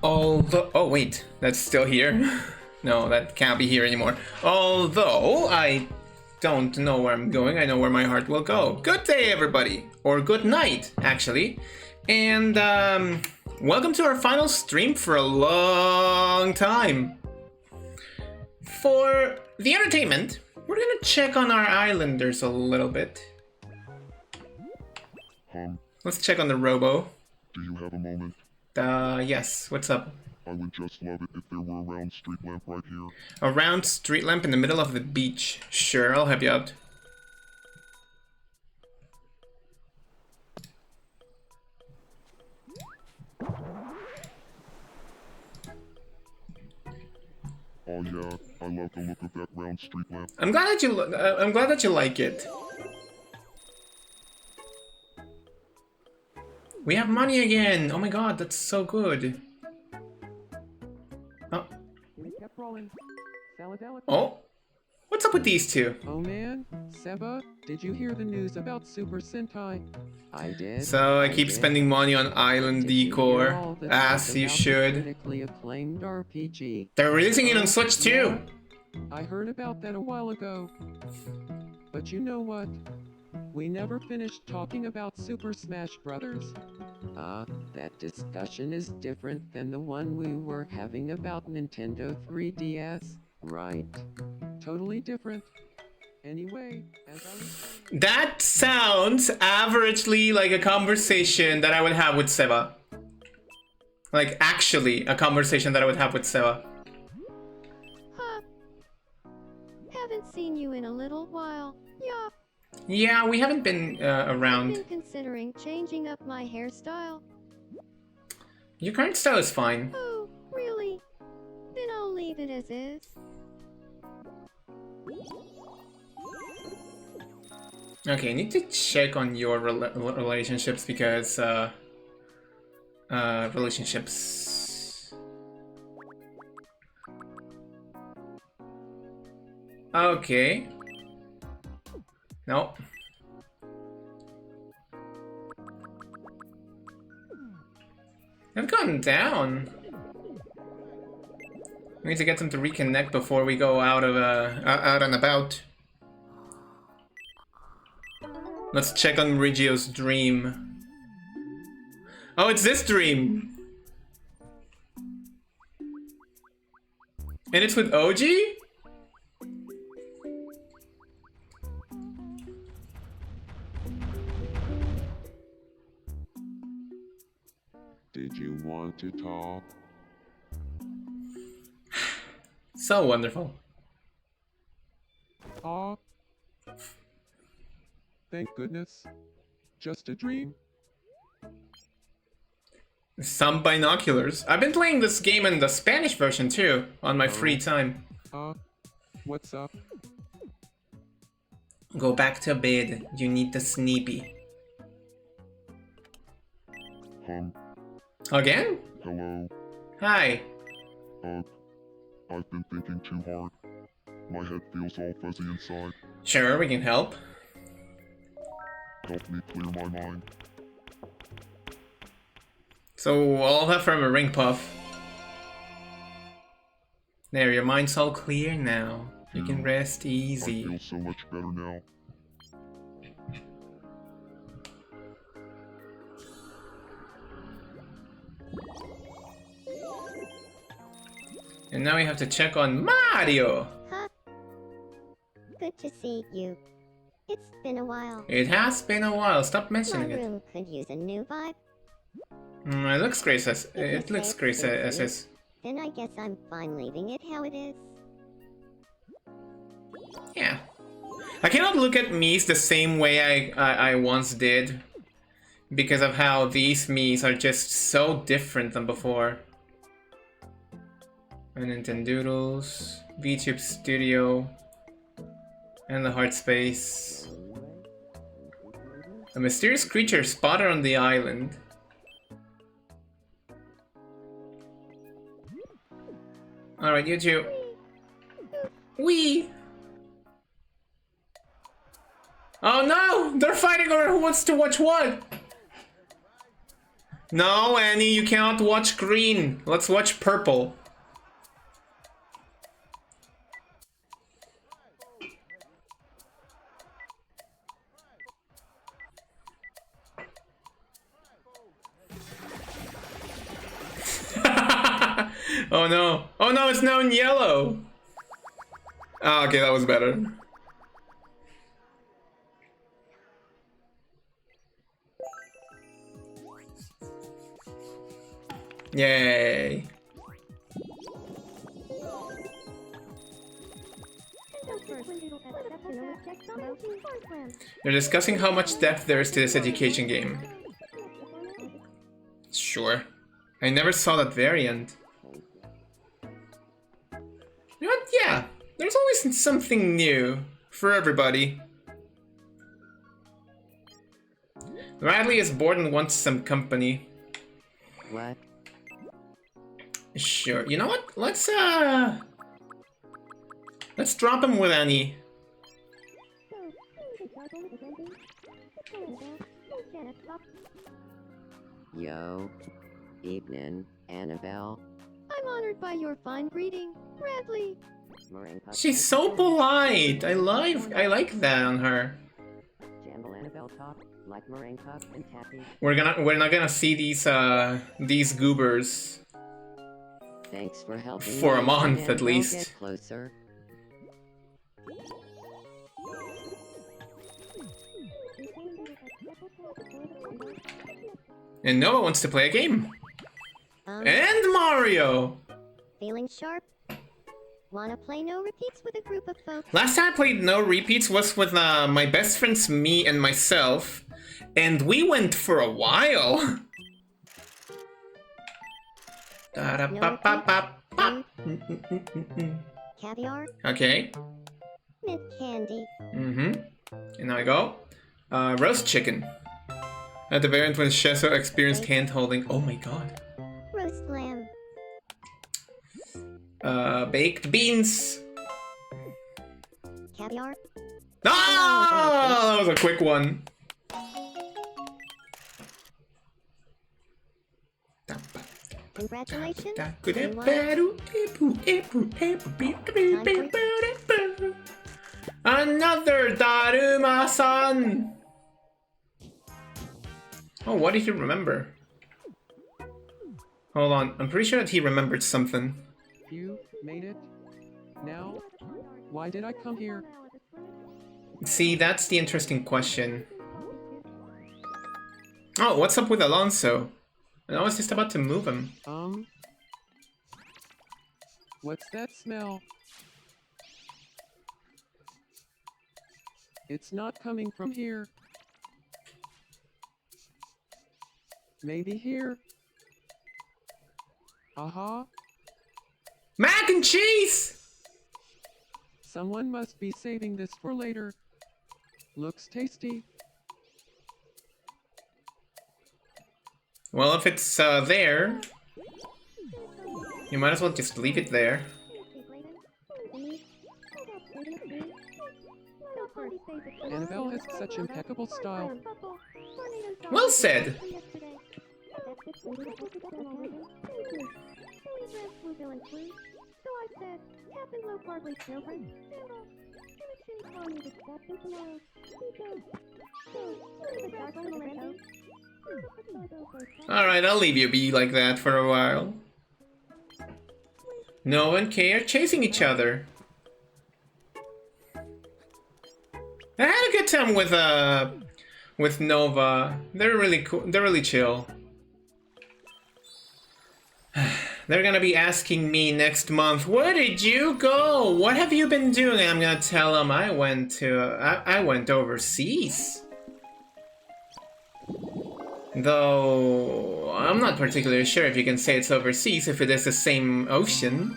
Although, oh wait, that's still here. No, that can't be here anymore. Although I don't know where I'm going, I know where my heart will go. Good day, everybody, or good night, actually, and welcome to our final stream for a long time. For the entertainment, we're gonna check on our islanders a little bit. Let's check on the robo. Do you have a moment? Yes. What's up? I would just love it if there were a round street lamp right here. A round street lamp in the middle of the beach. Sure, I'll help you out. Oh yeah, I love the look of that round street lamp. I'm glad that you like it. We have money again. Oh my god, that's so good. Oh. Oh. What's up with these two? Oh man, Seba, did you hear the news about Super Sentai? I did. So I keep spending money on island decor, as you should. Critically acclaimed RPG. They're releasing it on Switch too. I heard about that a while ago. But you know what? We never finished talking about Super Smash Brothers. That discussion is different than the one we were having about Nintendo 3DS, right? Totally different. Anyway, as I was saying... That sounds averagely like a conversation that I would have with Seba. Like, actually, a conversation that I would have with Seba. Huh. Haven't seen you in a little while. Yup. Yeah, we haven't been around. I've been considering changing up my hairstyle. Your current style is fine. Oh, really? Then I'll leave it as is. Okay, I need to check on your relationships because relationships. Okay. No. I've gone down. We need to get them to reconnect before we go out and about. Let's check on Regio's dream. Oh, it's this dream! And it's with OG? Did you want to talk? So wonderful. Aw. Thank goodness. Just a dream. Some binoculars. I've been playing this game in the Spanish version too, on my free time. What's up? Go back to bed. You need the sleepy. Again? Hello. Hi. I've been thinking too hard. My head feels all fuzzy inside. Sure, we can help. Help me clear my mind. So, all that from a ring puff. There, your mind's all clear now. You can rest easy. I feel so much better now. And now we have to check on Mario! Huh? Good to see you. It's been a while. It has been a while, stop My mentioning it. room could use a new vibe. It looks great as is. Then I guess I'm fine leaving it how it is. Yeah. I cannot look at Miis the same way I once did. Because of how these Miis are just so different than before. And Nintendoodles, VTube Studio, and the Heart Space. A mysterious creature spotted on the island. Alright, you two. Wee! Oh no! They're fighting over who wants to watch what! No, Annie, you cannot watch green. Let's watch purple. Oh no. Oh no, it's now in yellow. Ah, okay, that was better. Yay. They're discussing how much depth there is to this education game. Sure. I never saw that variant. You know what? Yeah. There's always something new for everybody. Radley is bored and wants some company. What? Sure. You know what? Let's drop him with Annie. Yo. Evening, Annabelle. I'm honored by your fine greeting, Bradley. She's so polite. I like that on her. Jamble Annabelle talk like meringue cup and taffy. We're not gonna see these goobers Thanks for helping for a me, month at Annabelle least. get closer. And Noah wants to play a game. Um, And Mario! Feeling sharp? Wanna play no repeats with a group of folks? Last time I played No Repeats was with my best friends, me and myself. And we went for a while. Da-da-ba-ba-ba-ba. Caviar? Okay. Mint candy. Mm-hmm. And now I go. Roast chicken. At the variant when Sheso experienced hand holding. Oh my god. Roast lamb. Baked beans. Caviar? Ah! That was a quick one. Congratulations. Another Daruma-san! Oh, what did he remember? Hold on, I'm pretty sure that he remembered something. You made it? Now? Why did I come here? See, that's the interesting question. Oh, what's up with Alonso? And I was just about to move him. What's that smell? It's not coming from here. Maybe here? Aha! Mac and cheese! Someone must be saving this for later. Looks tasty. Well, if it's there, you might as well just leave it there. Annabelle has such impeccable style. Well said. Alright, I'll leave you be like that for a while. No and Kay are chasing each other. I had a good time with Nova. They're really cool. They're really chill. They're gonna be asking me next month, where did you go? What have you been doing? And I'm gonna tell them I went overseas. Though I'm not particularly sure if you can say it's overseas if it is the same ocean.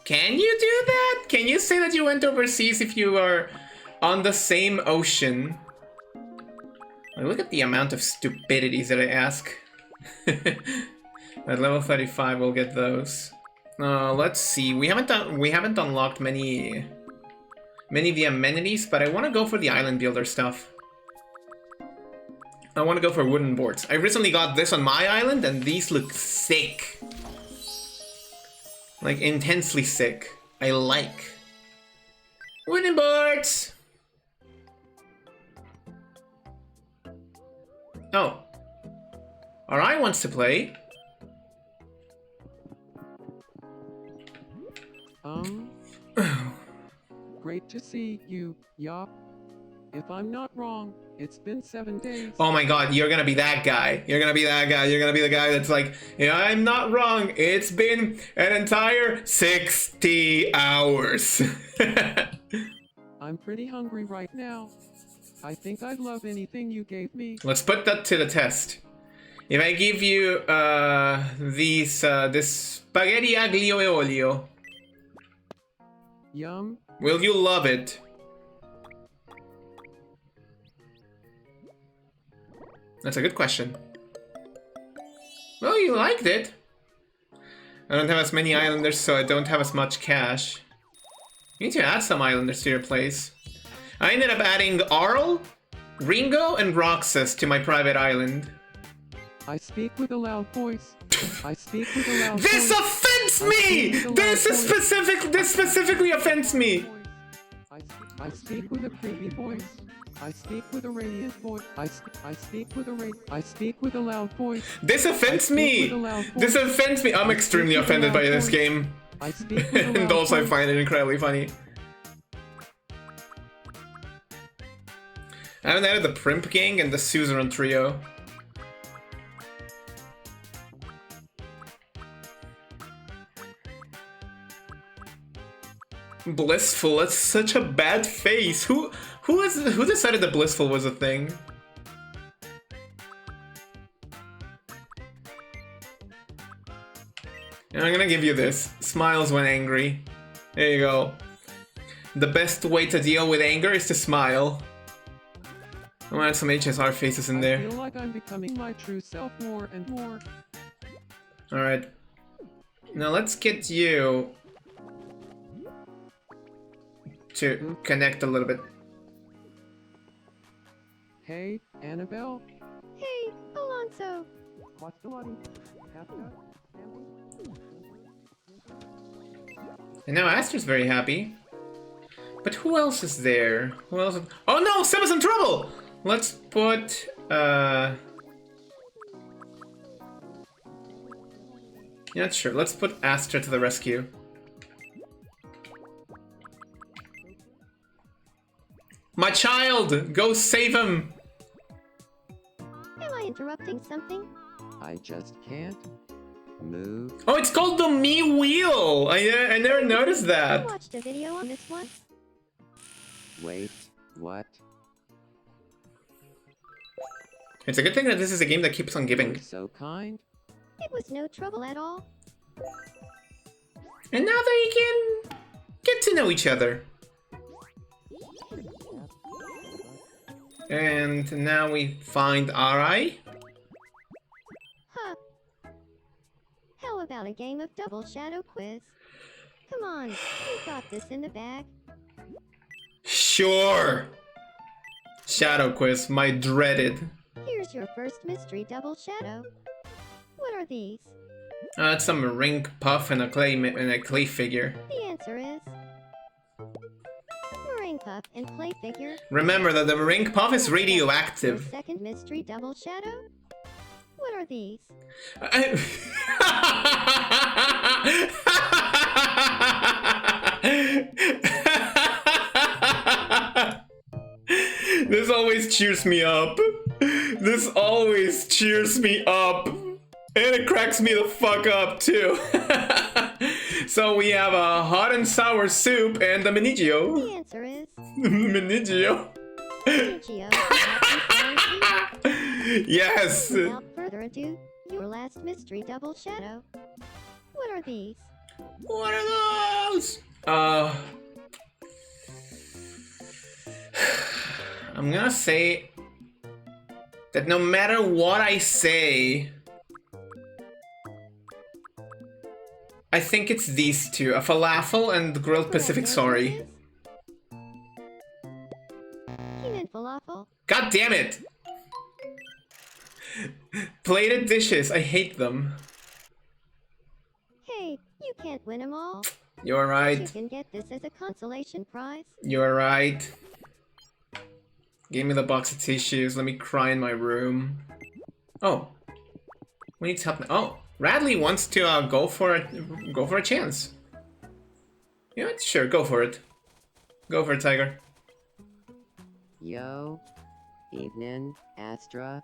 Can you do that? Can you say that you went overseas if you are on the same ocean? Like, look at the amount of stupidities that I ask. At level 35 we'll get those. Let's see. We haven't unlocked many of the amenities, but I want to go for the island builder stuff. I want to go for wooden boards. I recently got this on my island, and these look sick. Like, intensely sick. I like. Wooden boards! Oh. Alright wants to play. Great to see you, Yop. If I'm not wrong, it's been 7 days. Oh my god, you're gonna be that guy. You're gonna be that guy. You're gonna be the guy that's like, yeah, I'm not wrong. It's been an entire 60 hours. I'm pretty hungry right now. I think I'd love anything you gave me. Let's put that to the test. If I give you this spaghetti aglio e olio, Yum. will you love it? That's a good question. Well, you liked it. I don't have as many islanders, so I don't have as much cash. You need to add some islanders to your place. I ended up adding Arl, Ringo, and Roxas to my private island. I speak with a loud voice. I speak with a loud This voice. offends me! This specifically offends me! I speak with a creepy voice. I speak with a radiant voice. I speak with a loud voice. This offends me! This offends me! I'm extremely offended by this game. I speak with a loud And also I voice. find it incredibly funny. I haven't added the Primp Gang and the Suzerain Trio. Blissful, that's such a bad face. Who decided that Blissful was a thing? And I'm gonna give you this. Smiles when angry. There you go. The best way to deal with anger is to smile. I'm gonna add some HSR faces in I there. feel like I'm becoming my true self more and more. Alright. Now let's get you to connect a little bit. Hey, Annabelle. Hey, Alonso. What's the money? Kafka? And now Aster's very happy. But who else is there? Who else? Oh no, Seb's in trouble! Let's put yeah, sure. Let's put Aster to the rescue. My child! Go save him! Am I interrupting something? I just can't move. Oh, it's called the Me Wheel! I never noticed I that. watched a video on this one. Wait, what? It's a good thing that this is a game that keeps on giving. You're so kind. It was no trouble at all. And now they can get to know each other. And now we find Arai. Huh. How about a game of double shadow quiz? Come on, you got this in the bag. Sure! Shadow Quiz, my dreaded. Here's your first mystery double shadow. What are these? It's some Rink Puff and a clay figure. The answer is... Meringue Puff and clay figure. Remember that the Rink Puff is Your radioactive. second mystery double shadow. What are these? This always cheers me up. This always cheers me up. And it cracks me the fuck up too. So we have a hot and sour soup and a Minigio. The answer is... Minigio. Geo. Yes. Without further ado, your last mystery double shadow. What are these? What are those? I'm gonna say that no matter what I say, I think it's these two, a falafel and grilled Pacific sorry. He meant falafel. God damn it! Plated dishes, I hate them. Hey, you can't win them all. You're You right. can get this as a consolation prize. You're right. Give me the box of tissues. Let me cry in my room. Oh, we need help. Oh, Radley wants to go for a chance. Yeah, sure, go for it. Go for it, Tiger. Yo. Evening, Astra.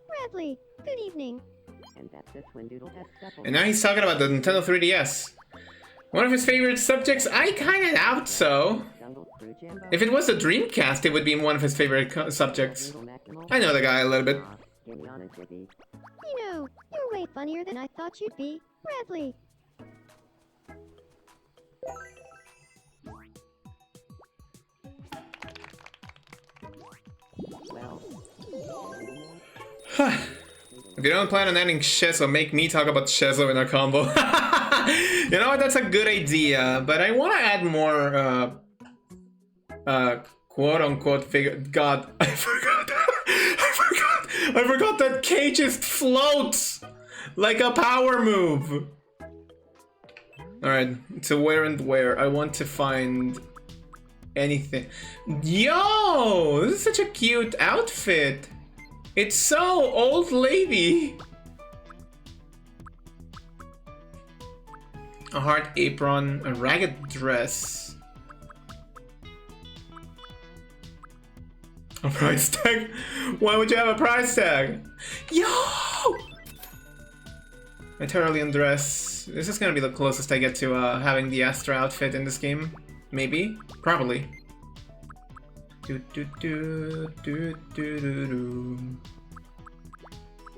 Bradley, good evening. And that's the Twindoodle And now he's talking about the Nintendo 3DS. One of his favorite subjects? I kinda doubt so. If it was a Dreamcast, it would be one of his favorite subjects. I know the guy a little bit. You know, you're way funnier than I thought you'd be. Bradley. If you don't plan on ending Shezo, make me talk about Shezo in a combo. You know what? That's a good idea, but I want to add more, quote-unquote figure. God, I forgot. I forgot that K just floats like a power move. All right, so where and where? I want to find anything. Yo, this is such a cute outfit. It's so old lady. A heart apron, a ragged dress. A price tag? Why would you have a price tag? Yo! A Tyrolean dress. This is gonna be the closest I get to having the Astra outfit in this game. Maybe? Probably.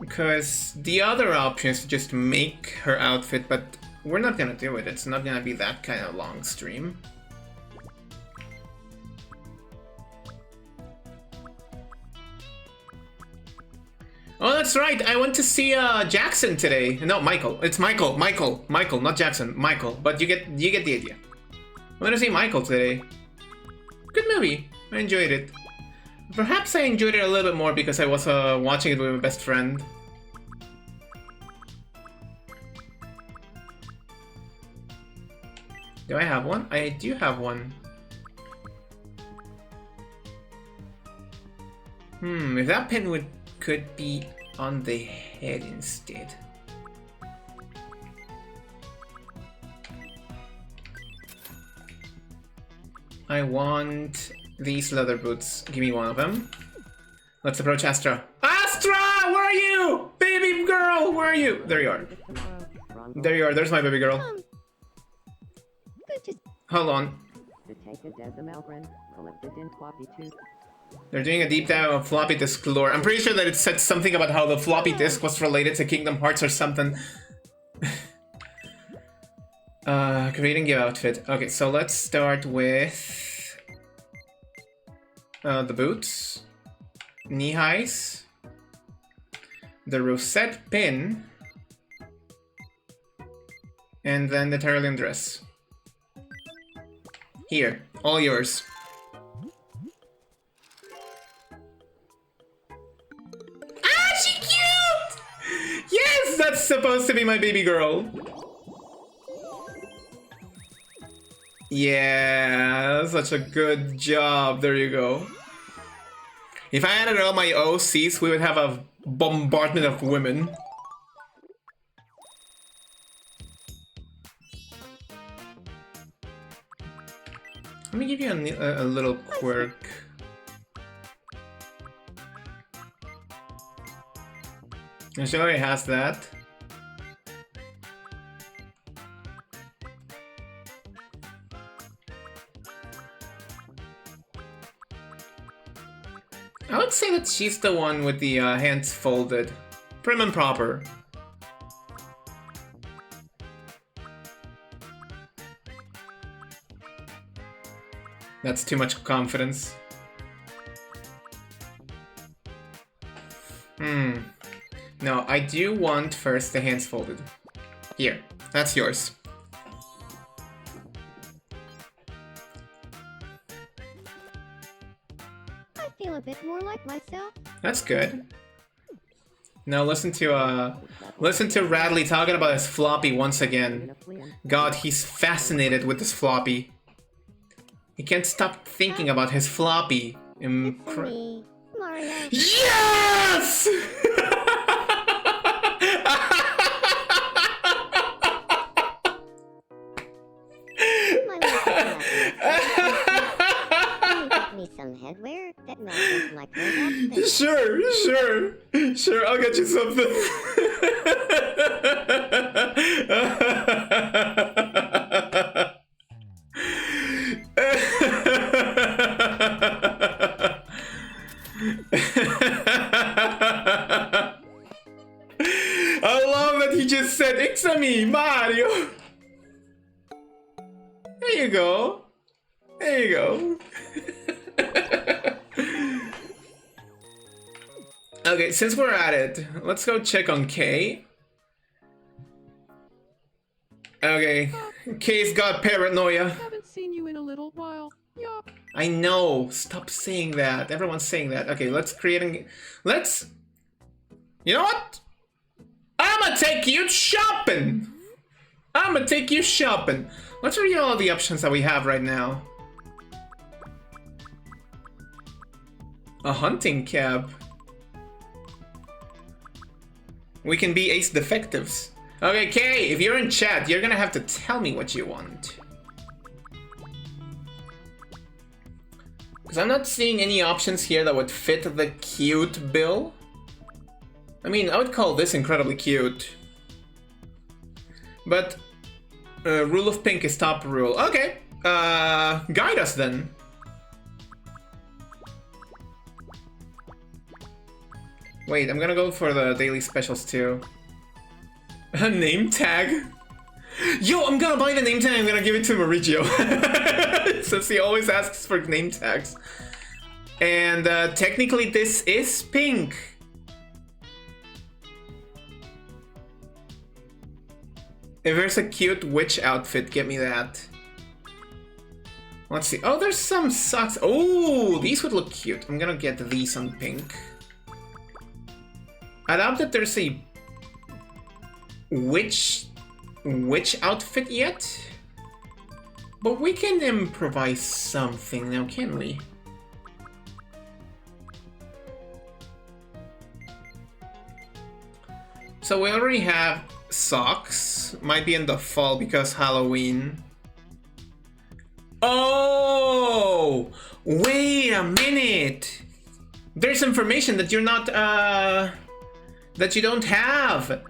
Because the other option is to just make her outfit, but we're not gonna do it. It's not gonna be that kind of long stream. Oh, that's right. I went to see Jackson today. No, Michael. It's Michael, not Jackson. Michael. But you get the idea. I went to see Michael today. Good movie. I enjoyed it. Perhaps I enjoyed it a little bit more because I was watching it with my best friend. Do I have one? I do have one. If that pin could be on the head instead. I want these leather boots. Give me one of them. Let's approach Astra. Astra! Where are you? Baby girl, where are you? There you are. There you are. There's my baby girl. Good to Hold on. They're doing a deep dive of floppy disk lore. I'm pretty sure that it said something about how the floppy disk was related to Kingdom Hearts or something. Creating your outfit. Okay, so let's start with the boots, knee highs, the rosette pin, and then the Tyrolean dress. Here, all yours. Ah, she cute! Yes, that's supposed to be my baby girl. Yeah, such a good job. There you go. If I added all my OCs, we would have a bombardment of women. Let me give you a little quirk. And she already has that. I would say that she's the one with the hands folded. Prim and proper. That's too much confidence. No, I do want first the hands folded. Here, that's yours. I feel a bit more like myself. That's good. Now listen to Radley talking about his floppy once again. God, he's fascinated with this floppy. He can't stop thinking about his floppy. It's me, Mario. Yes! My little Can you get me some headwear that matches my clothes outfit? Sure, I'll get you something. I love that he just said, "It's me, Mario." There you go. There you go. Okay, since we're at it, let's go check on Kay. Okay, Kay's got paranoia. Haven't seen you in a little while. Yup. I know. Stop saying that. Everyone's saying that. Okay, let's create a... Let's... You know what? I'ma take you shopping. Let's read all the options that we have right now. A hunting cab. We can be ace defectives. Okay, Kay, if you're in chat, you're gonna have to tell me what you want. Because I'm not seeing any options here that would fit the cute bill. I mean, I would call this incredibly cute. But rule of pink is top rule. Okay, guide us then. Wait, I'm gonna go for the daily specials too. A name tag? Yo, I'm gonna buy the name tag, I'm gonna give it to Mauricio. Since he always asks for name tags. And technically this is pink. If there's a cute witch outfit, get me that. Let's see. Oh, there's some socks. Oh, these would look cute. I'm gonna get these on pink. I doubt that there's a witch outfit yet. But we can improvise something now, can we? So we already have socks. Might be in the fall because Halloween. Oh! Wait a minute! There's information that you're not, that you don't have.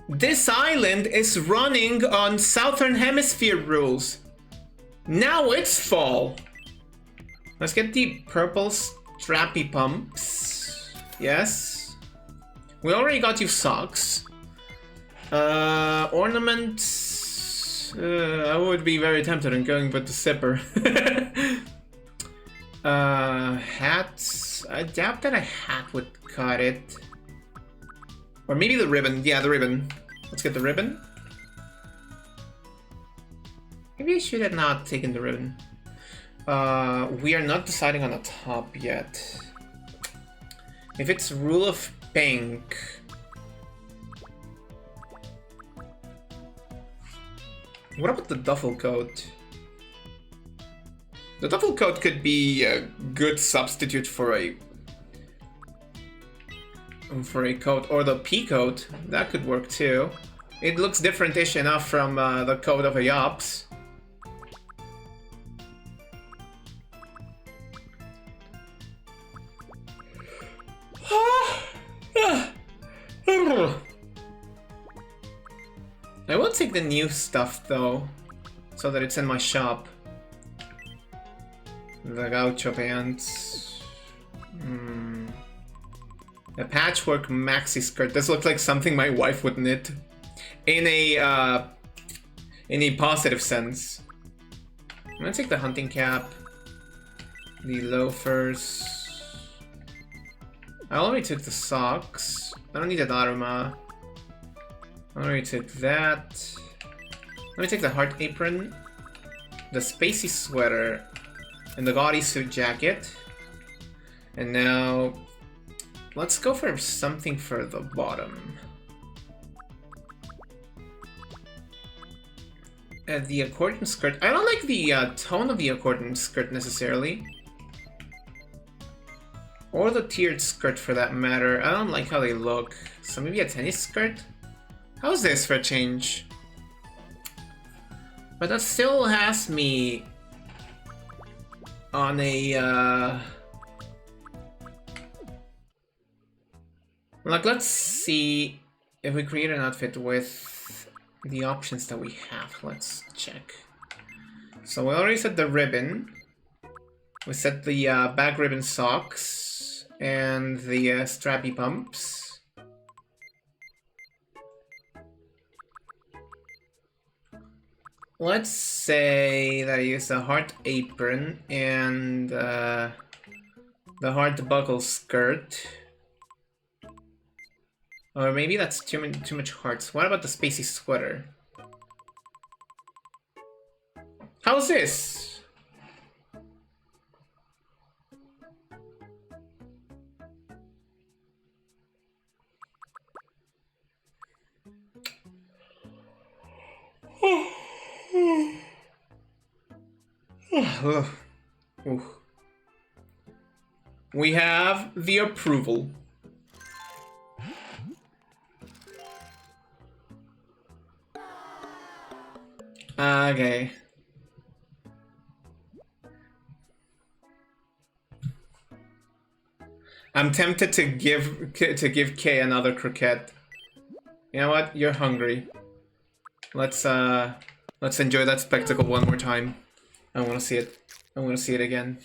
This island is running on Southern Hemisphere rules. Now it's fall. Let's get the purple strappy pumps. Yes. We already got you socks. Ornaments. I would be very tempted in going with the zipper. Hats. I doubt that a hat would cut it. Or maybe the ribbon. Yeah, the ribbon. Let's get the ribbon. Maybe I should have not taken the ribbon. We are not deciding on a top yet. If it's rule of pink. What about the duffel coat? The duffel coat could be a good substitute for a coat, or the pea coat. That could work too. It looks different-ish enough from the coat of a Yops. I will take the new stuff though, so that it's in my shop. The gaucho pants. A patchwork maxi skirt. This looks like something my wife would knit. In a positive sense. I'm gonna take the hunting cap. The loafers. I already took the socks. I don't need a Daruma. I already took that. Let me take the heart apron, the spacey sweater, and the gaudy suit jacket. And now let's go for something for the bottom. The accordion skirt. I don't like the tone of the accordion skirt necessarily. Or the tiered skirt for that matter. I don't like how they look. So maybe a tennis skirt? How's this for a change? But that still has me on a like, let's see if we create an outfit with the options that we have. Let's check. So we already set the ribbon. We set the back ribbon socks and the strappy pumps. Let's say that I use a heart apron and the heart buckle skirt. Or maybe that's too much hearts. What about the spacey sweater? How's this? We have the approval. Okay. I'm tempted to give Kay another croquette. You know what? You're hungry. Let's enjoy that spectacle one more time. I want to see it. I want to see it again.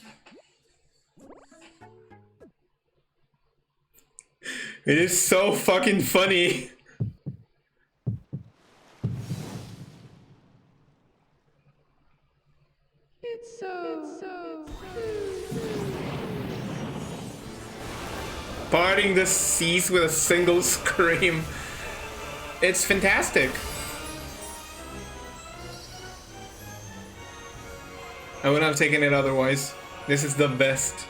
It is so fucking funny. It's so Parting the seas with a single scream. It's fantastic. I wouldn't have taken it otherwise. This is the best.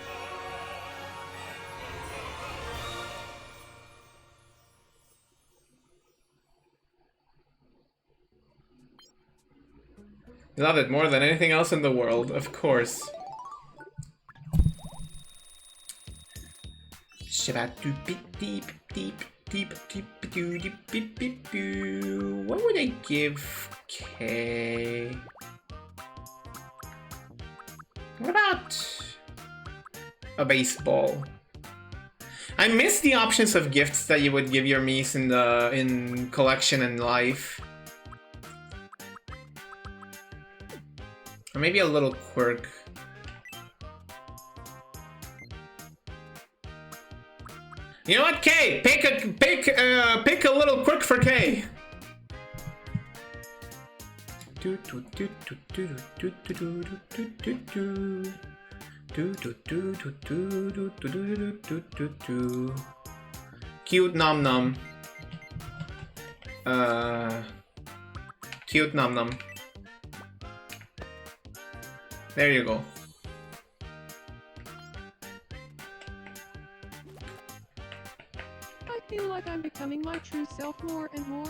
Love it more than anything else in the world, of course. What would I give Kay? What about a baseball? I miss the options of gifts that you would give your Mies in collection and life. Or maybe a little quirk. You know what, Kay? Pick a little quirk for Kay. Cute nom nom. Cute nom nom. There you go. I feel like I'm becoming my true self more and more.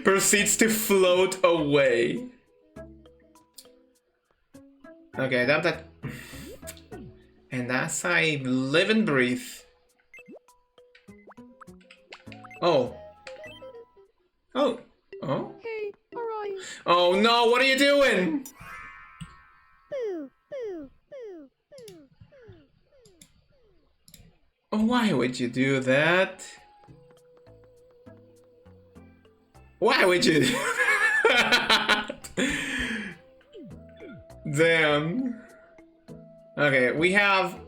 Proceeds to float away. Okay, that. And as I live and breathe. Oh. Oh. Oh? Hey, alright. Oh no, what are you doing? Boo, boo, boo, boo, boo. Oh, why would you do that? Why would you do that? Damn. Okay, we have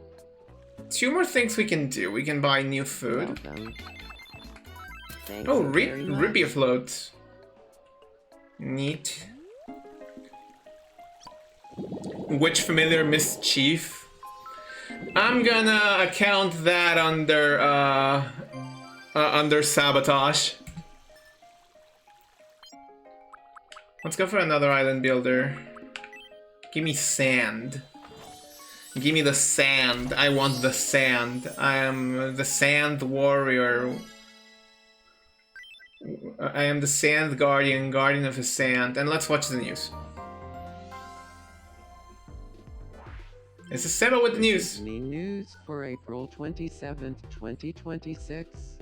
2 more things we can do. We can buy new food. Welcome. Thank Oh, you very much. rupee floats. Neat. Which familiar mischief? I'm gonna account that under sabotage. Let's go for another island builder. Give me sand. Give me the sand. I want the sand. I am the sand warrior. I am the sand guardian, guardian of the sand. And let's watch the news. This is Seba with the news. Disney news for April 27th, 2026.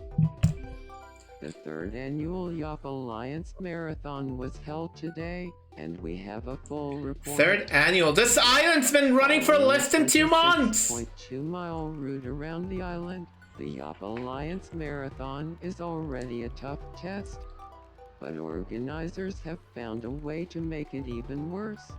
The third annual YopAlliance Marathon was held today, and we have a full report. Third annual. This island's been running for less than 2 months. 26.2-mile route around the island. The YopAlliance Marathon is already a tough test, but organizers have found a way to make it even worse.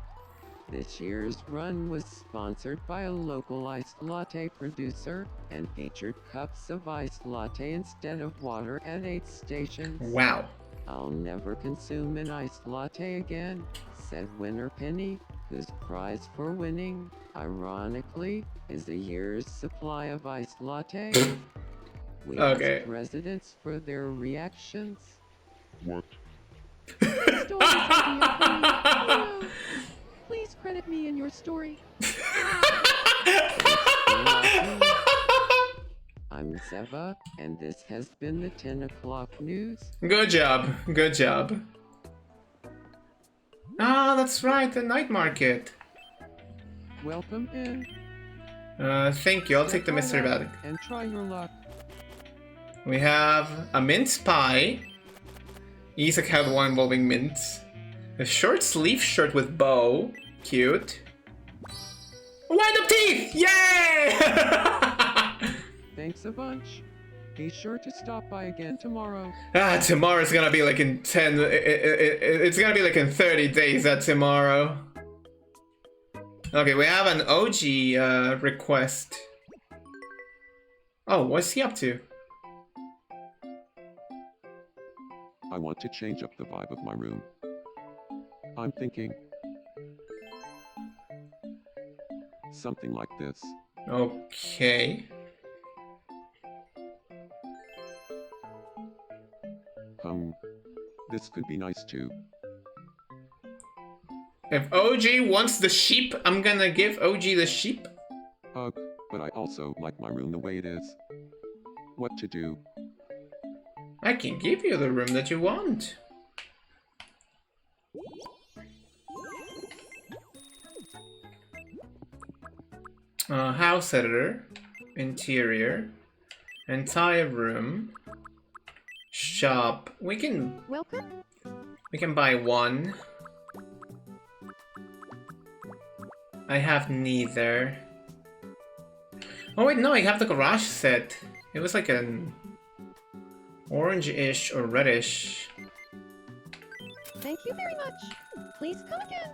This year's run was sponsored by a local iced latte producer and featured cups of iced latte instead of water at 8 stations. Wow. I'll never consume an iced latte again, said winner Penny, whose prize for winning, ironically, is a year's supply of iced latte. We asked residents for their reactions. What? Stories will be a thing. Oh, no. Please credit me in your story. I'm Seva, and this has been the 10 o'clock news. Good job. Good job. Ah, that's right, the night market. Welcome in. Thank you. I'll take the Step mystery right bag. up and try your luck. We have a mince pie. Isaac had one involving mince. A short sleeve shirt with bow. Cute. Wind up teeth! Yay! Thanks a bunch. Be sure to stop by again tomorrow. Tomorrow's gonna be like in 10... It's gonna be like in 30 days at tomorrow. Okay, we have an OG request. Oh, what's he up to? I want to change up the vibe of my room. I'm thinking something like this. Okay. This could be nice too. If OG wants the sheep, I'm gonna give OG the sheep. But I also like my room the way it is. What to do? I can give you the room that you want. House editor, interior, entire room, shop. We can buy one. I have neither. Oh wait, no, I have the garage set. It was like an orange-ish or reddish. Thank you very much. Please come again.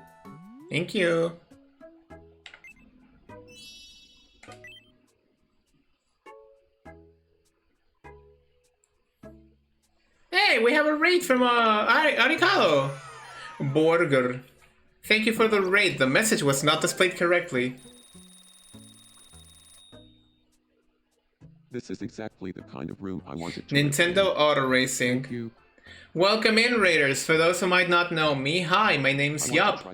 Thank you. Hey, we have a raid from Aricalo. Borger. Thank you for the raid. The message was not displayed correctly. This is exactly the kind of room I wanted to Nintendo Auto Racing. Thank you. Welcome in, Raiders. For those who might not know me, hi, my name's Yop.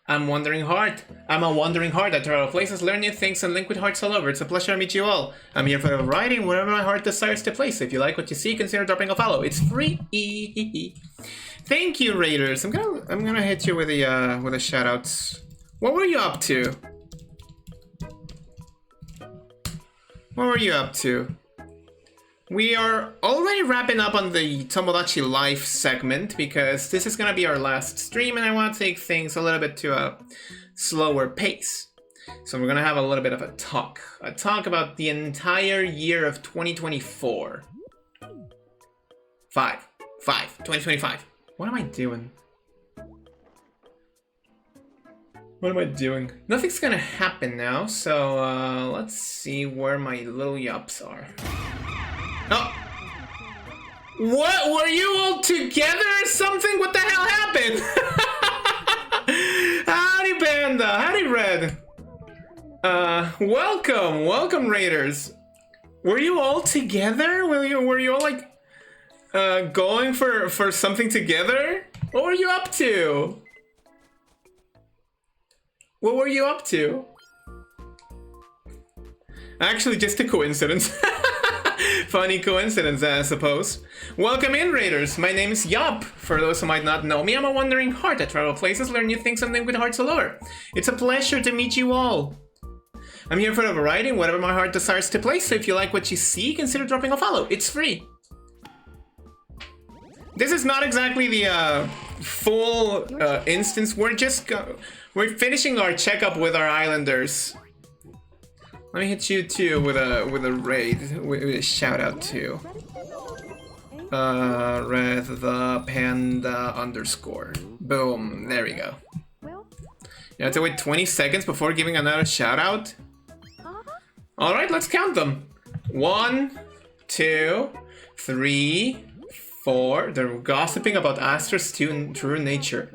I'm a wandering heart. I travel places, learn new things, and link with hearts all over. It's a pleasure to meet you all. I'm here for writing wherever my heart desires to place. If you like what you see, consider dropping a follow. It's free. Thank you, Raiders. I'm gonna hit you with the shoutouts. What were you up to? What were you up to? We are already wrapping up on the Tomodachi Life segment because this is gonna be our last stream and I want to take things a little bit to a slower pace. So we're gonna have a little bit of a talk about the entire year of 2024. 2025. What am I doing? What am I doing? Nothing's gonna happen now, so let's see where my little yops are. Oh! What? Were you all together or something? What the hell happened? Howdy Panda, howdy Red. Welcome Raiders. Were you all together? Were you all like going for something together? What were you up to? What were you up to? Actually, just a coincidence. Funny coincidence, I suppose. Welcome in, Raiders. My name is Yop. For those who might not know me, I'm a wandering heart. I travel places, learn new things, and live with hearts allure. It's a pleasure to meet you all. I'm here for a variety, whatever my heart desires to play, so if you like what you see, consider dropping a follow. It's free. This is not exactly the full instance. We're finishing our checkup with our islanders. Let me hit you too with a raid, with a shout out to Red the Panda underscore. Boom, there we go. You have to wait 20 seconds before giving another shout out. All right, let's count them. 1, 2, 3, 4. They're gossiping about Astra's true nature.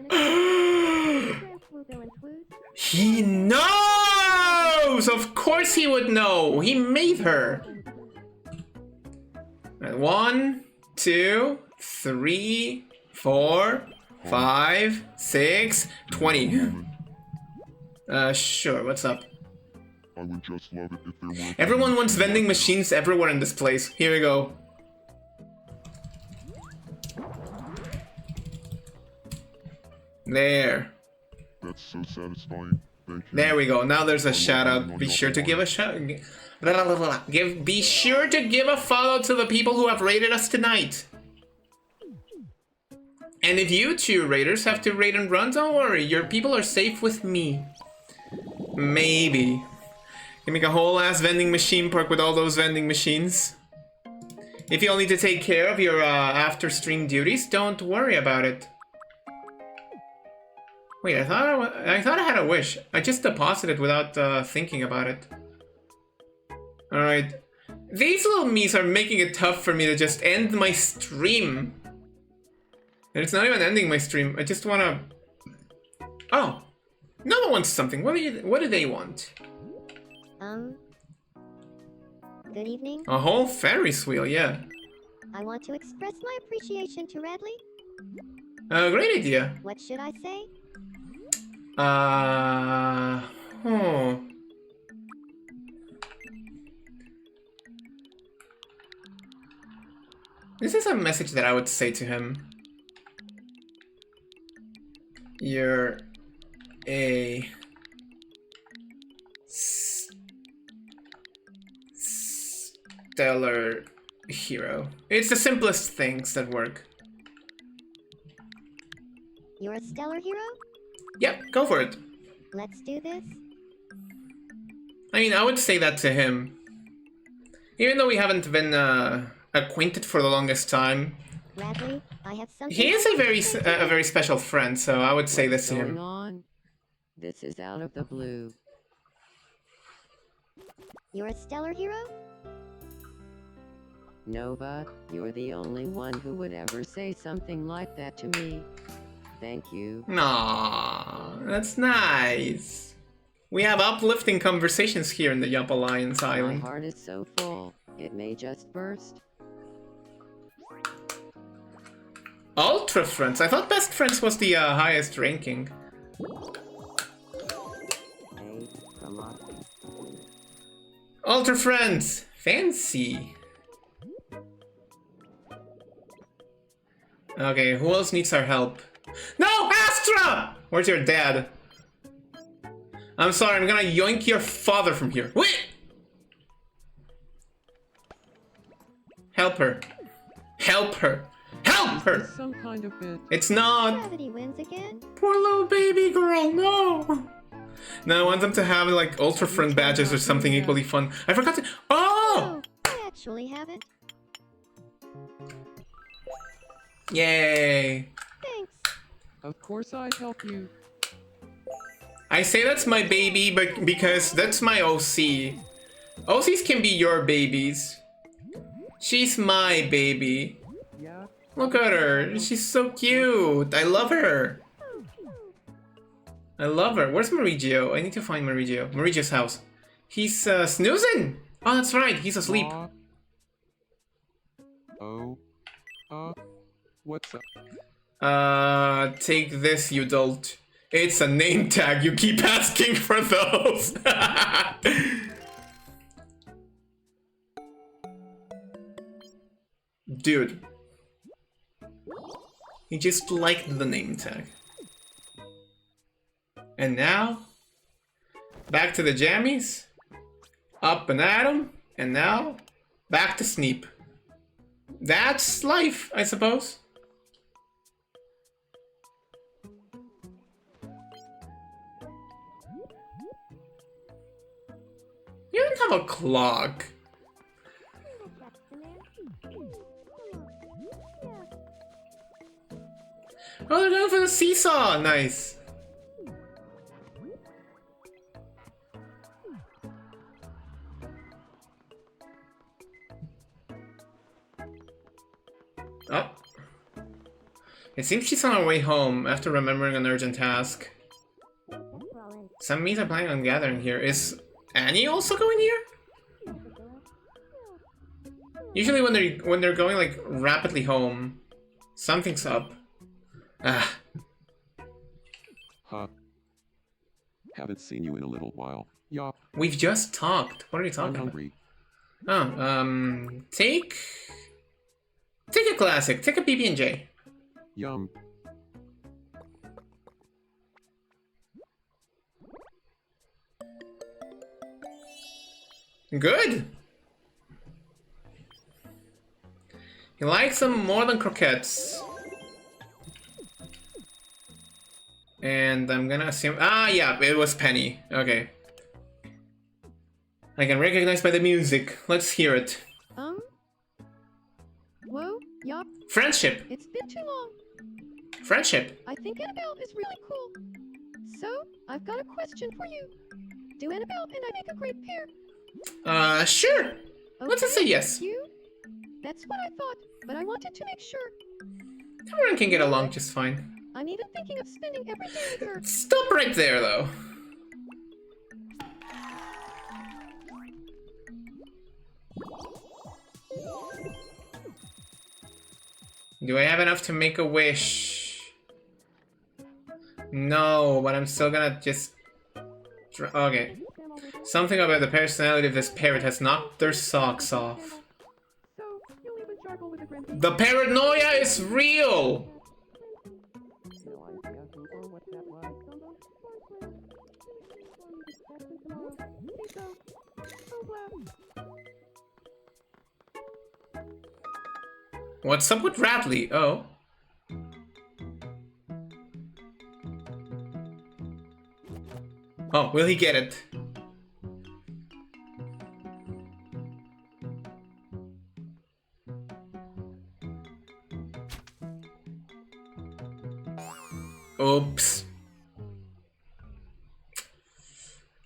He knows! Of course he would know. He made her. 1, 2, 3, 4, 5, 6, 20. Sure, what's up? I would just love it if there were... Everyone wants vending machines everywhere in this place. Here we go. There. That's so satisfying. Thank you. There we go. Now there's a shout out. Be sure to give a be sure to give a follow to the people who have raided us tonight. And if you two raiders have to raid and run, don't worry. Your people are safe with me. Maybe. You make a whole ass vending machine park with all those vending machines. If you'll need to take care of your after stream duties, don't worry about it. Wait, I thought I had a wish. I just deposited without thinking about it. Alright. These little me's are making it tough for me to just end my stream. And it's not even ending my stream. I just wanna... Oh. No one wants something. What do they want? Good evening. A whole Ferris wheel, yeah. I want to express my appreciation to Radley. Great idea. What should I say? This is a message that I would say to him. You're a stellar hero. It's the simplest things that work. You're a stellar hero? Yep, go for it. Let's do this. I mean, I would say that to him. Even though we haven't been acquainted for the longest time. Radley, I have something. He is a very special friend, so I would say this to him. Going on? This is out of the blue. You're a stellar hero? Nova, you're the only one who would ever say something like that to me. Thank you. Aww, that's nice. We have uplifting conversations here in the YopAlliance island. My heart is so full, it may just burst. Ultra Friends? I thought Best Friends was the highest ranking. Hey, come on. Ultra Friends! Fancy. Okay, who else needs our help? No! Astra! Where's your dad? I'm sorry, I'm gonna yoink your father from here. Wait! Help her. Help her. Help her! Some kind of bit. It's not. Gravity wins again. Poor little baby girl, no! No, I want them to have like Ultra Friend badges or something equally fun. I forgot to. Oh! I actually haven't. Yay! Thanks. Of course I'd help you. I say that's my baby, but because that's my OC. OCs can be your babies. She's my baby. Yeah? Look at her. She's so cute. I love her. I love her. Where's Marigio? I need to find Marigio. Marigio's house. He's snoozing. Oh, that's right. He's asleep. What's up? Take this, you dolt. It's a name tag. You keep asking for those. Dude. He just liked the name tag. And now, back to the jammies. Up and at 'em. And now, back to Sneep. That's life, I suppose. You don't have a clock. Oh, they're going for the seesaw. Nice. Oh. It seems she's on her way home after remembering an urgent task. Some meat are planning on gathering here. Is Annie also going here? Usually when they're going like rapidly home, something's up. Ah. Huh. Haven't seen you in a little while. Yop. We've just talked. What are you talking I'm about? hungry. Oh, take a classic. Take a PB&J. Yum. Good. He likes them more than croquettes. And I'm gonna assume... Ah, yeah, it was Penny. Okay. I can recognize by the music. Let's hear it. Whoa, Yop, Friendship. it's been too long. Friendship. I think Annabelle is really cool. So, I've got a question for you. Do Annabelle and I make a great pair? Sure. Let's just say yes. You? That's what I thought, but I wanted to make sure. Everyone can get along just fine. I'm even thinking of spending every day with her. Stop right there, though. Do I have enough to make a wish? No, but I'm still gonna just... Okay. Something about the personality of this parrot has knocked their socks off. So, you'll even struggle with the grandpa. The paranoia is real! No idea who or what that was. What's up with Radley? Oh. Oh, will he get it? Oops.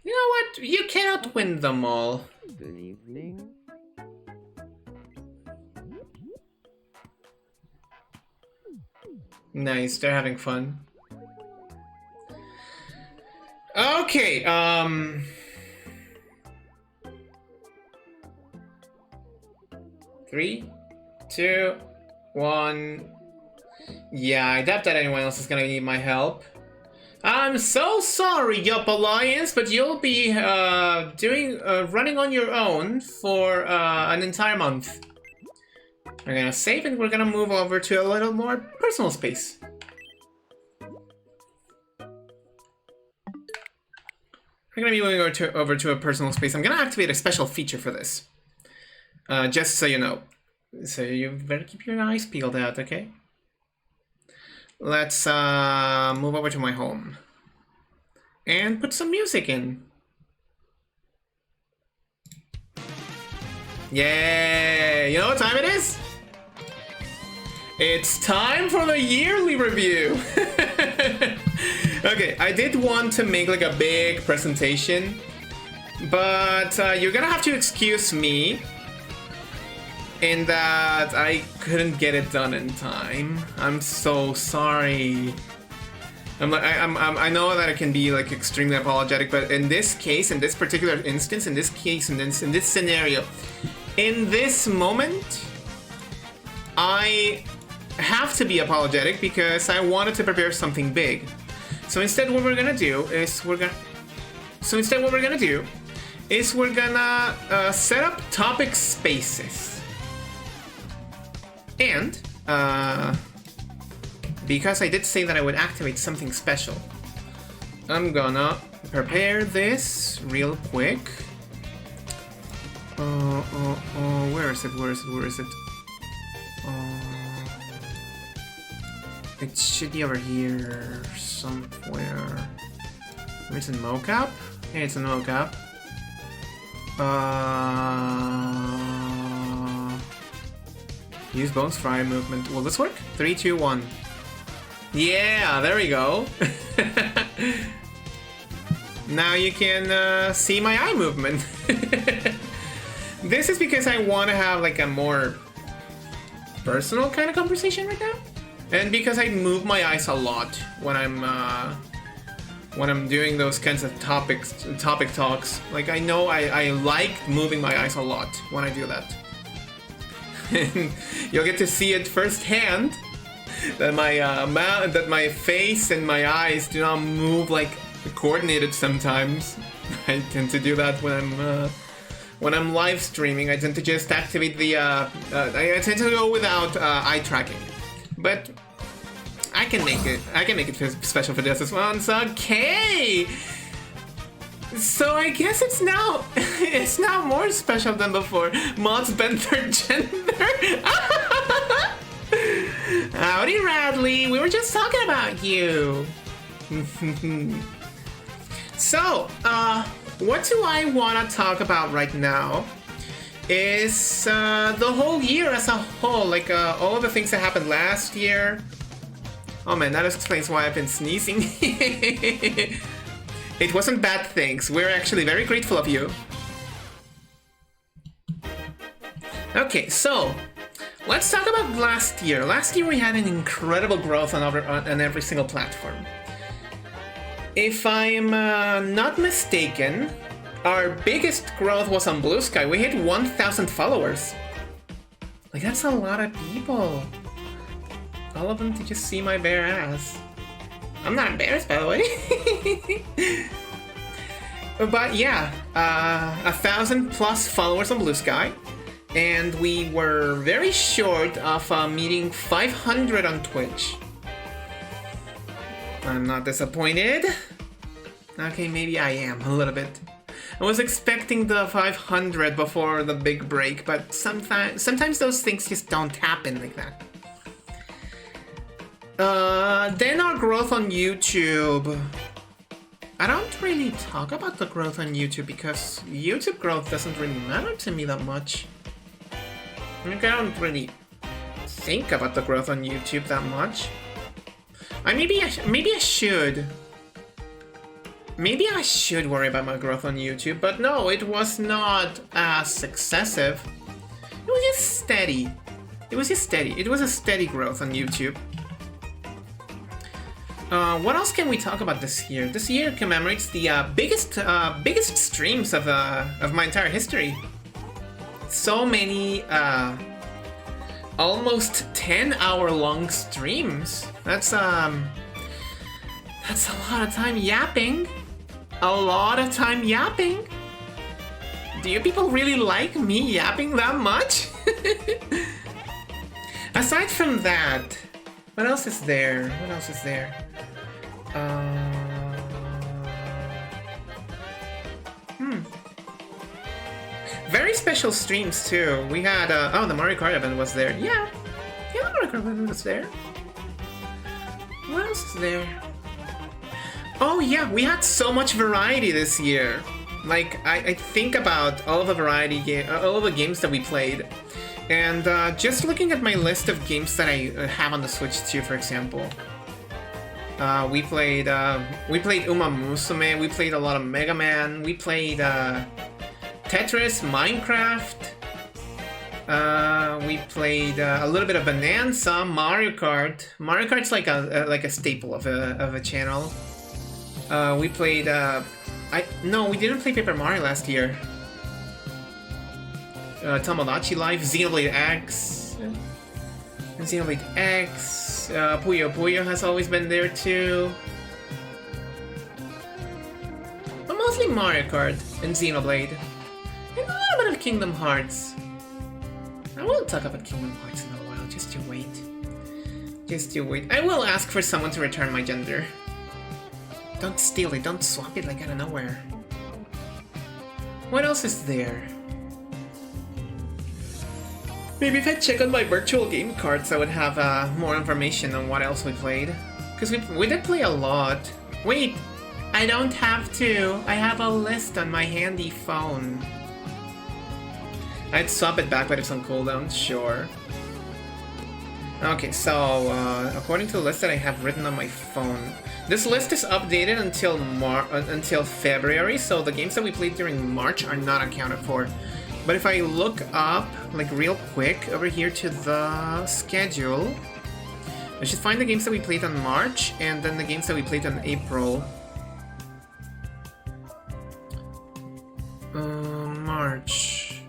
You know what? You cannot win them all. Good evening. Nice, they're having fun. Okay, 3, 2, 1. Yeah, I doubt that anyone else is gonna need my help. I'm so sorry, YopAlliance, but you'll be running on your own for an entire month. We're gonna save and we're gonna move over to a little more personal space. We're gonna be moving over to a personal space. I'm gonna activate a special feature for this. Just so you know. So you better keep your eyes peeled out, okay? Let's move over to my home. And put some music in. Yay! You know what time it is? It's time for the yearly review! Okay, I did want to make like a big presentation, but you're gonna have to excuse me in that I couldn't get it done in time. I'm so sorry. I know that it can be like extremely apologetic, but in this case, in this particular instance, in this case, in this scenario, in this moment, I have to be apologetic because I wanted to prepare something big. So instead, what we're gonna do is we're gonna set up topic spaces, and because I did say that I would activate something special, I'm gonna prepare this real quick. Where is it? It should be over here somewhere. Where's it? Mocap? Yeah, it's a mocap. Use Bones Fry movement. Will this work? 3, 2, 1. Yeah, there we go. Now you can see my eye movement. This is because I want to have like a more personal kind of conversation right now, and because I move my eyes a lot when I'm doing those kinds of topic talks. Like I know I like moving my eyes a lot when I do that. And you'll get to see it firsthand that my face and my eyes do not move like coordinated sometimes. I tend to do that when I'm live streaming. I tend to just activate the I tend to go without eye tracking, but I can make it special for this once. Okay, so I guess it's now more special than before. Mods bend their gender. Howdy, Radley. We were just talking about you. So, what do I want to talk about right now is the whole year as a whole, like all of the things that happened last year. Oh man, that explains why I've been sneezing. It wasn't bad things. We're actually very grateful of you. Okay, so let's talk about last year. Last year we had an incredible growth on every single platform. If I'm not mistaken, our biggest growth was on Blue Sky. We hit 1,000 followers. Like, that's a lot of people. All of them to just see my bare ass. I'm not embarrassed, by the way. But yeah, 1,000+ followers on Blue Sky. And we were very short of meeting 500 on Twitch. I'm not disappointed. Okay, maybe I am a little bit. I was expecting the 500 before the big break, but sometimes those things just don't happen like that. Then our growth on YouTube. I don't really talk about the growth on YouTube because YouTube growth doesn't really matter to me that much. Like, I don't really think about the growth on YouTube that much. Maybe I should. Maybe I should worry about my growth on YouTube, but no, it was not as excessive. It was just steady. It was a steady growth on YouTube. What else can we talk about this year? This year commemorates the biggest streams of my entire history. So many almost 10-hour-long streams. That's a lot of time yapping. A lot of time yapping. Do you people really like me yapping that much? Aside from that, what else is there? Very special streams too. We had the Mario Kart event was there. Yeah, the Mario Kart event was there. What else is there? Oh yeah, we had so much variety this year. Like I think about all of the all of the games that we played, and just looking at my list of games that I have on the Switch too, for example. We played Uma Musume. We played a lot of Mega Man. We played Tetris, Minecraft. We played a little bit of Bonanza, Mario Kart. Mario Kart's like a staple of a channel. We played. No, we didn't play Paper Mario last year. Tomodachi Life, Xenoblade X, Puyo Puyo has always been there too. mostly Mario Kart and Xenoblade. And a little bit of Kingdom Hearts. I will talk about Kingdom Hearts in a while, just you wait. Just you wait. I will ask for someone to return my gender. Don't steal it, don't swap it like out of nowhere. What else is there? Maybe if I check on my virtual game cards, I would have more information on what else we played. Because we did play a lot. Wait, I don't have to. I have a list on my handy phone. I'd swap it back, but it's on cooldown, sure. Okay, so according to the list that I have written on my phone, this list is updated until February, so the games that we played during March are not accounted for. But if I look up, like real quick, over here to the schedule, I should find the games that we played on March, and then the games that we played on April. March.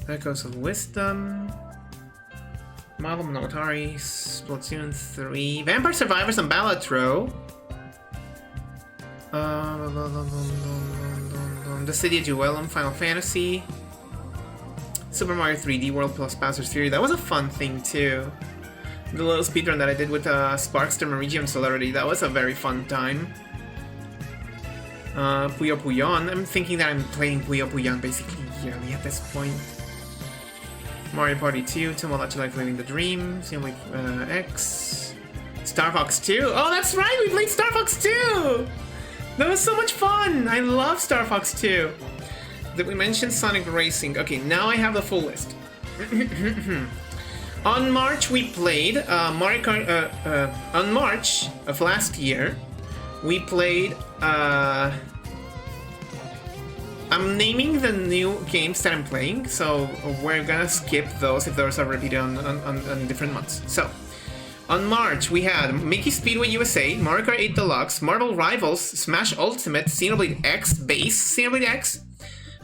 Echoes of Wisdom. Model Monogatari, Splatoon 3, Vampire Survivors and Balatro. The City of Jewelum, Final Fantasy. Super Mario 3D World plus Bowser's Fury. That was a fun thing too. The little speedrun that I did with Sparkster, Meridian, Celerity, that was a very fun time. Puyo Puyon. I'm thinking that I'm playing Puyo Puyon basically yearly at this point. Mario Party 2, Tomodachi Life Living the Dream, Xenoblade X, Star Fox 2. Oh, that's right, we played Star Fox 2! That was so much fun! I love Star Fox 2. Did we mention Sonic Racing? Okay, now I have the full list. On March, we played Mario Kart. On March of last year, we played. I'm naming the new games that I'm playing, so we're gonna skip those if those are repeated on different months. So, on March, we had Mickey Speedway USA, Mario Kart 8 Deluxe, Marvel Rivals, Smash Ultimate, Xenoblade X Base, Xenoblade X,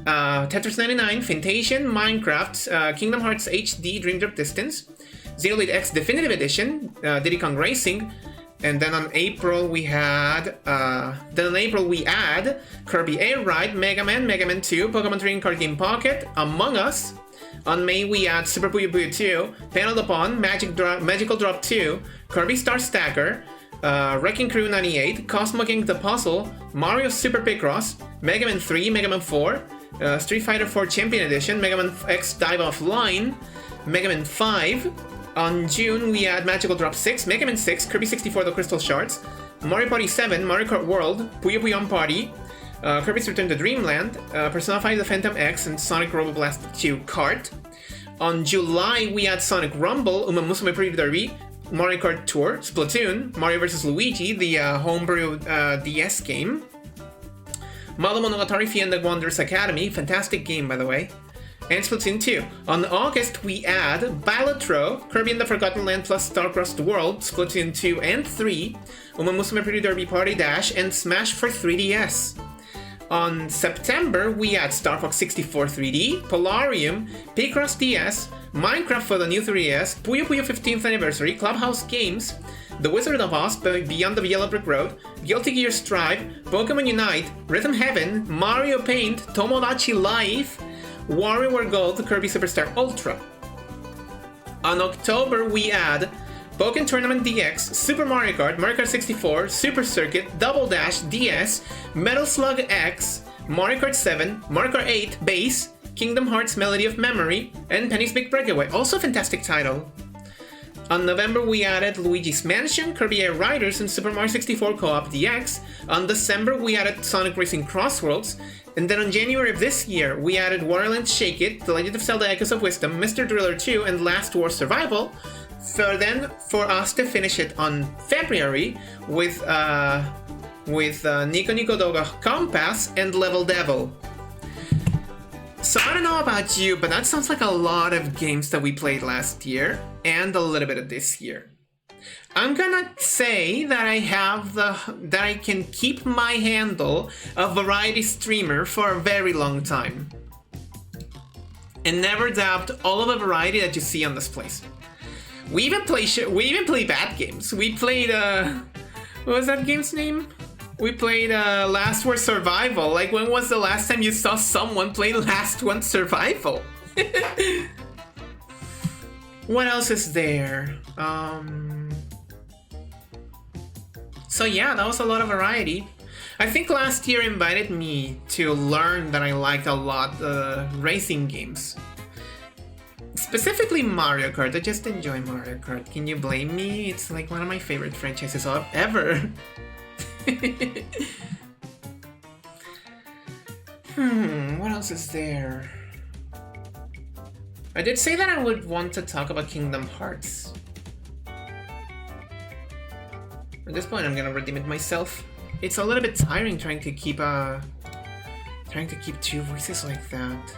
Tetris 99, Fintasian, Minecraft, Kingdom Hearts HD Dream Drop Distance, Xenoblade X Definitive Edition, Diddy Kong Racing, and then on April we had, we add Kirby Air Ride, Mega Man 2, Pokemon Trading Card Game Pocket, Among Us. On May we add Super Puyo Puyo 2, Panel Upon, Magical Drop 2, Kirby Star Stacker, Wrecking Crew 98, Cosmo King The Puzzle, Mario Super Picross, Mega Man 3, Mega Man 4, Street Fighter 4 Champion Edition, Mega Man X Dive Offline, Mega Man 5. On June, we add Magical Drop 6, Mega Man 6, Kirby 64 The Crystal Shards, Mario Party 7, Mario Kart World, Puyo Puyon Party, Kirby's Return to Dreamland, Persona 5 The Phantom X, and Sonic Robo Blast 2 Kart. On July, we add Sonic Rumble, Uma Musume Pretty Derby, Mario Kart Tour, Splatoon, Mario vs. Luigi, the homebrew DS game, Model Monogatari Fee and the Wanderers Academy, fantastic game by the way, and Splatoon 2. On August, we add Balatro, Kirby in the Forgotten Land plus Starcrossed World, Splatoon 2 and 3, Uma Musume Pretty Derby Party Dash, and Smash for 3DS. On September, we add Star Fox 64 3D, Polarium, Picross DS, Minecraft for the new 3DS, Puyo Puyo 15th Anniversary, Clubhouse Games, The Wizard of Oz, Beyond the Yellow Brick Road, Guilty Gear Strive, Pokemon Unite, Rhythm Heaven, Mario Paint, Tomodachi Life, WarioWare Gold, Kirby Superstar Ultra. On October, we add Pokken Tournament DX, Super Mario Kart, Mario Kart 64, Super Circuit, Double Dash DS, Metal Slug X, Mario Kart 7, Mario Kart 8 Base, Kingdom Hearts Melody of Memory, and Penny's Big Breakaway, also a fantastic title. On November, we added Luigi's Mansion, Kirby Air Riders, and Super Mario 64 Co-op DX. On December, we added Sonic Racing Crossworlds. And then on January of this year, we added Waterland Shake It, The Legend of Zelda Echoes of Wisdom, Mr. Driller 2, and Last War Survival. For us to finish it on February with Nico Nico Doga Compass and Level Devil. So I don't know about you, but that sounds like a lot of games that we played last year and a little bit of this year. I'm gonna say that I can keep my handle of variety streamer for a very long time, and never doubt all of the variety that you see on this place. We even play bad games. We played what was that game's name? We played Last Word Survival. Like, when was the last time you saw someone play Last One Survival? What else is there? So yeah, that was a lot of variety. I think last year invited me to learn that I liked a lot racing games. Specifically Mario Kart. I just enjoy Mario Kart. Can you blame me? It's like one of my favorite franchises ever. What else is there? I did say that I would want to talk about Kingdom Hearts. At this point, I'm gonna redeem it myself. It's a little bit tiring trying to keep two voices like that.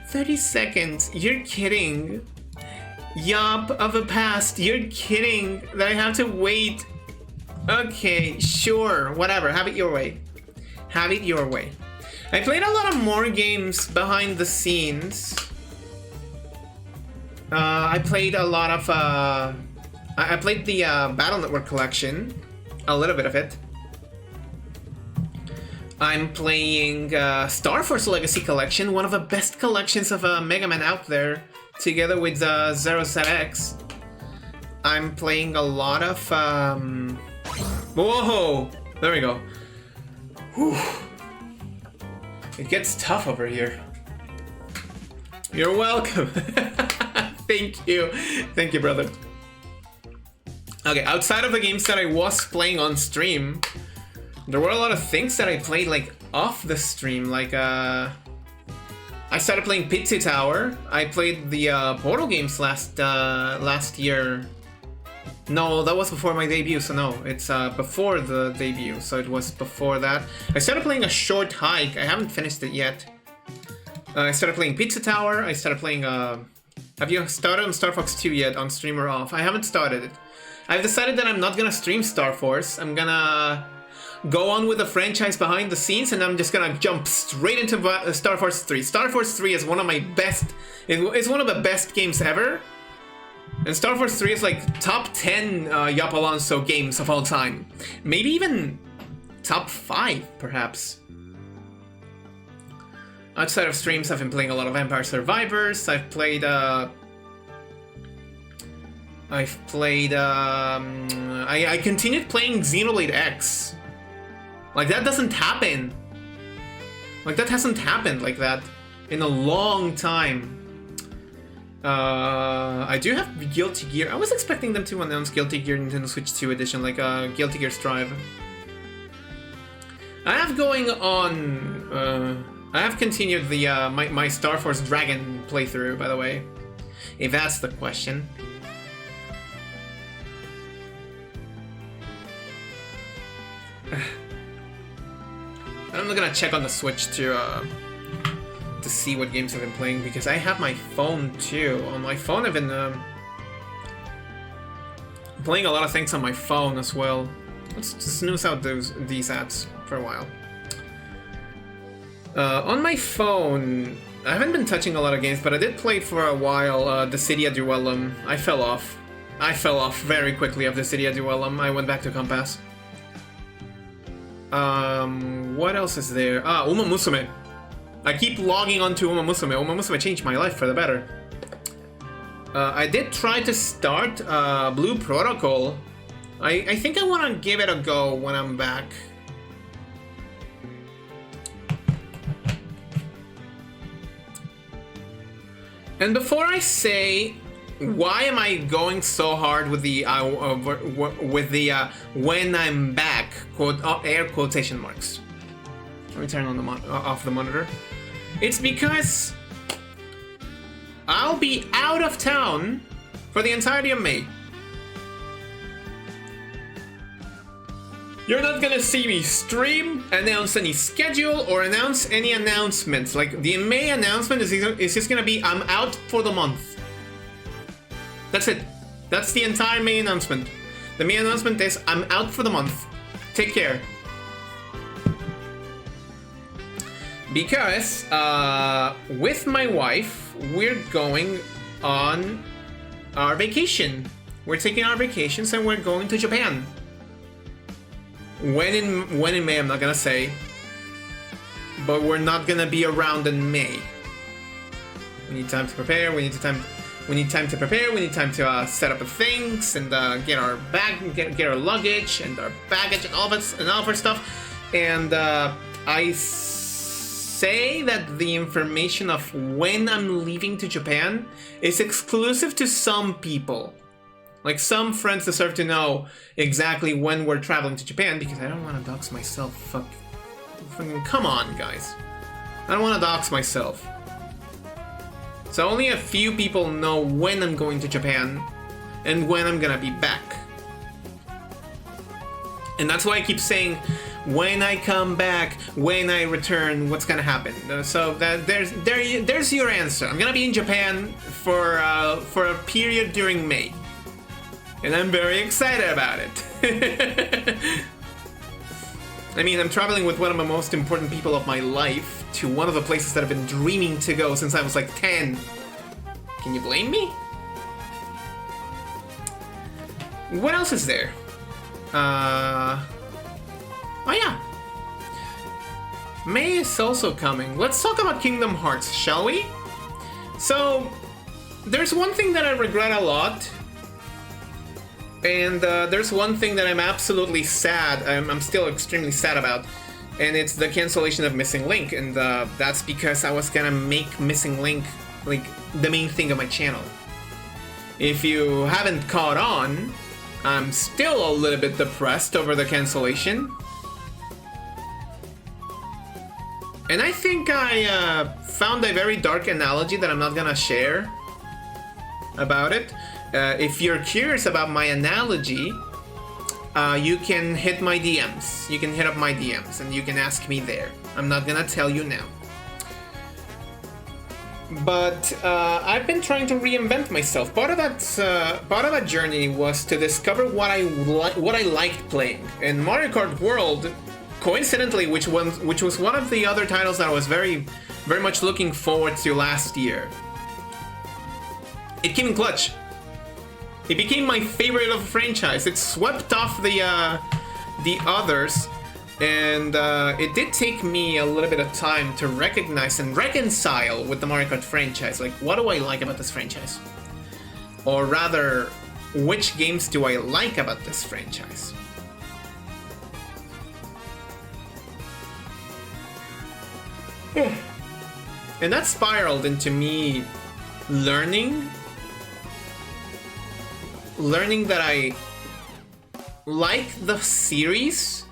30 seconds. You're kidding. Yop of the past. You're kidding that I have to wait. Okay, sure, whatever. Have it your way. Have it your way. I played a lot of more games behind the scenes. I played a lot of I played the Battle Network collection, a little bit of it. I'm playing Star Force Legacy collection, one of the best collections of Mega Man out there, together with Zero ZX. I'm playing a lot of whoa! There we go. Whew. It gets tough over here. You're welcome. Thank you, brother. Okay, outside of the games that I was playing on stream, there were a lot of things that I played like off the stream. Like I started playing Pizza Tower. I played the Portal games last year. No, that was before my debut, so no, it's before the debut, so it was before that. I started playing A Short Hike. I haven't finished it yet. I started playing Pizza Tower. I started playing have you started on Star Fox 2 yet, on stream or off? I haven't started it. I've decided that I'm not gonna stream Star Force. I'm gonna go on with the franchise behind the scenes, and I'm just gonna jump straight into Star Force 3. Star Force 3 is one of my best... It's one of the best games ever. And Star Force 3 is like top 10 YopAlliance games of all time. Maybe even top 5, perhaps. Outside of streams, I've been playing a lot of Vampire Survivors. I continued playing Xenoblade X. Like, that doesn't happen. Like, that hasn't happened like that in a long time. I do have Guilty Gear. I was expecting them to announce Guilty Gear Nintendo Switch 2 edition, like Guilty Gear Strive. I have going on... I have continued the my Star Force Dragon playthrough, by the way, if that's the question. I'm not gonna check on the Switch to see what games I've been playing, because I have my phone too. On my phone, I've been playing a lot of things on my phone as well. Let's snooze out these ads for a while. On my phone, I haven't been touching a lot of games, but I did play for a while Dissidia Duellum. I fell off. I fell off very quickly of Dissidia Duellum. I went back to Compass. What else is there? Uma Musume. I keep logging onto Uma Musume. Uma Musume changed my life for the better. I did try to start Blue Protocol. I think I want to give it a go when I'm back. And before I say why am I going so hard with the when I'm back air quotation marks. Let me turn on the off the monitor. It's because I'll be out of town for the entirety of May. You're not gonna see me stream, announce any schedule, or announce any announcements. Like, the May announcement is just gonna be, I'm out for the month. That's it. That's the entire May announcement. The May announcement is, I'm out for the month. Take care. Because, with my wife, we're going on our vacation. We're taking our vacations and we're going to Japan. When in May, I'm not gonna say. But we're not gonna be around in May. We need time to prepare. We need time to prepare. We need time to set up the things and get our bag, get our luggage and our baggage and all of our stuff. And I say that the information of when I'm leaving to Japan is exclusive to some people. Like, some friends deserve to know exactly when we're traveling to Japan, because I don't want to dox myself. Fucking come on, guys. I don't want to dox myself. So only a few people know when I'm going to Japan and when I'm gonna be back. And that's why I keep saying, when I come back, when I return, what's gonna happen. So that there's your answer. I'm gonna be in Japan for a period during May. And I'm very excited about it. I mean, I'm traveling with one of the most important people of my life to one of the places that I've been dreaming to go since I was like 10. Can you blame me? What else is there? Oh yeah. May is also coming. Let's talk about Kingdom Hearts, shall we? So, there's one thing that I regret a lot. And there's one thing that I'm absolutely sad, I'm still extremely sad about, and it's the cancellation of Missing Link, and that's because I was gonna make Missing Link, like, the main thing of my channel. If you haven't caught on, I'm still a little bit depressed over the cancellation. And I think I found a very dark analogy that I'm not gonna share about it. If you're curious about my analogy, you can hit my DMs. You can hit up my DMs and you can ask me there. I'm not gonna tell you now. But I've been trying to reinvent myself. Part of that journey was to discover what I liked playing. And Mario Kart World, coincidentally, which was one of the other titles that I was very, very much looking forward to last year. It came in clutch. It became my favorite of the franchise. It swept off the others, and it did take me a little bit of time to recognize and reconcile with the Mario Kart franchise. Like, what do I like about this franchise? Or rather, which games do I like about this franchise? And that spiraled into me learning that I like the series,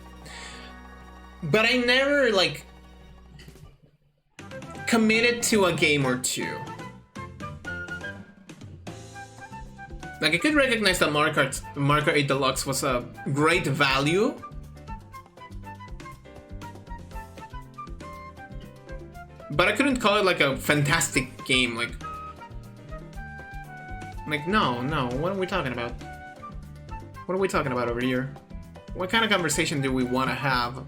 but I never, like, committed to a game or two. Like, I could recognize that Mario Kart 8 Deluxe was a great value, but I couldn't call it like a fantastic game. Like, no, what are we talking about? What are we talking about over here? What kind of conversation do we want to have?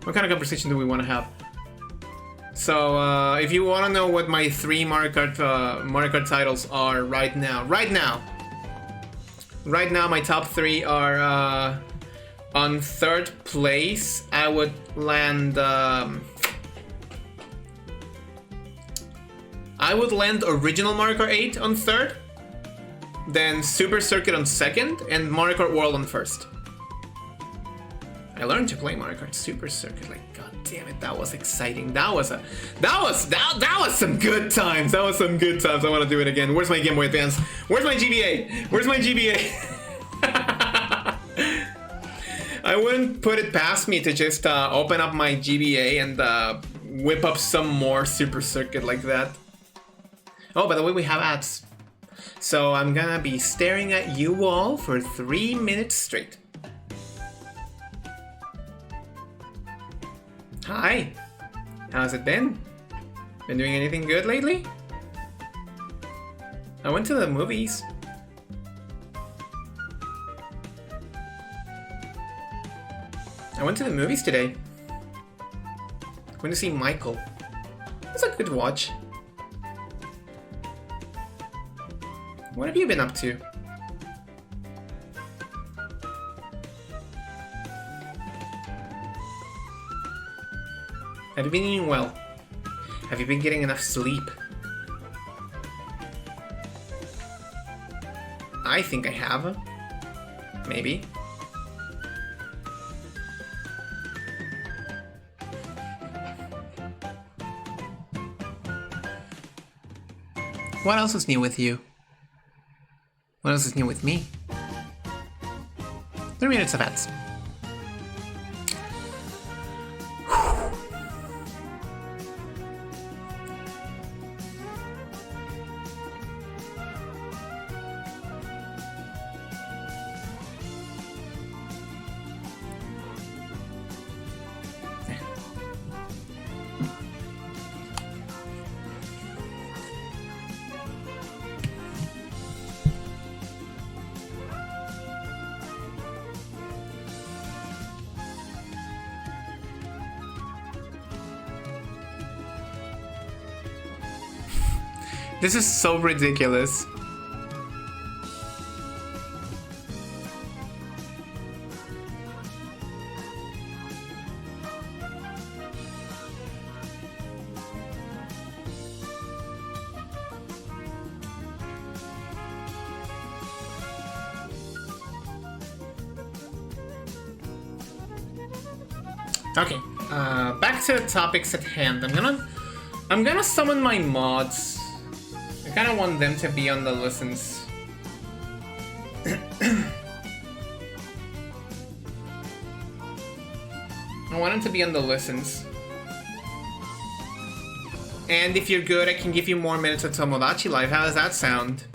What kind of conversation do we want to have? So, if you want to know what my 3 Mario Kart titles are right now, my top 3 are on 3rd place. I would land original Mario Kart 8 on 3rd, then Super Circuit on 2nd, and Mario Kart World on 1st. I learned to play Mario Kart Super Circuit. Like, god damn it, that was exciting. That was some good times. That was some good times. I want to do it again. Where's my Game Boy Advance? Where's my GBA? Where's my GBA? I wouldn't put it past me to just open up my GBA and whip up some more Super Circuit like that. Oh, by the way, we have ads. So I'm gonna be staring at you all for 3 minutes straight. Hi. How's it been? Been doing anything good lately? I went to the movies. I went to the movies today. Went to see Michael. It was a good watch. What have you been up to? Have you been eating well? Have you been getting enough sleep? I think I have. Maybe. What else is new with you? What else is new with me? 3 minutes of ads. This is so ridiculous. Okay, back to the topics at hand. I'm gonna summon my mods. I kind of want them to be on the listens. I want them to be on the listens. And if you're good, I can give you more minutes of Tomodachi Life. How does that sound?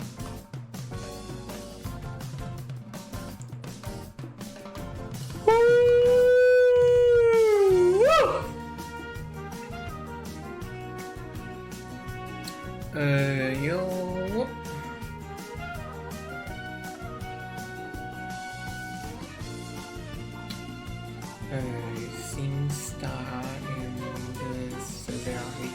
SingStar and Severity.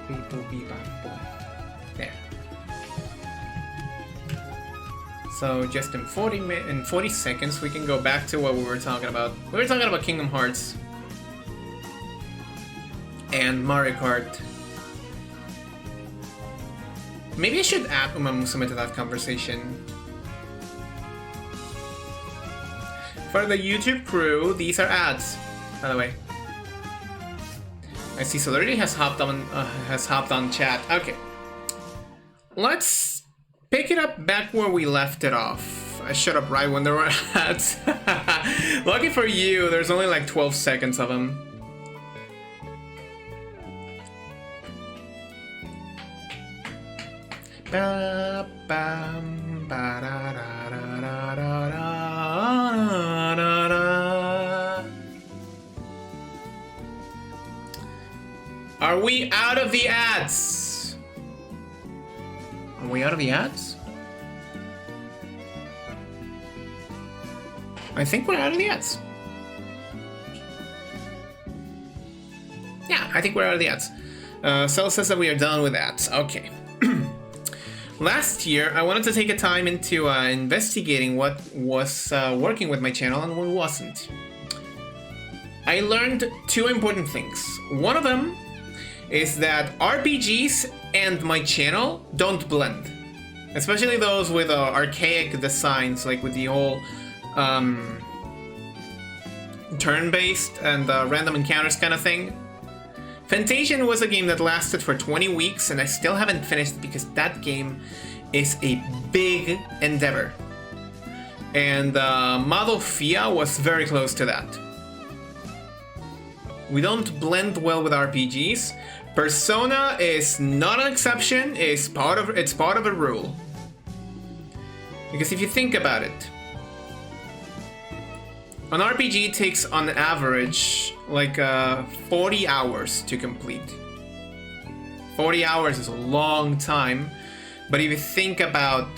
People be bad boy. There. So just in 40 seconds, we can go back to what we were talking about. We were talking about Kingdom Hearts and Mario Kart. Maybe I should add Uma Musume to that conversation. For the YouTube crew, these are ads, by the way. I see Celerity has hopped on chat. Okay. Let's pick it up back where we left it off. I shut up right when there were ads. Lucky for you, there's only like 12 seconds of them. Are we out of the ads? Are we out of the ads? I think we're out of the ads. Yeah, I think we're out of the ads. Cell says that we are done with ads. Okay. Last year, I wanted to take a time into investigating what was working with my channel and what wasn't. I learned two important things. One of them is that RPGs and my channel don't blend. Especially those with archaic designs, like with the whole turn-based and random encounters kind of thing. Fantasian was a game that lasted for 20 weeks, and I still haven't finished because that game is a big endeavor. And Madofia was very close to that. We don't blend well with RPGs. Persona is not an exception, it's part of a rule. Because if you think about it, an RPG takes on average like 40 hours to complete. 40 hours is a long time, but if you think about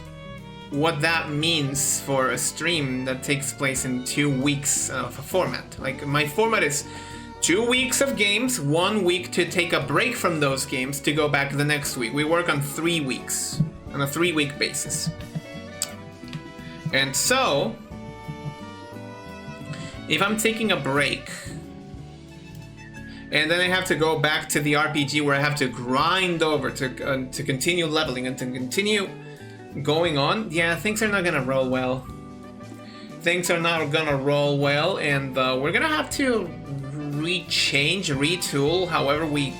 what that means for a stream that takes place in 2 weeks of a format, like my format is 2 weeks of games, 1 week to take a break from those games to go back the next week. We work on 3 weeks, on a 3-week basis. And so, if I'm taking a break, and then I have to go back to the RPG where I have to grind over to continue leveling and to continue going on, yeah, things are not gonna roll well. Things are not gonna roll well, and we're gonna have to retool however we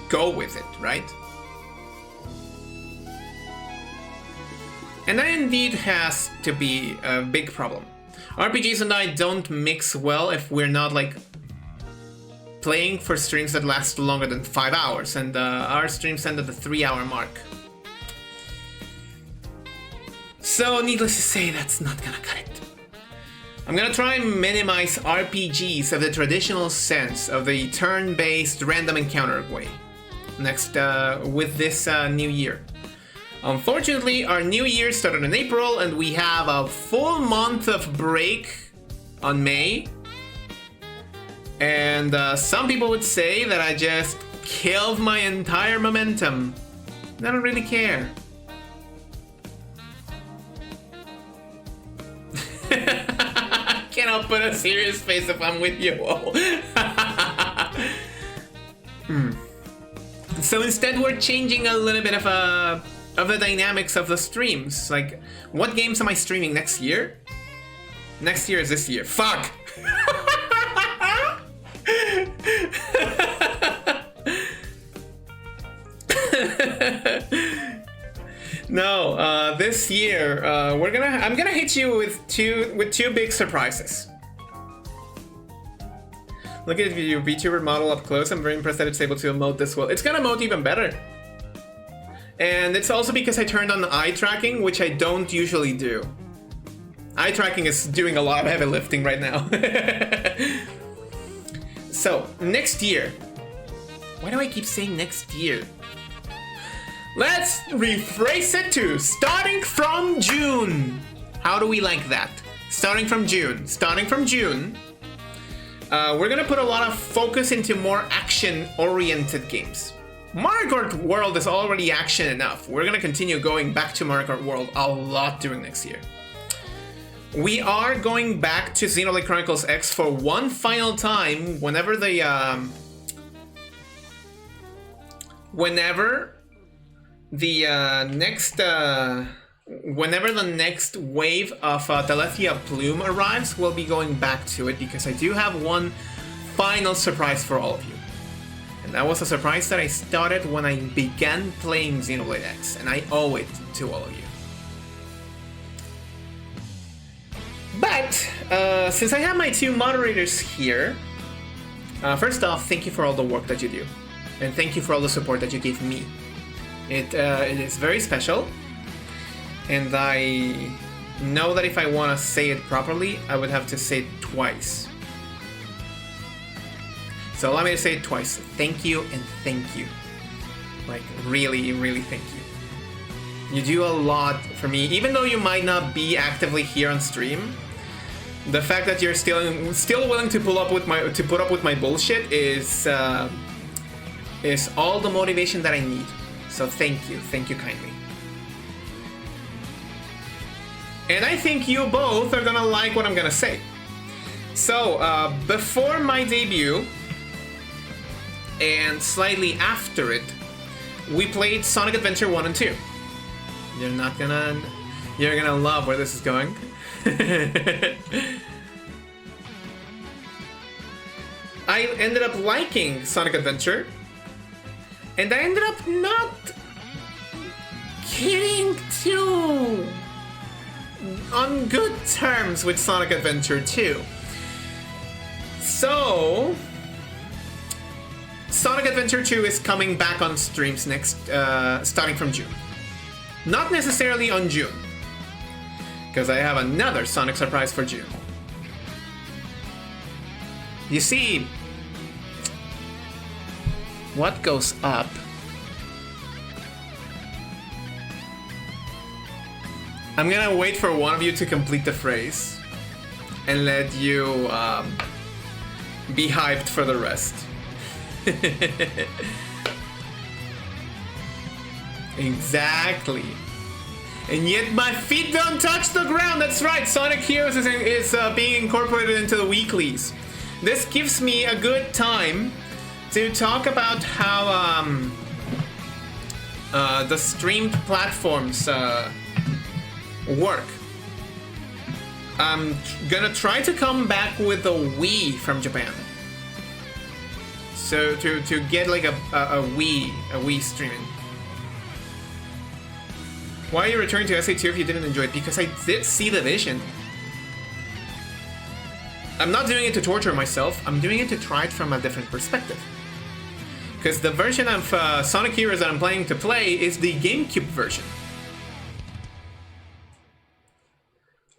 go with it, right? And that indeed has to be a big problem. RPGs and I don't mix well if we're not like playing for streams that last longer than 5 hours, and our streams end at the 3-hour mark. So needless to say, that's not gonna cut it. I'm gonna try and minimize RPGs of the traditional sense of the turn-based random encounter way next with this new year. Unfortunately, our new year started in April, and we have a full month of break on May. And some people would say that I just killed my entire momentum. I don't really care. Cannot put a serious face if I'm with you all. So instead, we're changing a little bit of the dynamics of the streams. Like, what games am I streaming next year? Next year is this year. Fuck! No, this year I'm gonna hit you with two big surprises. Look at your VTuber model up close. I'm very impressed that it's able to emote this well. It's gonna emote even better. And it's also because I turned on the eye tracking, which I don't usually do. Eye tracking is doing a lot of heavy lifting right now. So, next year. Why do I keep saying next year? Let's rephrase it to starting from June. How do we like that? Starting from June. Starting from June, we're gonna put a lot of focus into more action-oriented games. Mario Kart World is already action enough. We're gonna continue going back to Mario Kart World a lot during next year. We are going back to Xenoblade Chronicles X for one final time whenever the next wave of Delethea Plume arrives. We'll be going back to it because I do have one final surprise for all of you. And that was a surprise that I started when I began playing Xenoblade X, and I owe it to all of you. But, since I have my two moderators here, first off, thank you for all the work that you do. And thank you for all the support that you gave me. It is very special. And I know that if I want to say it properly, I would have to say it twice. So allow me to say it twice. Thank you and thank you. Like, really, really thank you. You do a lot for me, even though you might not be actively here on stream. The fact that you're still willing to put up with my bullshit is all the motivation that I need. So thank you kindly. And I think you both are gonna like what I'm gonna say. So before my debut and slightly after it, we played Sonic Adventure 1 and 2. You're gonna love where this is going. I ended up liking Sonic Adventure, and I ended up not getting too on good terms with Sonic Adventure 2. So Sonic Adventure 2 is coming back on streams next, starting from June. Not necessarily on June, because I have another Sonic surprise for June. You see, what goes up I'm gonna wait for one of you to complete the phrase and let you be hyped for the rest. Exactly. And yet my feet don't touch the ground. That's right, Sonic Heroes is being incorporated into the weeklies. This gives me a good time to talk about how the streamed platforms work. I'm gonna try to come back with a Wii from Japan. So to get like a Wii streaming. Why are you returning to SA2 if you didn't enjoy it? Because I did see the vision. I'm not doing it to torture myself, I'm doing it to try it from a different perspective. Because the version of Sonic Heroes that I'm planning to play is the GameCube version.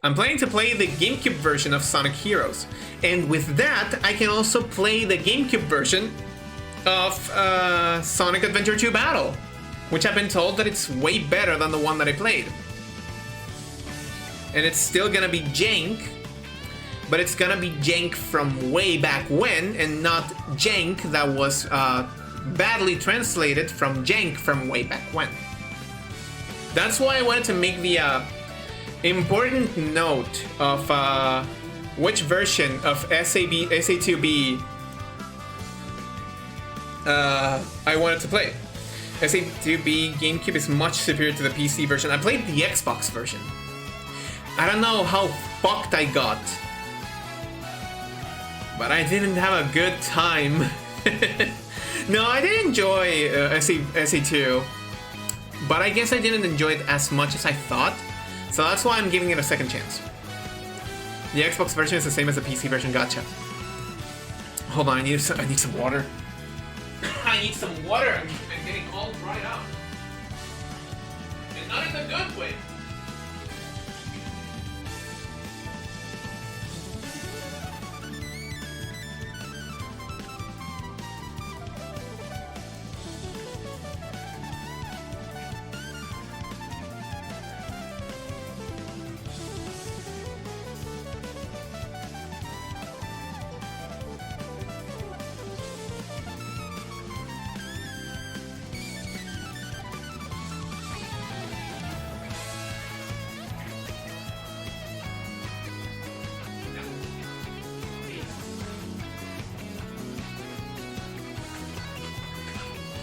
I'm planning to play the GameCube version of Sonic Heroes. And with that, I can also play the GameCube version of Sonic Adventure 2 Battle, which I've been told that it's way better than the one that I played. And it's still gonna be jank, but it's gonna be jank from way back when, and not jank that was badly translated from jank from way back when. That's why I wanted to make the important note of which version of SA2B I wanted to play. SA2B GameCube is much superior to the PC version. I played the Xbox version. I don't know how fucked I got, but I didn't have a good time. No, I did enjoy SA2, but I guess I didn't enjoy it as much as I thought, so that's why I'm giving it a second chance. The Xbox version is the same as the PC version, gotcha. Hold on, I need some water. I need some water, I'm getting all dried out. And not in a good way.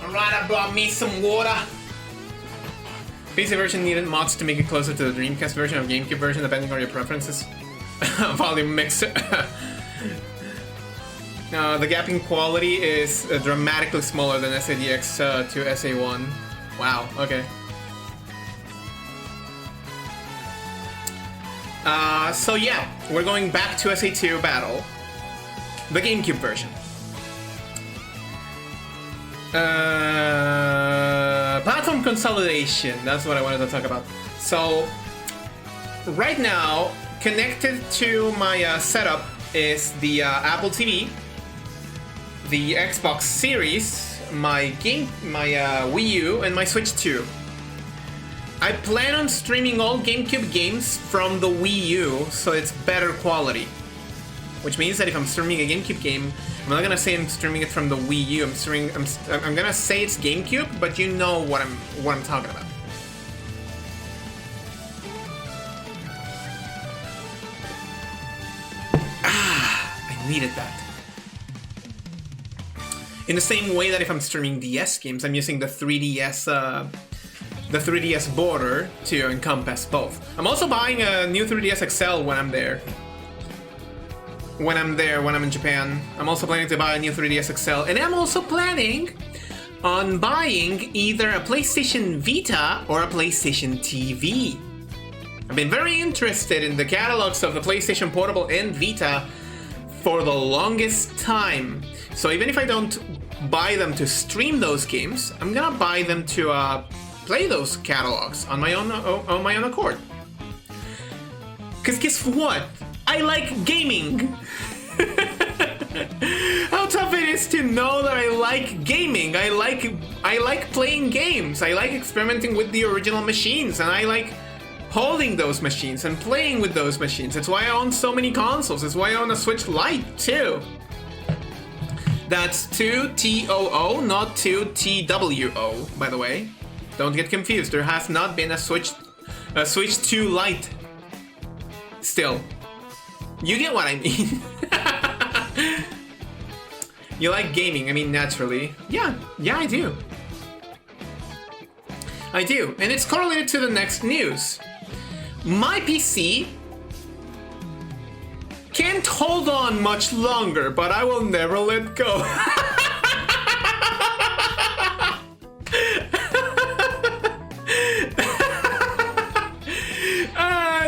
Alright, I brought me some water. PC version needed mods to make it closer to the Dreamcast version or GameCube version, depending on your preferences. Volume mixer. The gap in quality is dramatically smaller than SADX to SA1. Wow, okay. So yeah, we're going back to SA2 Battle. The GameCube version. Platform consolidation, that's what I wanted to talk about. So, right now, connected to my setup is the Apple TV, the Xbox Series, my Wii U, and my Switch 2. I plan on streaming all GameCube games from the Wii U, so it's better quality. Which means that if I'm streaming a GameCube game, I'm not gonna say I'm streaming it from the Wii U. I'm gonna say it's GameCube, but you know what I'm talking about. I needed that. In the same way that if I'm streaming DS games, I'm using the 3DS border to encompass both. I'm also buying a new 3DS XL when I'm there. When I'm in Japan. I'm also planning to buy a new 3DS XL, and I'm also planning on buying either a PlayStation Vita or a PlayStation TV. I've been very interested in the catalogs of the PlayStation Portable and Vita for the longest time. So even if I don't buy them to stream those games, I'm gonna buy them to play those catalogs on my own accord. Cause guess what? I like gaming. How tough it is to know that I like gaming. I like playing games. I like experimenting with the original machines, and I like holding those machines and playing with those machines. It's why I own so many consoles. It's why I own a Switch Lite too. That's 2TOO, not 2TWO, by the way. Don't get confused. There has not been a Switch 2 Lite. Still. You get what I mean. You like gaming, I mean, naturally. Yeah, I do. I do, and it's correlated to the next news. My PC can't hold on much longer, but I will never let go.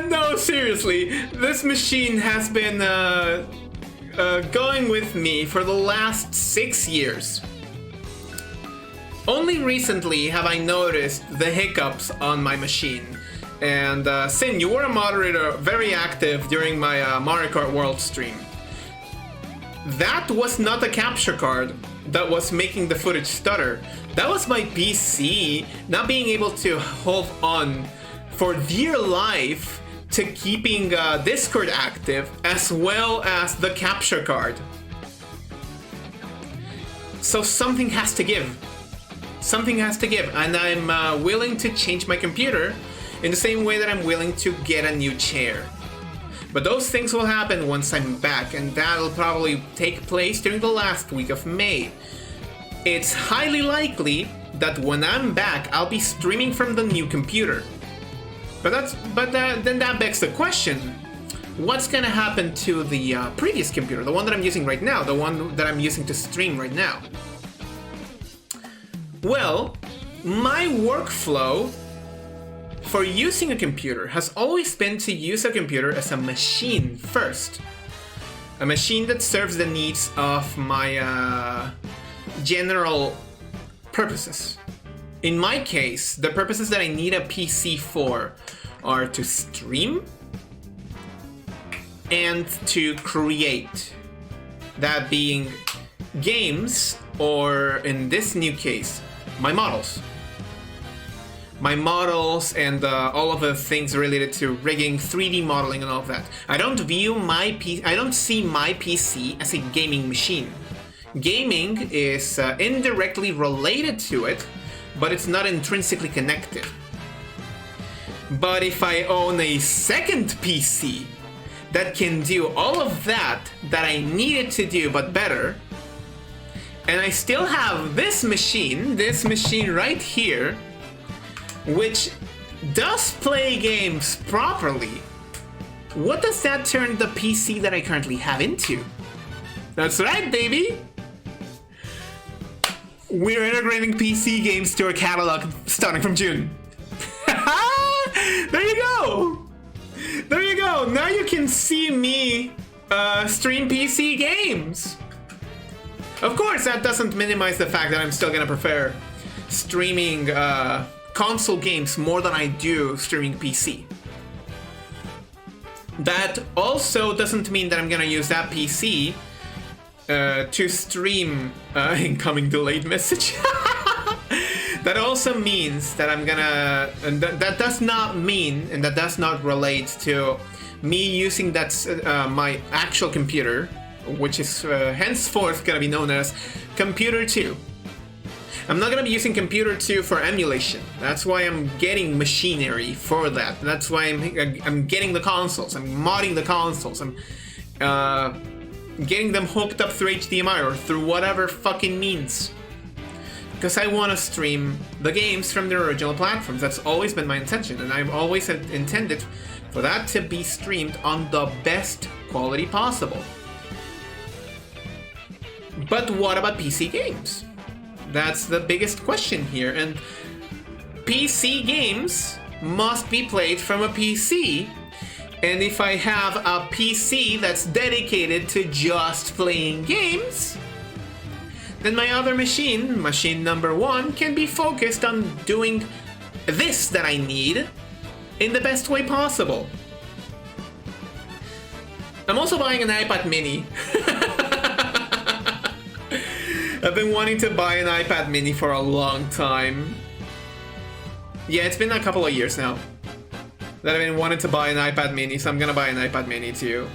No, seriously, this machine has been going with me for the last 6 years. Only recently have I noticed the hiccups on my machine. And Sin, you were a moderator, very active during my Mario Kart World stream. That was not the capture card that was making the footage stutter. That was my PC not being able to hold on for dear life to keeping Discord active, as well as the capture card. So something has to give. Something has to give, and I'm willing to change my computer in the same way that I'm willing to get a new chair. But those things will happen once I'm back, and that'll probably take place during the last week of May. It's highly likely that when I'm back, I'll be streaming from the new computer. Then that begs the question, what's gonna happen to the previous computer, the one that I'm using right now, the one that I'm using to stream right now? Well, my workflow for using a computer has always been to use a computer as a machine first. A machine that serves the needs of my general purposes. In my case, the purposes that I need a PC for are to stream and to create. That being games, or in this new case, my models. My models and all of the things related to rigging, 3D modeling, and all of that. I don't see my PC as a gaming machine. Gaming is indirectly related to it, but it's not intrinsically connected. But if I own a second PC that can do all of that I needed to do but better, and I still have this machine right here, which does play games properly, what does that turn the PC that I currently have into? That's right, baby! We're integrating PC games to our catalog starting from June. There you go! There you go! Now you can see me stream PC games! Of course, that doesn't minimize the fact that I'm still gonna prefer streaming console games more than I do streaming PC. That also doesn't mean that I'm gonna use that PC to stream incoming delayed message. That also means that I'm gonna, and that does not mean, and that does not relate to me using my actual computer, which is henceforth gonna be known as Computer 2. I'm not gonna be using Computer 2 for emulation. That's why I'm getting machinery for that. That's why I'm getting the consoles. I'm modding the consoles. I'm getting them hooked up through HDMI or through whatever fucking means. Because I want to stream the games from their original platforms. That's always been my intention, and I've always intended for that to be streamed on the best quality possible. But what about PC games? That's the biggest question here, and PC games must be played from a PC, and if I have a PC that's dedicated to just playing games, then my other machine, machine number 1, can be focused on doing this that I need in the best way possible. I'm also buying an iPad mini. I've been wanting to buy an iPad mini for a long time. Yeah, it's been a couple of years now that I've been wanting to buy an iPad mini, so I'm gonna buy an iPad mini too.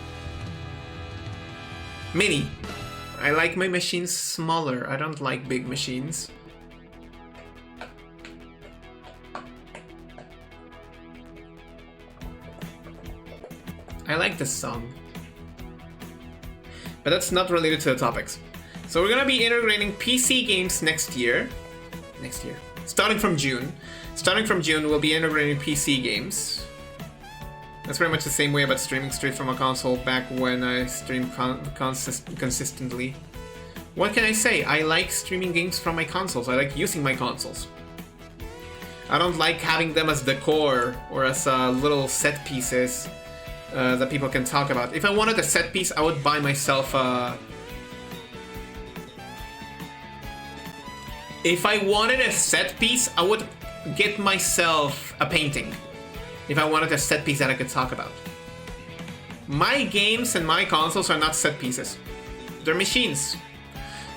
Mini. I like my machines smaller. I don't like big machines. I like this song. But that's not related to the topics. So we're gonna be integrating PC games next year. Starting from June. Starting from June, we'll be integrating PC games. That's pretty much the same way about streaming straight from a console back when I streamed consistently. What can I say? I like streaming games from my consoles. I like using my consoles. I don't like having them as decor or as little set pieces that people can talk about. If I wanted a set piece, I would buy myself If I wanted a set piece, I would get myself a painting. If I wanted a set piece that I could talk about. My games and my consoles are not set pieces. They're machines.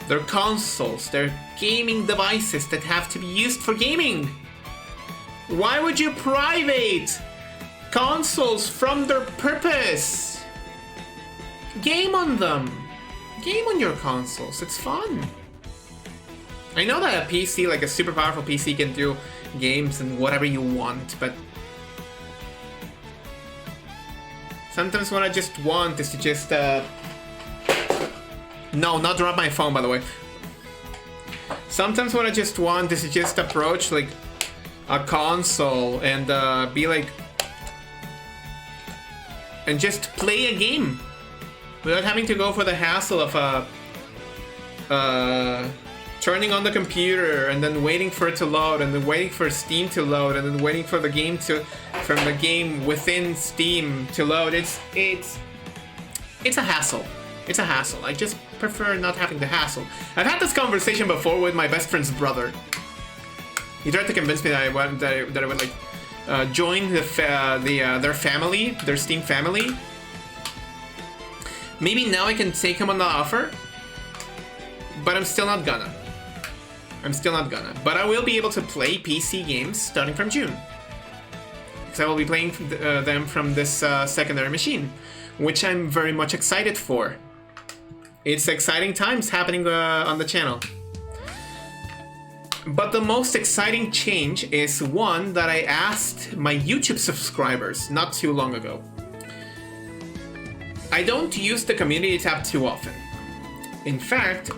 They're consoles. They're gaming devices that have to be used for gaming. Why would you private consoles from their purpose? Game on them. Game on your consoles. It's fun. I know that a PC, like a super powerful PC, can do games and whatever you want, but sometimes what I just want is to just no, not drop my phone, by the way. Sometimes what I just want is to just approach like a console and be like, and just play a game without having to go for the hassle of turning on the computer and then waiting for it to load and then waiting for Steam to load and then waiting for the game from the game within Steam to load. It's a hassle. It's a hassle. I just prefer not having the hassle. I've had this conversation before with my best friend's brother. He tried to convince me that I would like join their family, their Steam family. Maybe now I can take him on the offer, but I'm still not gonna. But I will be able to play PC games starting from June. Because I will be playing them from this secondary machine, which I'm very much excited for. It's exciting times happening on the channel. But the most exciting change is one that I asked my YouTube subscribers not too long ago. I don't use the community tab too often. In fact,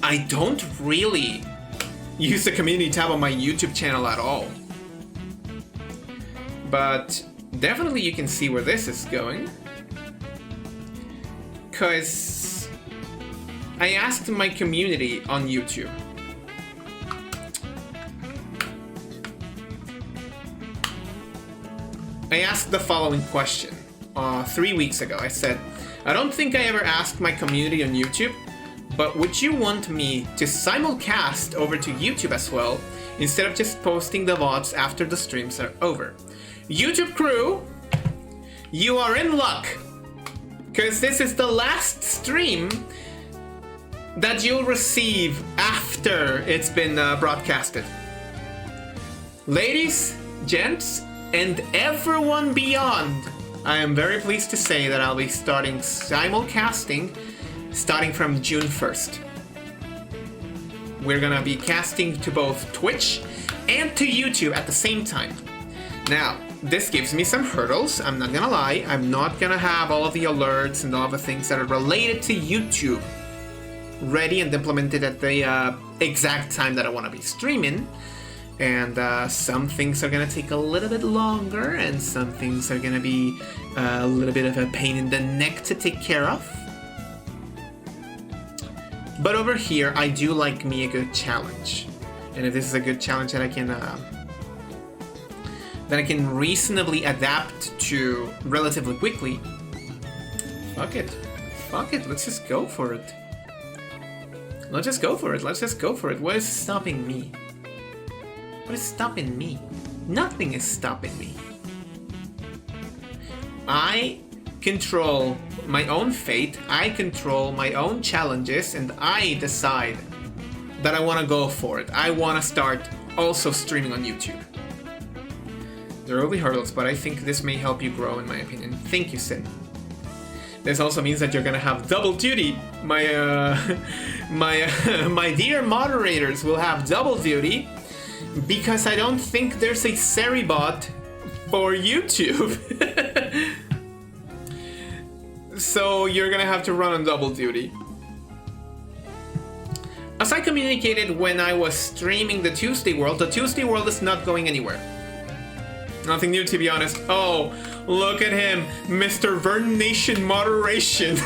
I don't really use the community tab on my YouTube channel at all. But definitely you can see where this is going. Because I asked my community on YouTube. I asked the following question 3 weeks ago. I said, I don't think I ever asked my community on YouTube, but would you want me to simulcast over to YouTube as well, instead of just posting the VODs after the streams are over? YouTube crew, you are in luck, because this is the last stream that you'll receive after it's been broadcasted. Ladies, gents, and everyone beyond, I am very pleased to say that I'll be starting simulcasting starting from June 1st. We're gonna be casting to both Twitch and to YouTube at the same time. Now, this gives me some hurdles, I'm not gonna lie. I'm not gonna have all of the alerts and all the things that are related to YouTube ready and implemented at the exact time that I wanna be streaming. And some things are gonna take a little bit longer, and some things are gonna be a little bit of a pain in the neck to take care of. But over here, I do like me a good challenge. And if this is a good challenge that I can reasonably adapt to relatively quickly, fuck it. Let's just go for it. Let's just go for it. What is stopping me? What is stopping me? Nothing is stopping me. I control my own fate, I control my own challenges, and I decide that I want to go for it. I want to start also streaming on YouTube. There will be hurdles, but I think this may help you grow, in my opinion. Thank you, Sin. This also means that you're gonna have double duty. My my dear moderators will have double duty because I don't think there's a Seri bot for YouTube. So you're gonna have to run on double duty. As I communicated when I was streaming the Tuesday World is not going anywhere. Nothing new, to be honest. Oh, look at him, Mr. Vern Nation Moderation.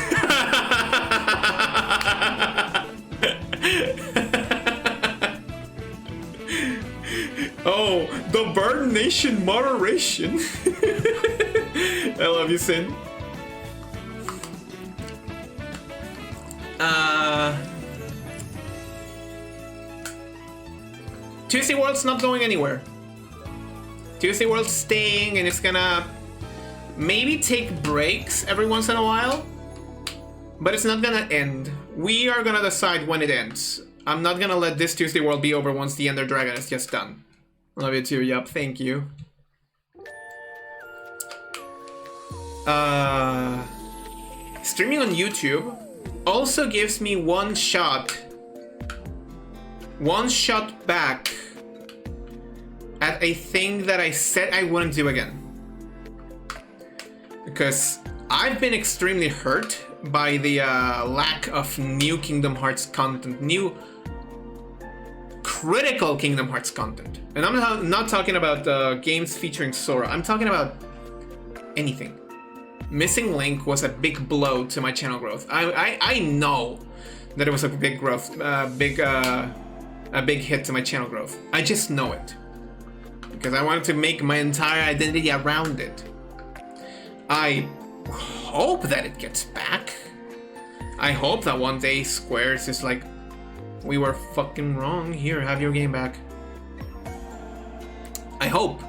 Oh, the Vern Nation Moderation. I love you, Sin. Tuesday World's not going anywhere. Tuesday World's staying, and it's gonna maybe take breaks every once in a while, but it's not gonna end. We are gonna decide when it ends. I'm not gonna let this Tuesday World be over once the Ender Dragon is just done. Love you too, yup, thank you. Streaming on YouTube also gives me one shot back at a thing that I said I wouldn't do again. Because I've been extremely hurt by the lack of new Kingdom Hearts content, new critical Kingdom Hearts content. And I'm not talking about games featuring Sora, I'm talking about anything. Missing Link was a big blow to my channel growth. I know that it was a big growth, a big hit to my channel growth. I just know it. Because I wanted to make my entire identity around it. I hope that it gets back. I hope that one day Square is just like, we were fucking wrong, here, have your game back. I hope.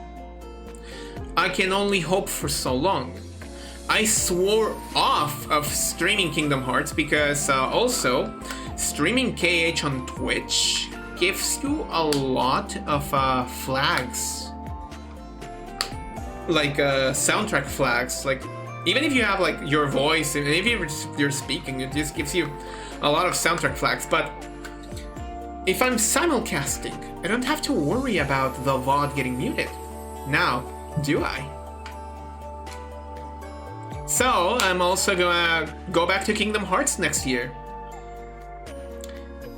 I can only hope for so long. I swore off of streaming Kingdom Hearts because also streaming KH on Twitch gives you a lot of flags, like soundtrack flags. Like even if you have like your voice and if you're speaking, it just gives you a lot of soundtrack flags. But if I'm simulcasting, I don't have to worry about the VOD getting muted. Now, do I? So I'm also gonna go back to Kingdom Hearts next year.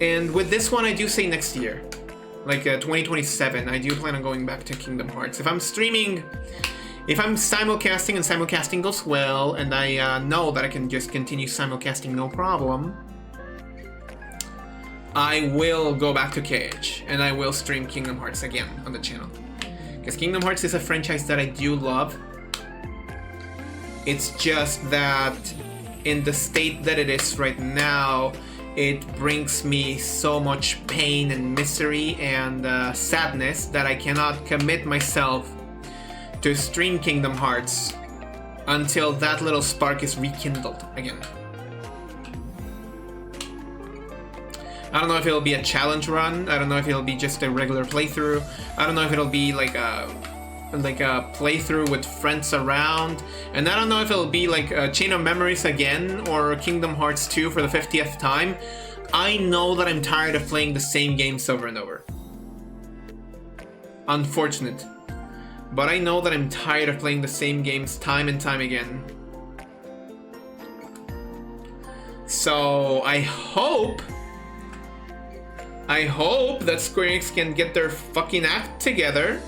And with this one, I do say next year. Like 2027, I do plan on going back to Kingdom Hearts. If I'm streaming, if I'm simulcasting and simulcasting goes well, and I know that I can just continue simulcasting no problem, I will go back to KH, and I will stream Kingdom Hearts again on the channel. Because Kingdom Hearts is a franchise that I do love. It's just that in the state that it is right now, it brings me so much pain and misery and sadness that I cannot commit myself to stream Kingdom Hearts until that little spark is rekindled again. I don't know if it'll be a challenge run, I don't know if it'll be just a regular playthrough, I don't know if it'll be like a playthrough with friends around, and I don't know if it'll be like a Chain of Memories again or Kingdom Hearts 2 for the 50th time. I know that I'm tired of playing the same games over and over. Unfortunate. But I know that I'm tired of playing the same games time and time again. So I hope that Square Enix can get their fucking act together.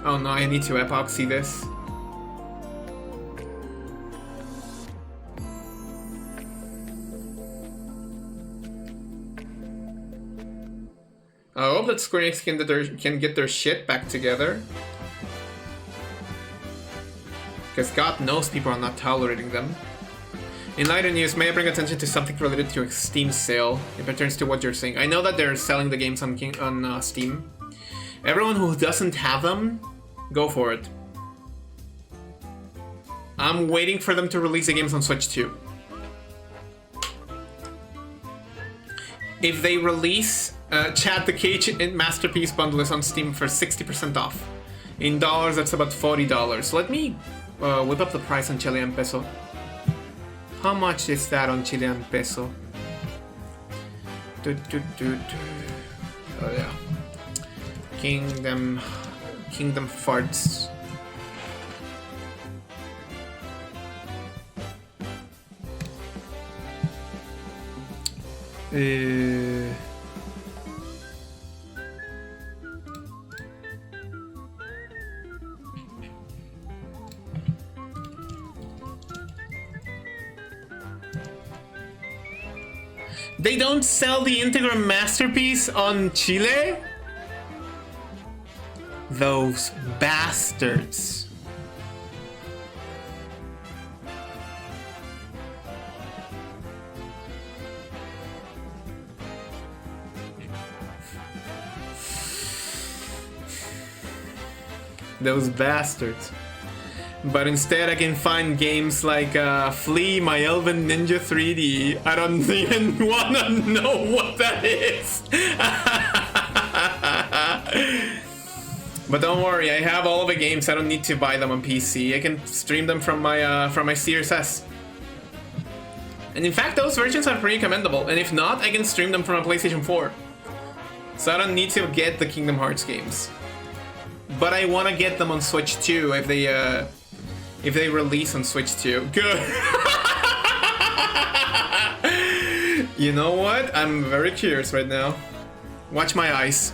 Oh no, I need to epoxy this. I hope that Square Enix can get their shit back together. Because God knows people are not tolerating them. In lighter news, may I bring attention to something related to a Steam sale? It pertains to what you're saying. I know that they're selling the games on Steam. Everyone who doesn't have them, go for it. I'm waiting for them to release the games on Switch too. If they release Chad the Cage and Masterpiece bundle is on Steam for 60% off. In dollars, that's about $40. Let me whip up the price on Chilean peso. How much is that on Chilean peso? Oh yeah. Kingdom farts. They don't sell the Integral Masterpiece on Chile? Those bastards. Those bastards. But instead I can find games like Flea, My Elven Ninja 3D. I don't even wanna know what that is. But don't worry, I have all of the games. I don't need to buy them on PC. I can stream them from my Series S. And in fact, those versions are pretty commendable. And if not, I can stream them from a PlayStation 4. So I don't need to get the Kingdom Hearts games. But I want to get them on Switch too if they release on Switch too. Good. You know what? I'm very curious right now. Watch my eyes.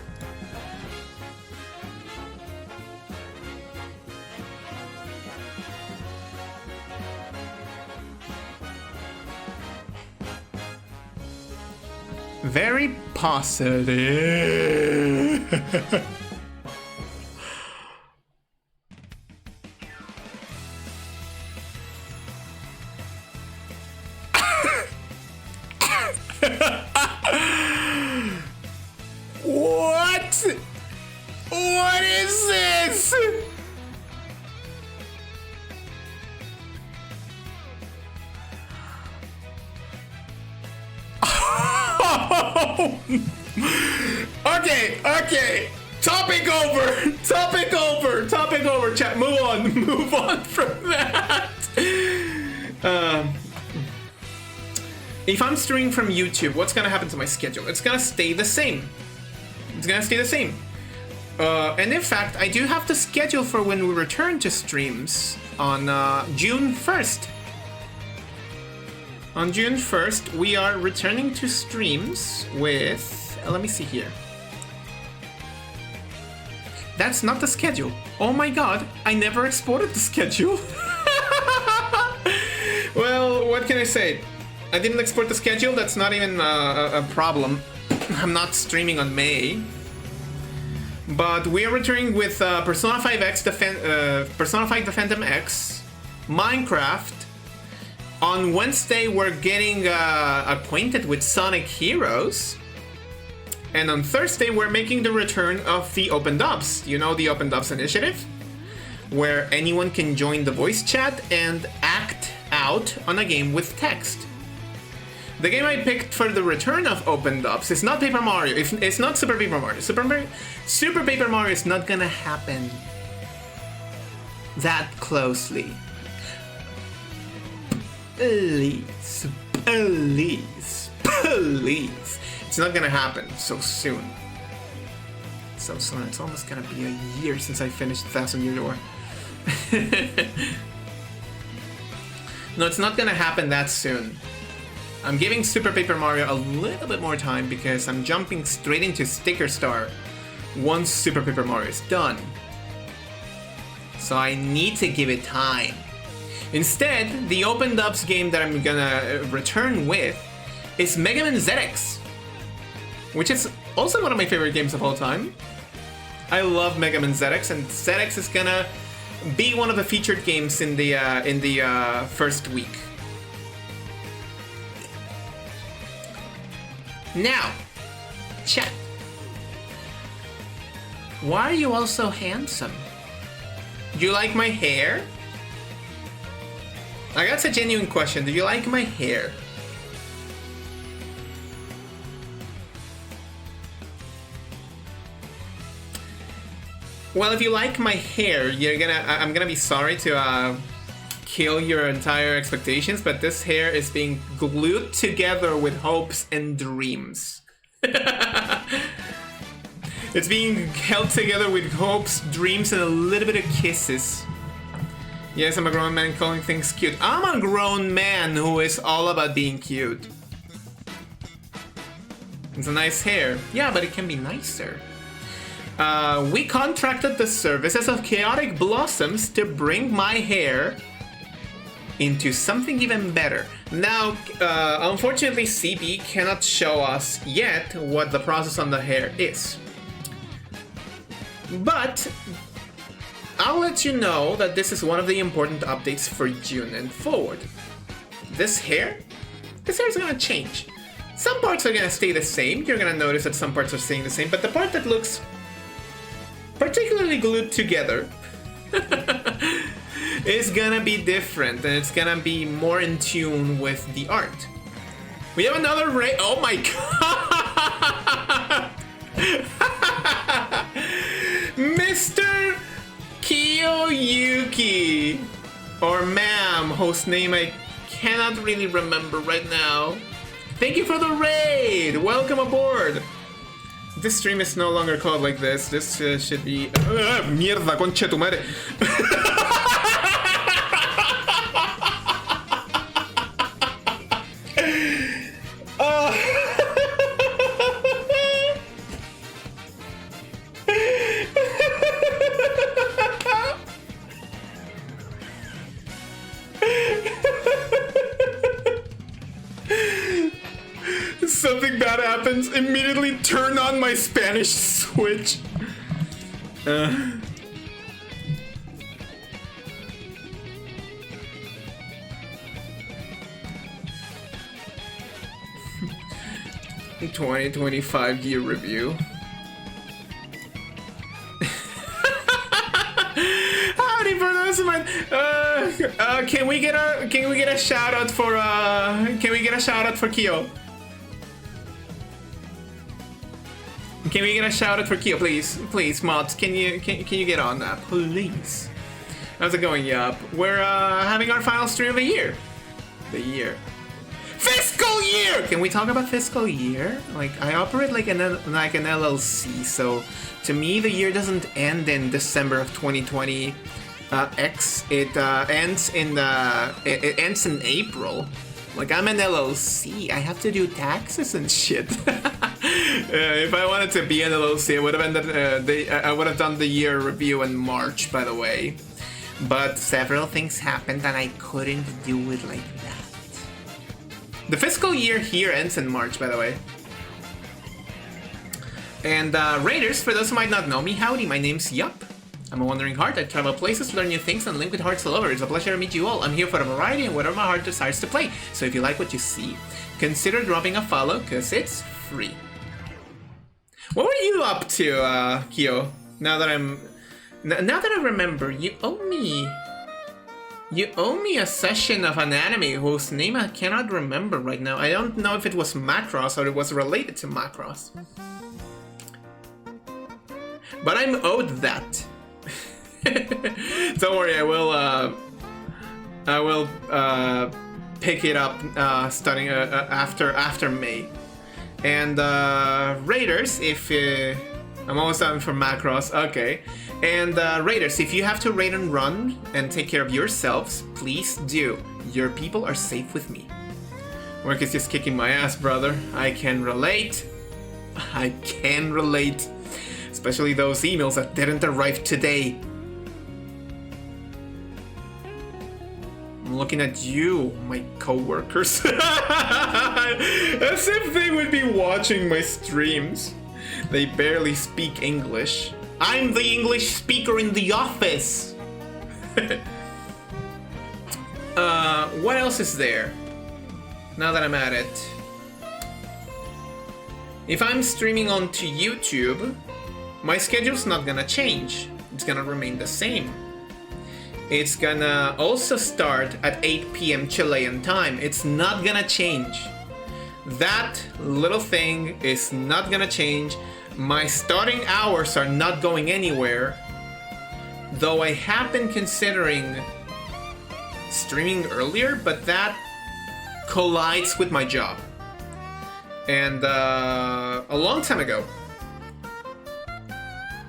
Very positive. What? What is this? Okay. Topic over, chat. Move on from that. If I'm streaming from YouTube, what's gonna happen to my schedule? It's gonna stay the same. And in fact, I do have the schedule for when we return to streams on June 1st. On June 1st, we are returning to streams with... let me see here. That's not the schedule. Oh my god, I never exported the schedule. Well, what can I say? I didn't export the schedule, that's not even a problem. I'm not streaming on May. But we are returning with Persona 5 Persona 5 The Phantom X, Minecraft. On Wednesday, we're getting acquainted with Sonic Heroes. And on Thursday, we're making the return of the Open Dubs. You know the Open Dubs initiative? Where anyone can join the voice chat and act out on a game with text. The game I picked for the return of Open Dubs is not Paper Mario. It's not Super Paper Mario. Super Paper Mario is not gonna happen that closely. Please. It's not gonna happen so soon. It's almost gonna be a year since I finished 1,000 Year War. No, it's not gonna happen that soon. I'm giving Super Paper Mario a little bit more time because I'm jumping straight into Sticker Star once Super Paper Mario is done. So I need to give it time. Instead, the Open Dubs game that I'm gonna return with is Mega Man ZX, which is also one of my favorite games of all time. I love Mega Man ZX, and ZX is gonna be one of the featured games in the first week. Now, chat. Why are you all so handsome? Do you like my hair? That's a genuine question. Do you like my hair? Well, if you like my hair, I'm gonna be sorry to kill your entire expectations, but this hair is being glued together with hopes and dreams. It's being held together with hopes, dreams, and a little bit of kisses. Yes, I'm a grown man calling things cute. I'm a grown man who is all about being cute. It's a nice hair. Yeah, but it can be nicer. We contracted the services of Chaotic Blossoms to bring my hair into something even better. Now, unfortunately, CB cannot show us yet what the process on the hair is. But I'll let you know that this is one of the important updates for June and forward. This hair is gonna change. Some parts are gonna stay the same. You're gonna notice that some parts are staying the same, but the part that looks particularly glued together is gonna be different, and it's gonna be more in tune with the art. We have another oh my god! Mr. Kiyoyuki, or ma'am, whose name I cannot really remember right now. Thank you for the raid! Welcome aboard! This stream is no longer called like this. This should be... mierda, concha tu madre! Something bad happens, immediately turn on my Spanish switch. 2025 year review. Howdy for those of mine. Can we get a shout out for Kyo? Can we get a shout out for Kyo, please? Please, mods, can you get on that, please? How's it going, Yup? We're having our final stream of the year. Fiscal year! Can we talk about fiscal year? Like, I operate like an LLC, so to me the year doesn't end in December of 2020. It ends in April. Like, I'm an LLC. I have to do taxes and shit. If I wanted to be an LLC, I would have done the year review in March, by the way. But several things happened and I couldn't do it like that. The fiscal year here ends in March, by the way. And Raiders, for those who might not know me, howdy, my name's Yup. I'm a wandering heart. I travel places, learn new things, and link with hearts all over. It's a pleasure to meet you all. I'm here for a variety and whatever my heart desires to play. So if you like what you see, consider dropping a follow, because it's free. What were you up to, Kyo? Now that I remember, you owe me a session of an anime whose name I cannot remember right now. I don't know if it was Macross or it was related to Macross. But I'm owed that. Don't worry, I will pick it up starting after May. And Raiders, if I'm almost done for Macross, okay. And Raiders, if you have to raid and run and take care of yourselves, please do. Your people are safe with me. Work is just kicking my ass, brother. I can relate. Especially those emails that didn't arrive today. I'm looking at you, my co-workers. As if they would be watching my streams. They barely speak English. I'm the English speaker in the office. What else is there? Now that I'm at it. If I'm streaming onto YouTube, my schedule's not gonna change. It's gonna remain the same. It's gonna also start at 8 p.m. Chilean time. It's not gonna change. That little thing is not gonna change. My starting hours are not going anywhere. Though I have been considering streaming earlier, but that collides with my job. And a long time ago,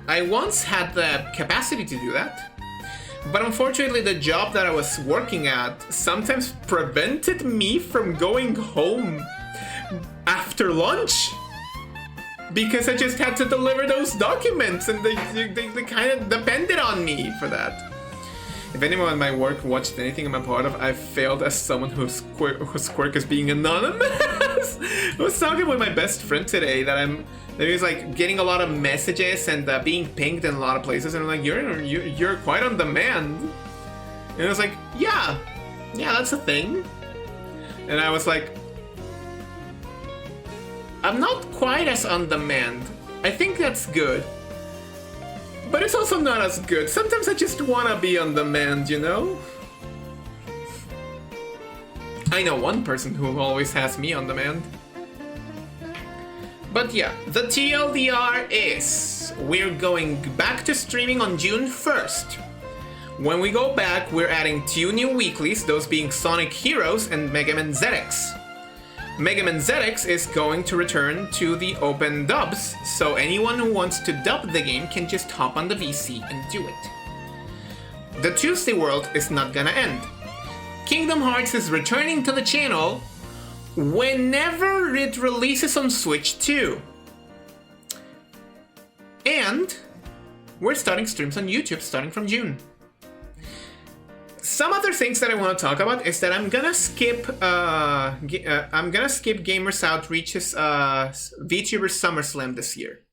I once had the capacity to do that, but unfortunately the job that I was working at sometimes prevented me from going home after lunch, because I just had to deliver those documents, and they kind of depended on me for that. If anyone at my work watched anything I'm a part of, I've failed as someone whose quirk is being anonymous. I was talking with my best friend today that he was like getting a lot of messages and being pinged in a lot of places, and I'm like, you're quite on demand. And I was like, yeah, that's a thing. And I was like, I'm not quite as on demand. I think that's good. But it's also not as good. Sometimes I just wanna be on demand, you know? I know one person who always has me on demand. But yeah, the TLDR is we're going back to streaming on June 1st. When we go back, we're adding 2 new weeklies, those being Sonic Heroes and Mega Man ZX. Mega Man ZX is going to return to the open dubs, so anyone who wants to dub the game can just hop on the VC and do it. The Tuesday World is not gonna end. Kingdom Hearts is returning to the channel whenever it releases on Switch 2. And we're starting streams on YouTube starting from June. Some other things that I want to talk about is that I'm gonna skip Gamers Outreach's VTuber SummerSlam this year.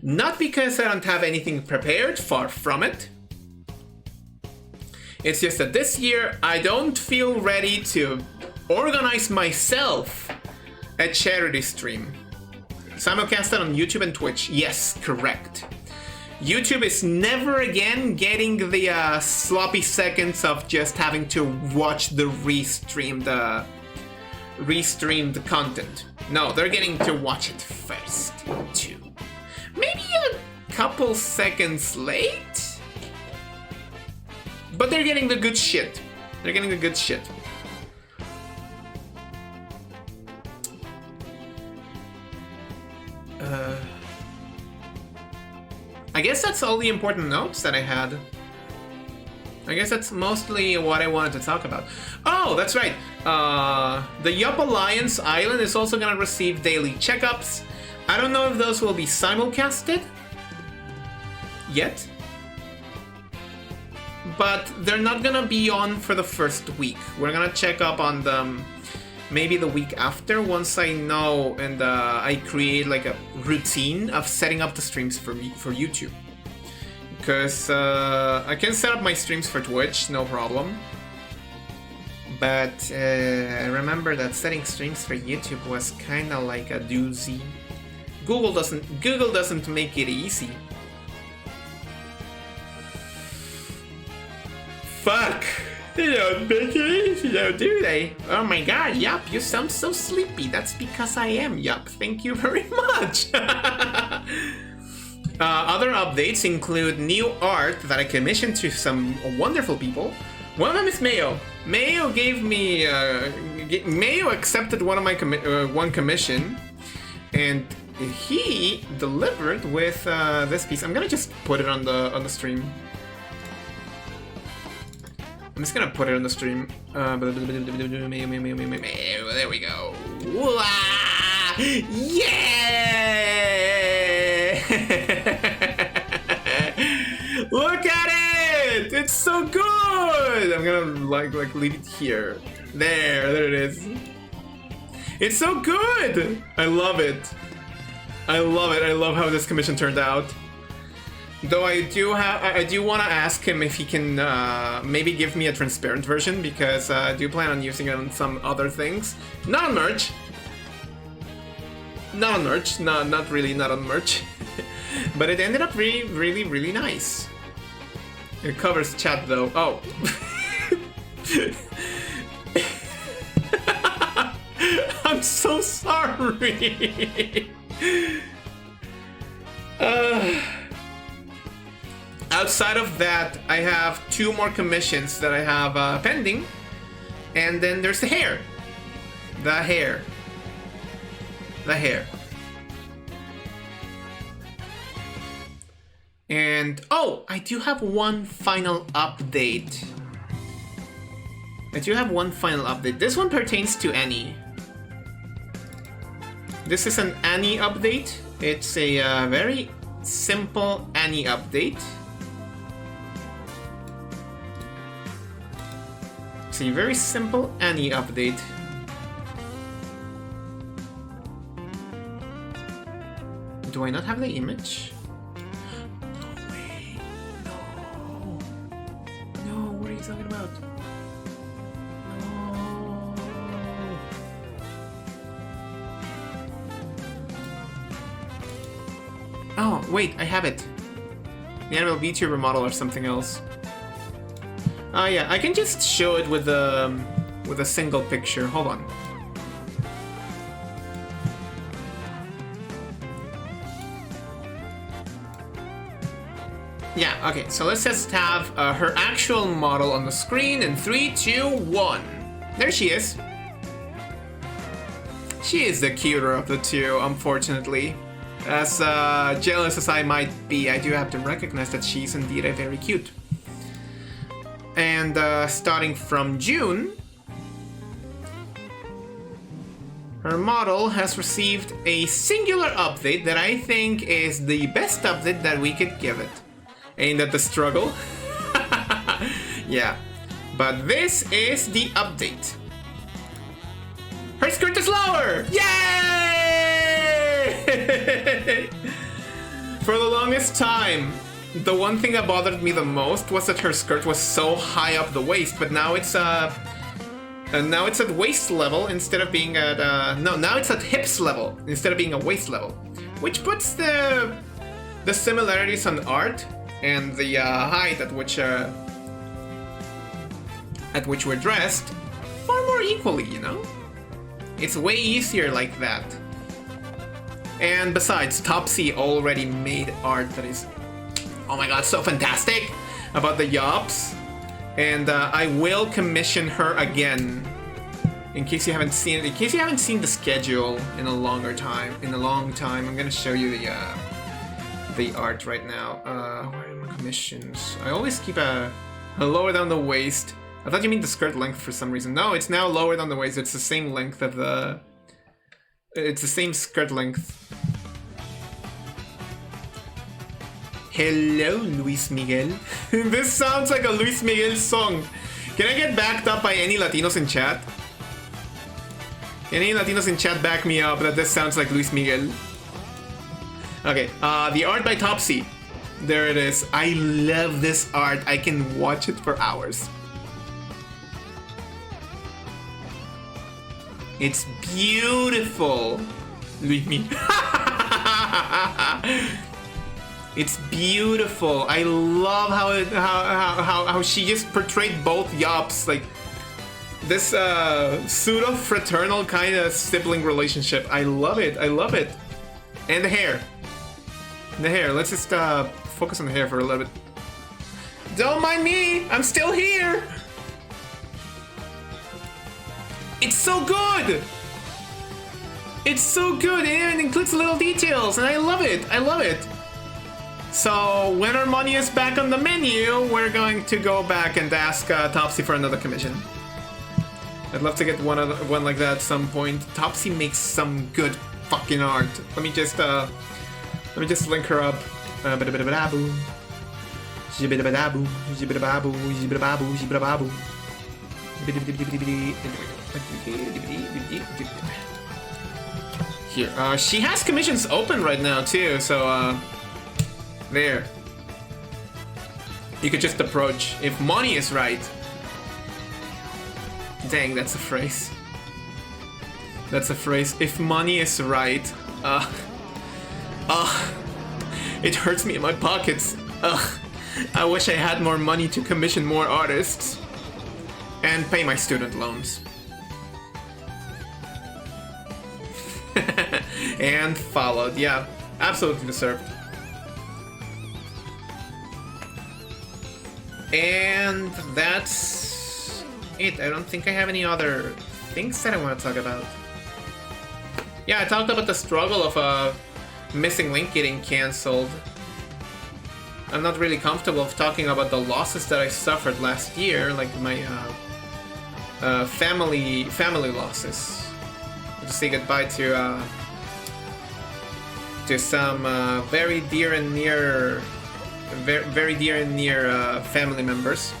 Not because I don't have anything prepared, far from it. It's just that this year I don't feel ready to organize myself a charity stream. Simulcasted on YouTube and Twitch. Yes, correct. YouTube is never again getting the sloppy seconds of just having to watch the restreamed content. No, they're getting to watch it first, too. Maybe a couple seconds late? But they're getting the good shit. They're getting the good shit. I guess that's all the important notes that I had. I guess that's mostly what I wanted to talk about. Oh, that's right. The YopAlliance island is also gonna receive daily checkups. I don't know if those will be simulcasted yet, but they're not gonna be on for the first week. We're gonna check up on them maybe the week after, once I know and I create like a routine of setting up the streams for YouTube. Because I can set up my streams for Twitch, no problem. But I remember that setting streams for YouTube was kind of like a doozy. Google doesn't make it easy. Fuck! They don't make it easy, do they? Oh my god, Yup, you sound so sleepy. That's because I am, Yup. Thank you very much. Other updates include new art that I commissioned to some wonderful people. One of them is Mayo. Mayo gave me... Mayo accepted one of my one commission, and he delivered with this piece. I'm gonna just put it on the stream. I'm just gonna put it on the stream. There we go. Yeah! Look at it! It's so good! I'm gonna like leave it here. There it is. It's so good! I love it. I love it. I love how this commission turned out. Though I do want to ask him if he can maybe give me a transparent version, because I do plan on using it on some other things. Not on merch. Not on merch. No, not really not on merch. But it ended up really nice. It covers chat though. Oh. I'm so sorry. outside of that, I have 2 more commissions that I have pending. And then there's the hair. The hair. The hair. And, oh, I do have one final update. This one pertains to Annie. This is an Annie update. It's a very simple Annie update. It's a very simple Annie update. Do I not have the image? No way. No. No, what are you talking about? Oh, wait, I have it. The animal VTuber model or something else. Oh yeah, I can just show it with a single picture. Hold on. Yeah, okay, so let's just have her actual model on the screen in 3, 2, 1. There she is. She is the cuter of the two, unfortunately. As jealous as I might be, I do have to recognize that she's indeed a very cute. And starting from June, her model has received a singular update that I think is the best update that we could give it. Ain't that the struggle? Yeah, but this is the update. Her skirt is lower! Yay! For the longest time, the one thing that bothered me the most was that her skirt was so high up the waist, but now it's at waist level instead of being at now it's at hips level instead of being at waist level, which puts the similarities on art and the height at which we're dressed far more equally, you know? It's way easier like that. And besides, Topsy already made art that is, oh my god, so fantastic about the Yops. And I will commission her again. In case you haven't seen it, in case you haven't seen the schedule in a long time, I'm gonna show you the art right now. Where are my commissions? I always keep a lower down the waist. I thought you mean the skirt length for some reason. No, it's now lower down the waist. It's the same length of the... It's the same skirt length. Hello, Luis Miguel. This sounds like a Luis Miguel song. Can I get backed up by any Latinos in chat? Can any Latinos in chat back me up that this sounds like Luis Miguel? Okay, the art by Topsy. There it is. I love this art. I can watch it for hours. It's beautiful. Leave me. It's beautiful. I love how she just portrayed both Yops, like this pseudo fraternal kind of sibling relationship. I love it. I love it. And the hair. The hair. Let's just focus on the hair for a little bit. Don't mind me. I'm still here. It's so good! It's so good, and it includes little details, and I love it, I love it. So, when our money is back on the menu, we're going to go back and ask Topsy for another commission. I'd love to get one like that at some point. Topsy makes some good fucking art. Let me just link her up. Here, she has commissions open right now too, so there. You could just approach if money is right. Dang, that's a phrase. That's a phrase. If money is right. It hurts me in my pockets. I wish I had more money to commission more artists and pay my student loans. And followed, yeah, absolutely deserved. And that's it. I don't think I have any other things that I want to talk about. Yeah, I talked about the struggle of Missing Link getting cancelled. I'm not really comfortable of talking about the losses that I suffered last year, like my family losses. To say goodbye to some very dear and near family members.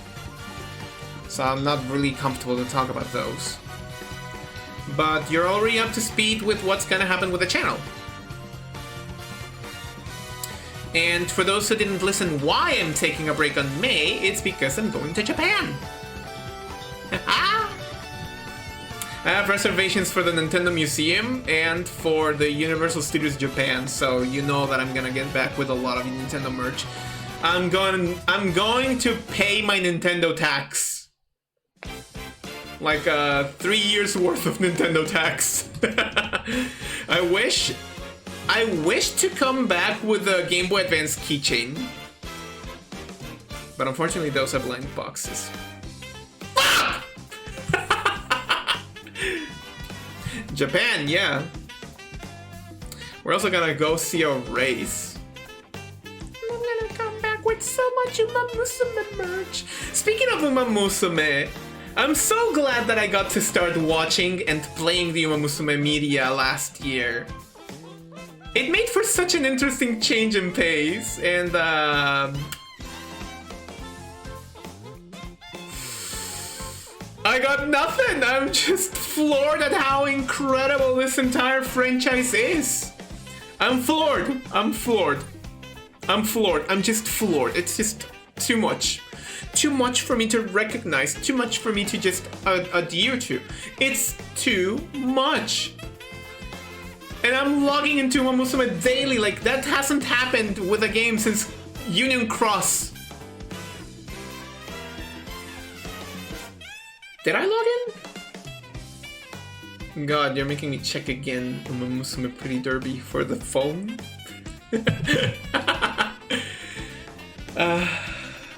So I'm not really comfortable to talk about those. But you're already up to speed with what's gonna happen with the channel. And for those who didn't listen why I'm taking a break on May, it's because I'm going to Japan. I have reservations for the Nintendo Museum and for the Universal Studios Japan, so you know that I'm gonna get back with a lot of Nintendo merch. I'm going to pay my Nintendo tax. Like 3 years worth of Nintendo tax. I wish to come back with a Game Boy Advance keychain. But unfortunately those are blank boxes. Fuck! Japan, yeah. We're also gonna go see a race. I'm gonna come back with so much Uma Musume merch. Speaking of Uma Musume, I'm so glad that I got to start watching and playing the Uma Musume media last year. It made for such an interesting change in pace, and I got nothing. I'm just floored at how incredible this entire franchise is. I'm floored. I'm floored. I'm floored. I'm just floored. It's just too much. Too much for me to recognize. Too much for me to just adhere to. It's too much. And I'm logging into Uma Musume daily. Like, that hasn't happened with a game since Union Cross. Did I log in? God, you're making me check again Uma Musume Pretty Derby for the phone.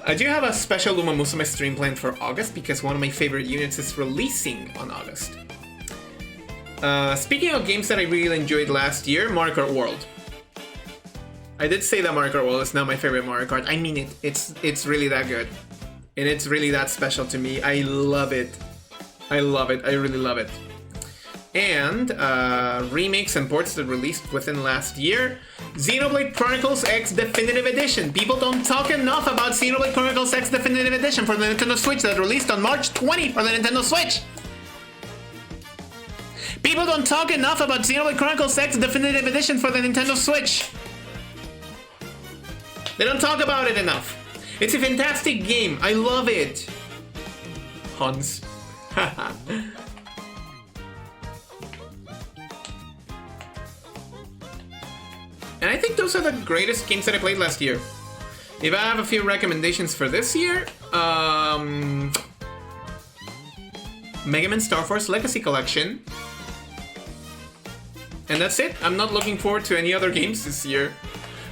I do have a special Uma Musume stream planned for August because one of my favorite units is releasing on August. Speaking of games that I really enjoyed last year, Mario Kart World. I did say that Mario Kart World is now my favorite Mario Kart. I mean it. It's really that good. And it's really that special to me. I love it. I love it. I really love it. And remakes and ports that released within last year. Xenoblade Chronicles X Definitive Edition. People don't talk enough about Xenoblade Chronicles X Definitive Edition for the Nintendo Switch that released on March 20 for the Nintendo Switch. People don't talk enough about Xenoblade Chronicles X Definitive Edition for the Nintendo Switch. They don't talk about it enough. It's a fantastic game. I love it. Hans. And I think those are the greatest games that I played last year. If I have a few recommendations for this year, Mega Man Star Force Legacy Collection. And that's it. I'm not looking forward to any other games this year.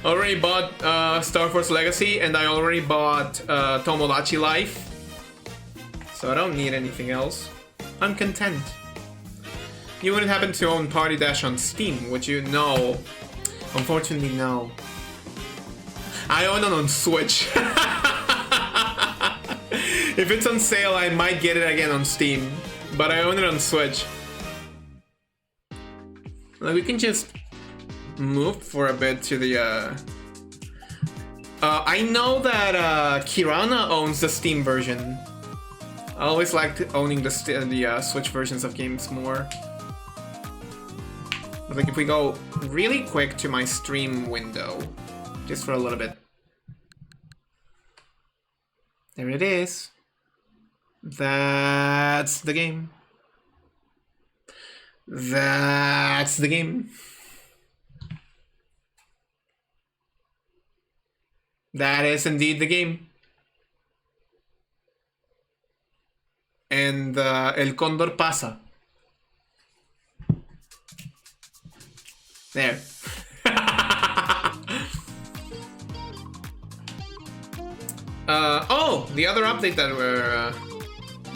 I already bought Star Force Legacy, and I already bought Tomodachi Life. So I don't need anything else. I'm content. You wouldn't happen to own Party Dash on Steam, would you? No. Unfortunately, no. I own it on Switch. If it's on sale, I might get it again on Steam. But I own it on Switch. Like, we can just move for a bit to the I know that Kirana owns the Steam version. I always liked owning the Switch versions of games more. But like, if we go really quick to my stream window, just for a little bit. There it is. That's the game. That's the game. That is indeed the game. And El Condor pasa. There. Oh, the other update that we're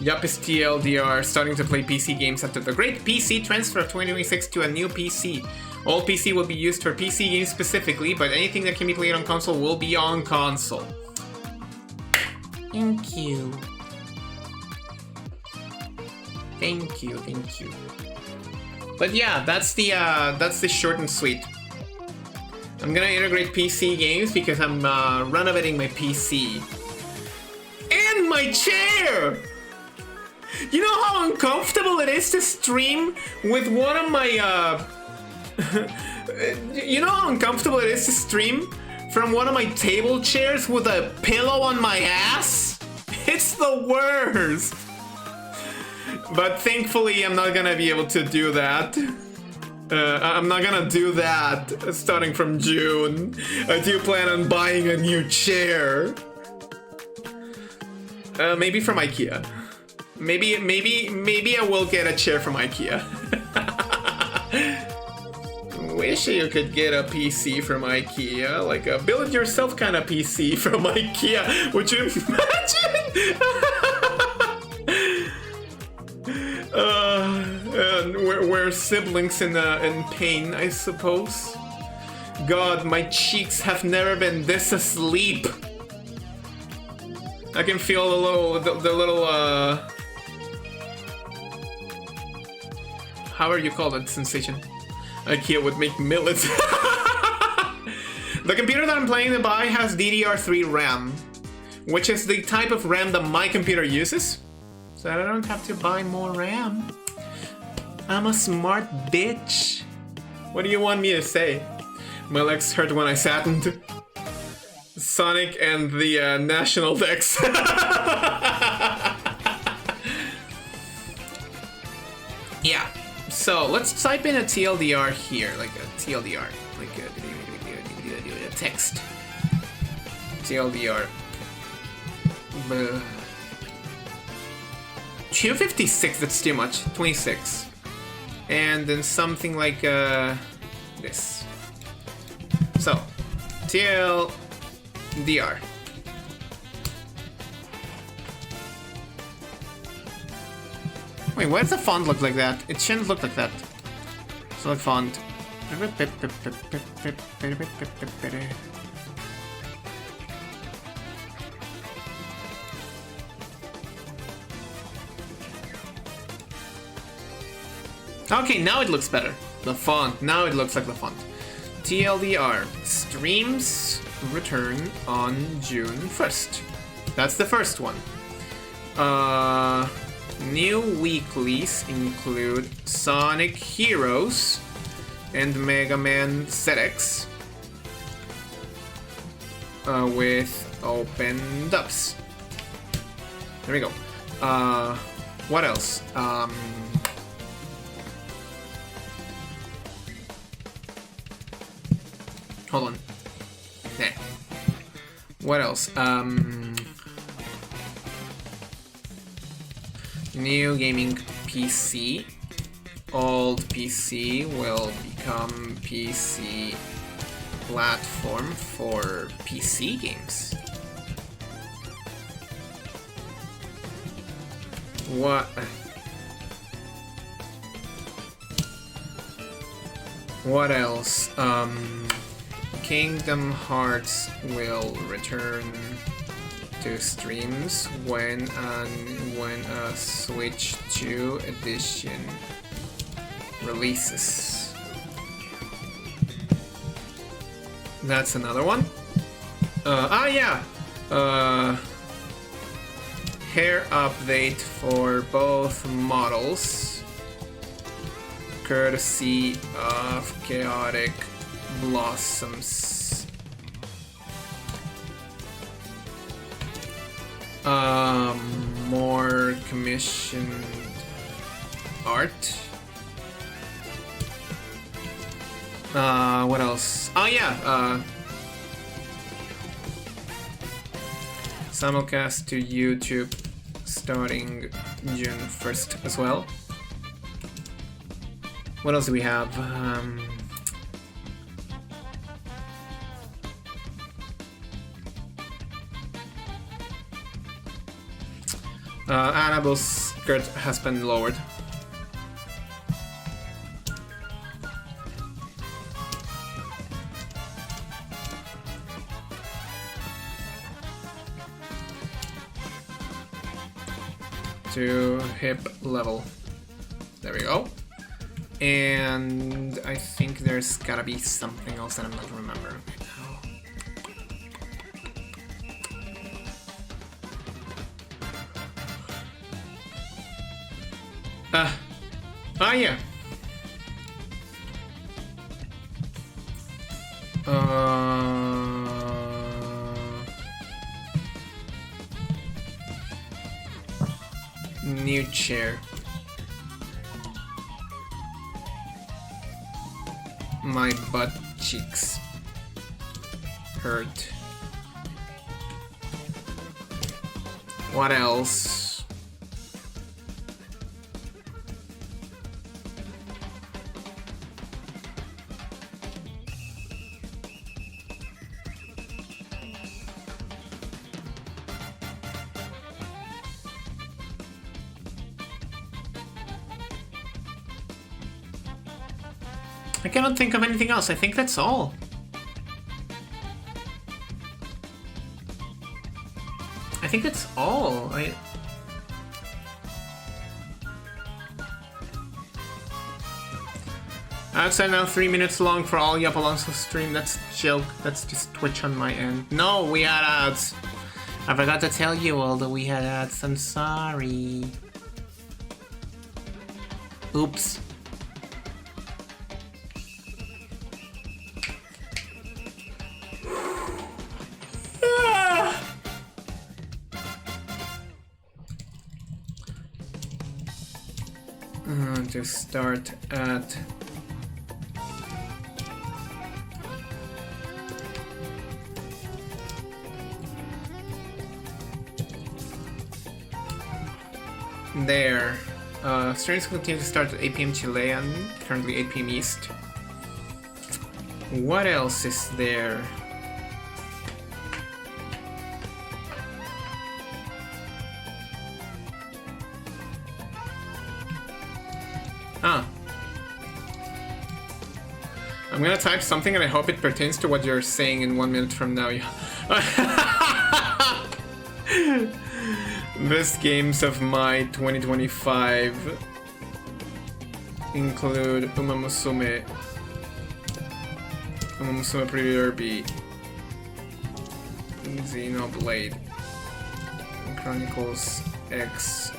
Yup is TLDR starting to play PC games after the great PC transfer of 2026 to a new PC. All PC will be used for PC games specifically, but anything that can be played on console will be on console. Thank you. Thank you, thank you. But yeah, that's the short and sweet. I'm gonna integrate PC games because I'm renovating my PC. And my chair! You know how uncomfortable it is to stream with one of my, you know how uncomfortable it is to stream from one of my table chairs with a pillow on my ass? It's the worst! But thankfully, I'm not gonna be able to do that. I'm not gonna do that starting from June. I do plan on buying a new chair. Maybe from IKEA. Maybe I will get a chair from IKEA. Wish you could get a PC from IKEA, like a build-it-yourself kind of PC from IKEA. Would you imagine? And we're siblings in pain, I suppose. God, my cheeks have never been this asleep. I can feel the little however you call that sensation. IKEA would make millets. The computer that I'm planning to buy has DDR3 RAM, which is the type of RAM that my computer uses. So I don't have to buy more RAM. I'm a smart bitch. What do you want me to say? My legs hurt when I sat into Sonic and the National Dex. Yeah. So let's type in a TLDR here, like a TLDR, like a text. TLDR. 256, that's too much. 26. And then something like this. So, TLDR. Wait, why does the font look like that? It shouldn't look like that. Select font. Okay, now it looks better. The font, now it looks like the font. TLDR, streams return on June 1st. That's the first one. New weeklies include Sonic Heroes and Mega Man ZX with open dubs. There we go. What else? Hold on. Nah. What else? New gaming PC. Old PC will become PC platform for PC games. What? What else? Kingdom Hearts will return to streams when a Switch 2 edition releases. That's another one. Hair update for both models, courtesy of Chaotic Blossoms. More commissioned art. What else? Oh yeah, simulcast to YouTube starting June 1st as well. What else do we have? Annabelle's skirt has been lowered. To hip level. There we go. And I think there's gotta be something else that I'm not remembering right now. Yeah. New chair. My butt cheeks hurt. What else? I cannot think of anything else. I think that's all. I think that's all. Outside now 3 minutes long for all YopAlliance stream. That's a joke. That's just Twitch on my end. No, we had ads. I forgot to tell you all that we had ads. I'm sorry. Oops. To start at there. Streams continue to start at 8 PM Chilean, currently 8 PM East. What else is there? I'm gonna type something and I hope it pertains to what you're saying in 1 minute from now. Best games of my 2025 include Uma Musume Pretty Derby, Xenoblade, Chronicles X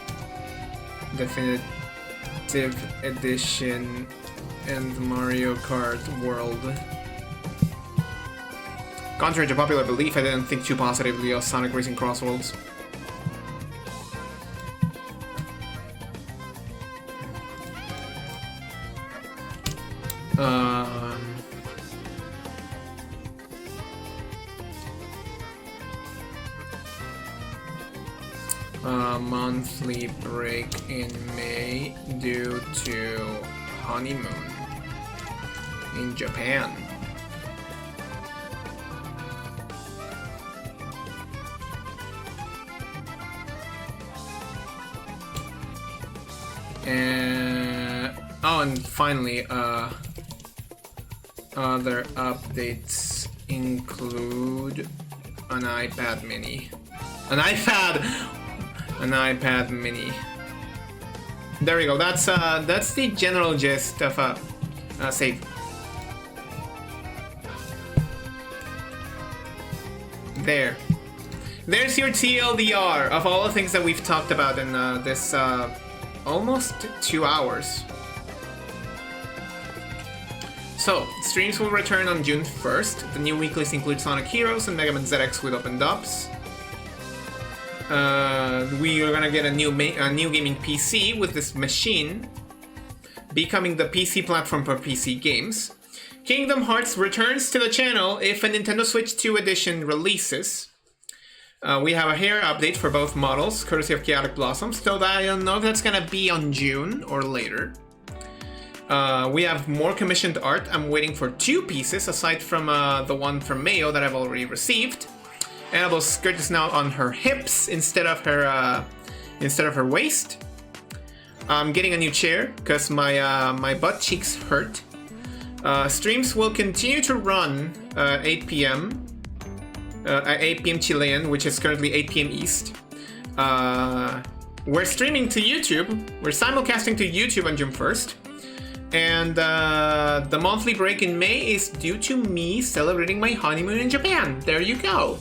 Definitive Edition, and Mario Kart World. Contrary to popular belief, I didn't think too positively of Sonic Racing Crossworlds. A monthly break in May due to honeymoon in Japan. And finally, other updates include an iPad mini. An iPad mini. There we go. That's the general gist of save. There's your TLDR of all the things that we've talked about in this almost 2 hours. So, streams will return on June 1st. The new weeklies include Sonic Heroes and Mega Man ZX with open dubs. We are gonna get a new gaming PC with this machine becoming the PC platform for PC games. Kingdom Hearts returns to the channel if a Nintendo Switch 2 edition releases. We have a hair update for both models, courtesy of Chaotic Blossoms, though I don't know if that's gonna be on June or later. We have more commissioned art. I'm waiting for 2 pieces, aside from the one from Mayo that I've already received. Annabelle's skirt is now on her hips instead of her instead of her waist. I'm getting a new chair because my butt cheeks hurt. Streams will continue to run 8 p.m. At 8 p.m. Chilean, which is currently 8 p.m. East. We're streaming to YouTube. We're simulcasting to YouTube on June 1st. And the monthly break in May is due to me celebrating my honeymoon in Japan. There you go.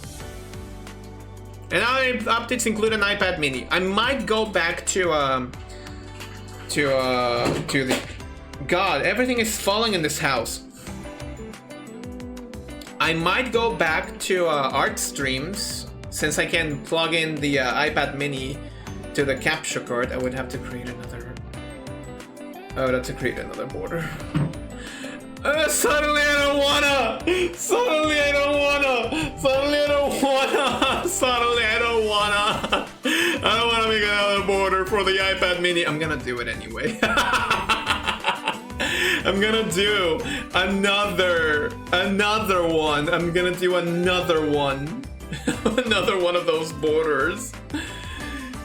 And other updates include an iPad mini. I might go back to the... God, everything is falling in this house. I might go back to art streams, since I can plug in the iPad mini to the capture card. I would have to create another... border. Suddenly I don't wanna! Suddenly I don't wanna! Suddenly I don't wanna! Suddenly I don't wanna! I don't wanna make another border for the iPad mini. I'm gonna do it anyway. I'm gonna do another one. I'm gonna do another one. Another one of those borders.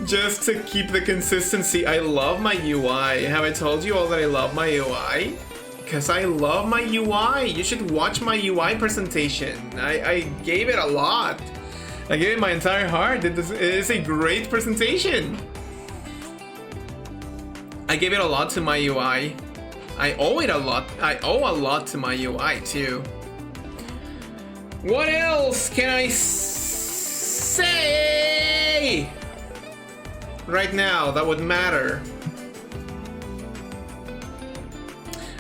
Just to keep the consistency. I love my UI. Have I told you all that I love my UI? Because I love my UI. You should watch my UI presentation. I gave it a lot. I gave it my entire heart. It is a great presentation. I gave it a lot to my UI. I owe it a lot. I owe a lot to my UI too. What else can I say right now that would matter?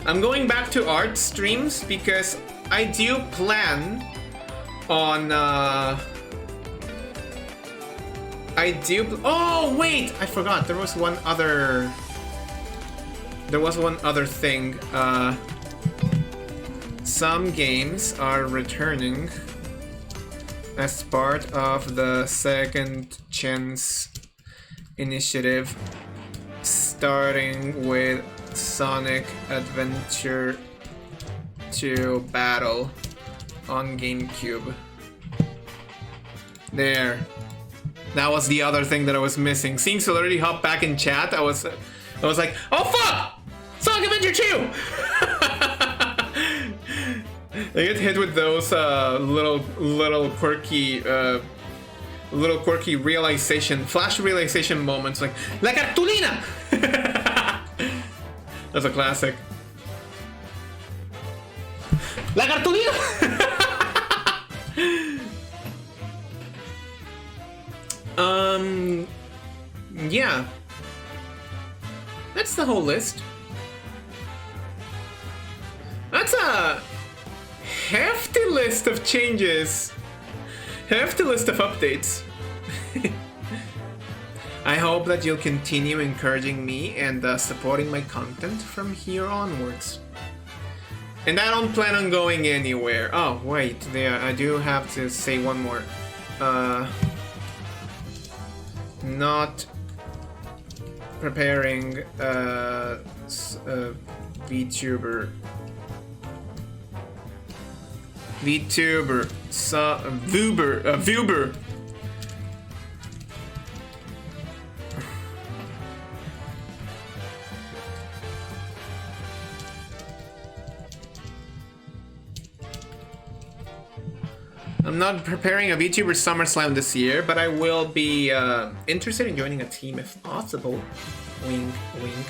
I'm going back to art streams because I do plan on oh wait, I forgot. There was one other thing. Some games are returning as part of the Second Chance initiative, starting with Sonic Adventure 2 Battle on GameCube. There. That was the other thing that I was missing. Seeing Celerity hop back in chat, I was like, oh fuck! Sonic Adventure 2! I get hit with those little quirky realization, flash realization moments like La Cartulina! That's a classic. La Cartulina! Yeah. That's the whole list. That's a hefty list of changes. Hefty list of updates. I hope that you'll continue encouraging me and supporting my content from here onwards. And I don't plan on going anywhere. Oh, wait, I do have to say one more. Not preparing VTuber, Vuber. I'm not preparing a VTuber SummerSlam this year, but I will be interested in joining a team if possible. Wink, wink.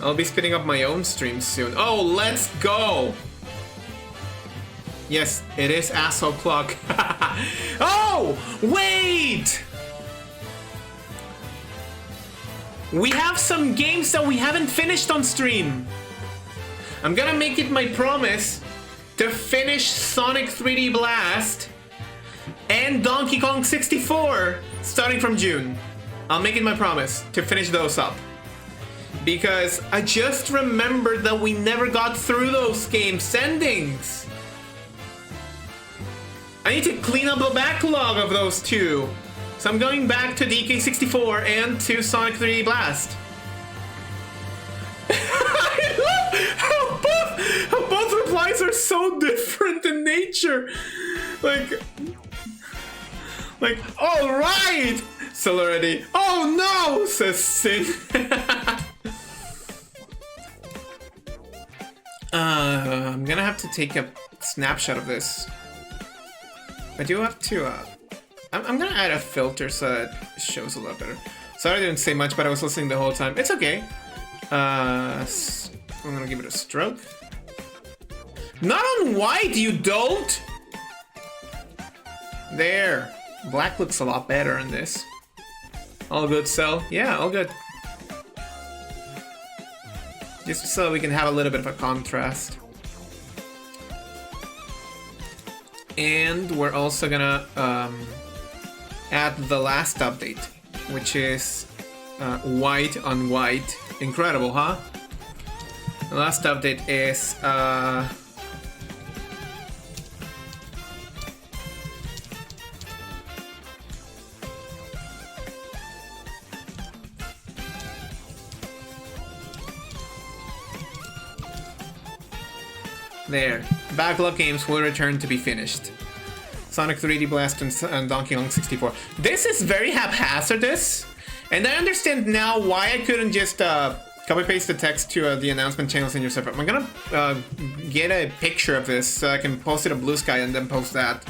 I'll be spinning up my own stream soon. Oh, let's go! Yes, it is asshole clock. Oh, wait! We have some games that we haven't finished on stream. I'm gonna make it my promise to finish Sonic 3D Blast and Donkey Kong 64 starting from June. I'll make it my promise to finish those up. Because I just remembered that we never got through those games' endings. I need to clean up the backlog of those two. So I'm going back to DK64 and to Sonic 3D Blast. I love how both replies are so different in nature. Like, all right. Celerity. Oh no, says Sin. I'm gonna have to take a snapshot of this. I do have to, I'm gonna add a filter so it shows a lot better. Sorry I didn't say much, but I was listening the whole time. It's okay. I'm gonna give it a stroke. Not on white, you dolt! There. Black looks a lot better in this. All good, Cell? Yeah, all good. Just so we can have a little bit of a contrast. And we're also gonna add the last update, which is white on white. Incredible, huh? The last update is there. Backlog games will return to be finished. Sonic 3D Blast and Donkey Kong 64. This is very haphazardous, and I understand now why I couldn't just copy paste the text to the announcement channels in your server. I'm gonna get a picture of this so I can post it on Blue Sky and then post that.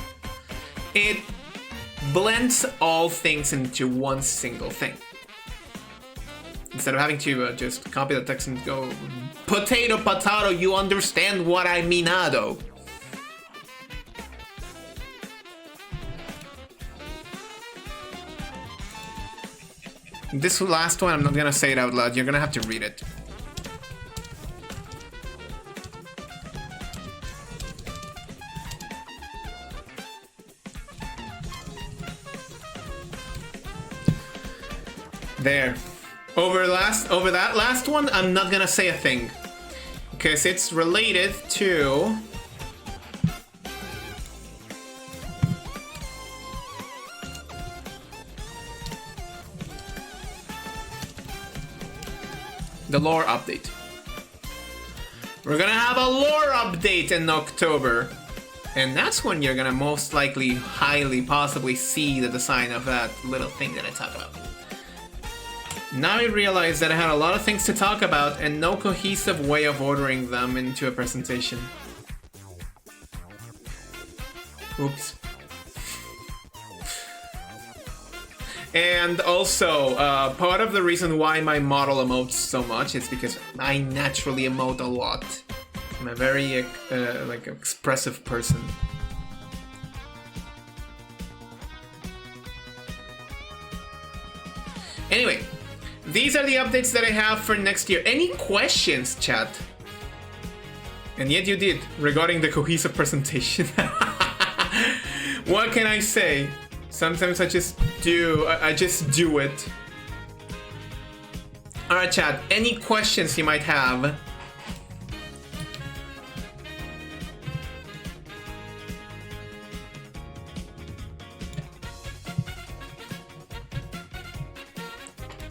It blends all things into one single thing. Instead of having to just copy the text and go, potato, potato, you understand what I meanado. This last one, I'm not gonna say it out loud, you're gonna have to read it. There. Over that last one, I'm not gonna say a thing. Because it's related to... the lore update. We're gonna have a lore update in October. And that's when you're gonna most likely, highly, possibly see the design of that little thing that I talk about. Now I realize that I had a lot of things to talk about and no cohesive way of ordering them into a presentation. Oops. And also, part of the reason why my model emotes so much is because I naturally emote a lot. I'm a very, like, expressive person. Anyway, these are the updates that I have for next year. Any questions, chat? And yet you did, regarding the cohesive presentation. What can I say? Sometimes I just do it. Alright, chat, any questions you might have?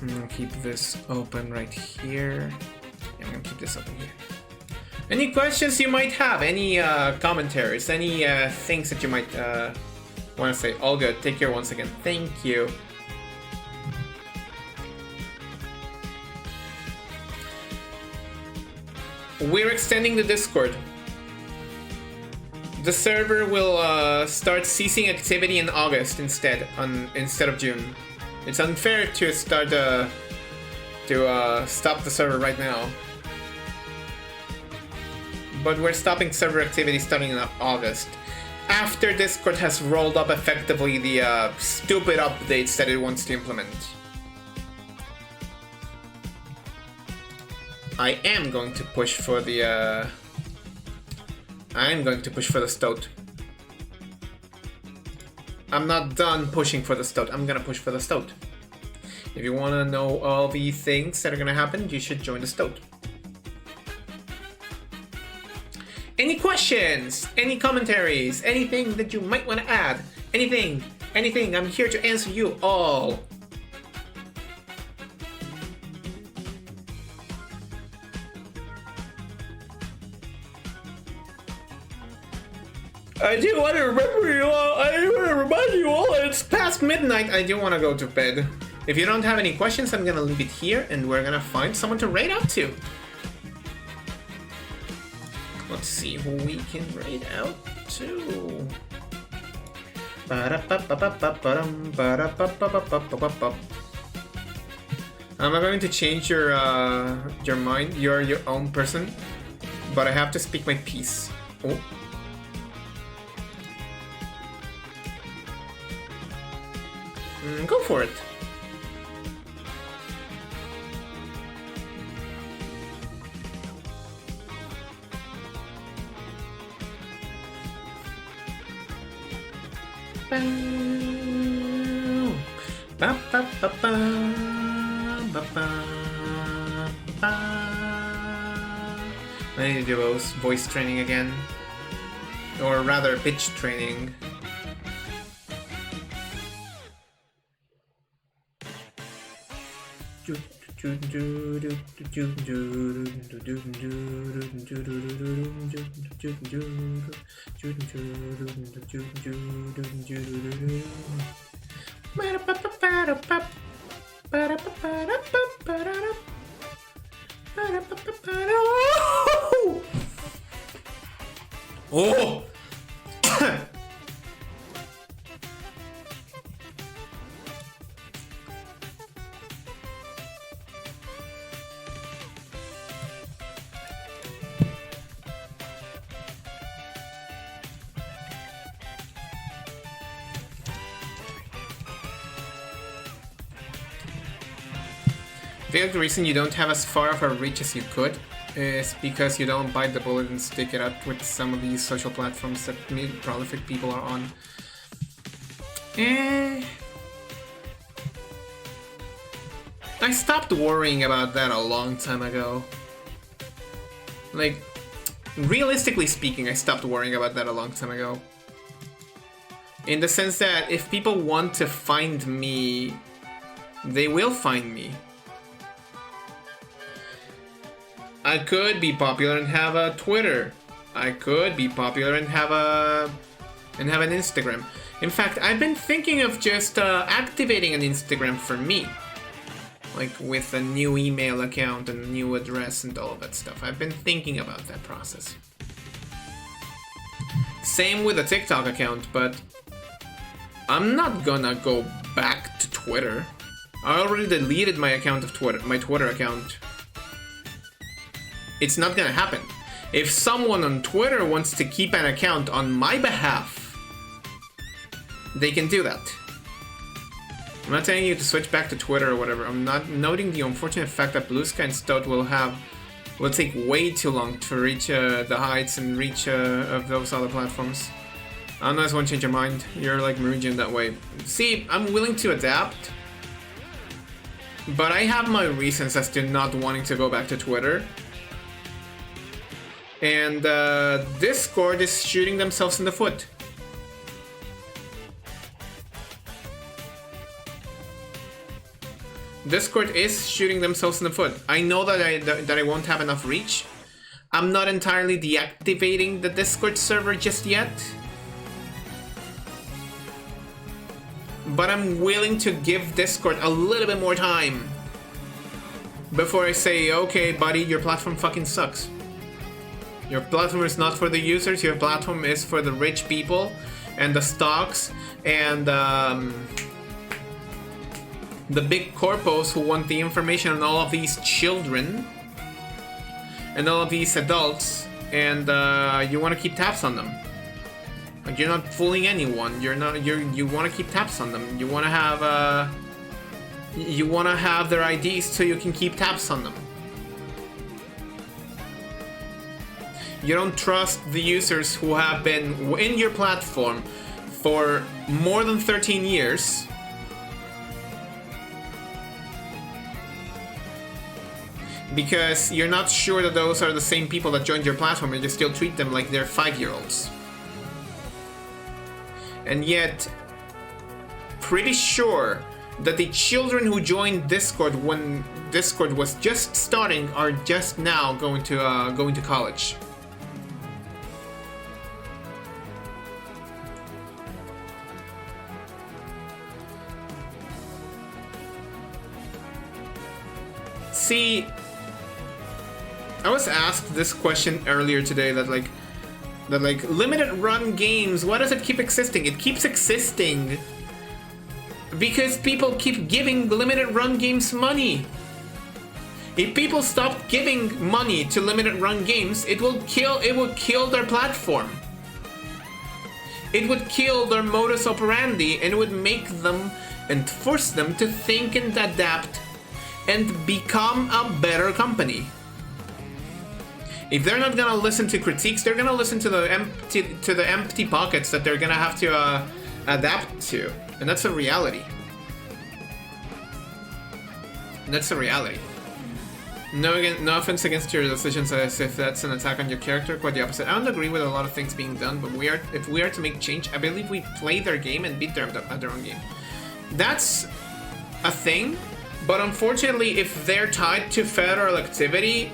I'm gonna keep this open right here. Yeah, I'm gonna keep this open here. Any questions you might have? Any commentaries? Any things that you might want to say? All good. Take care once again. Thank you. We're extending the Discord. The server will start ceasing activity in August instead of June. It's unfair to start stop the server right now. But we're stopping server activity starting in August. After Discord has rolled up effectively the stupid updates that it wants to implement. I am going to push for the stoat. I'm not done pushing for the stoat. I'm gonna push for the stoat. If you wanna know all the things that are gonna happen, you should join the stoat. Any questions? Any commentaries? Anything that you might want to add? Anything? I'm here to answer you all. I do want to remember you all. I do want to remind you all that it's past past midnight, I do want to go to bed. If you don't have any questions, I'm gonna leave it here, and we're gonna find someone to raid out to. Let's see who we can raid out to. I'm not going to change your mind. You're your own person, but I have to speak my piece. Oh. Go for it. I need to do voice training again, or rather pitch training. Oh! The reason you don't have as far of a reach as you could is because you don't bite the bullet and stick it up with some of these social platforms that prolific people are on. I stopped worrying about that a long time ago. Like, realistically speaking, I stopped worrying about that a long time ago. In the sense that if people want to find me, they will find me. I could be popular and have a Twitter. I could be popular and have an Instagram. In fact, I've been thinking of just activating an Instagram for me, like with a new email account and a new address and all of that stuff. I've been thinking about that process. Same with a TikTok account, but I'm not gonna go back to Twitter. I already deleted my account of Twitter, my Twitter account. It's not gonna happen. If someone on Twitter wants to keep an account on my behalf, they can do that. I'm not telling you to switch back to Twitter or whatever. I'm not noting the unfortunate fact that Blue Sky and Stout will take way too long to reach the heights and reach of those other platforms. Unless one change your mind, you're like Meridian that way. See, I'm willing to adapt, but I have my reasons as to not wanting to go back to Twitter. And Discord is shooting themselves in the foot. Discord is shooting themselves in the foot. I know that I won't have enough reach. I'm not entirely deactivating the Discord server just yet. But I'm willing to give Discord a little bit more time before I say, okay, buddy, your platform fucking sucks. Your platform is not for the users, your platform is for the rich people and the stocks and the big corpos who want the information on all of these children and all of these adults, and you want to keep tabs on them. Like, you're not fooling anyone. You want to keep tabs on them. You want to have their IDs so you can keep tabs on them. You don't trust the users who have been in your platform for more than 13 years. Because you're not sure that those are the same people that joined your platform and you still treat them like they're 5-year-olds. And yet, pretty sure that the children who joined Discord when Discord was just starting are just now going to college. See, I was asked this question earlier today that like limited run games, why does it keep existing? It keeps existing because people keep giving limited run games money. If people stop giving money to limited run games, it would kill their platform. It would kill their modus operandi, and it would make them and force them to think and adapt and become a better company. If they're not gonna listen to critiques, they're gonna listen to the empty pockets that they're gonna have to adapt to, and that's a reality. That's a reality. No offense against your decisions as if that's an attack on your character, quite the opposite. I don't agree with a lot of things being done, but if we are to make change, I believe we play their game and beat them at their own game. That's a thing, but unfortunately, if they're tied to federal activity,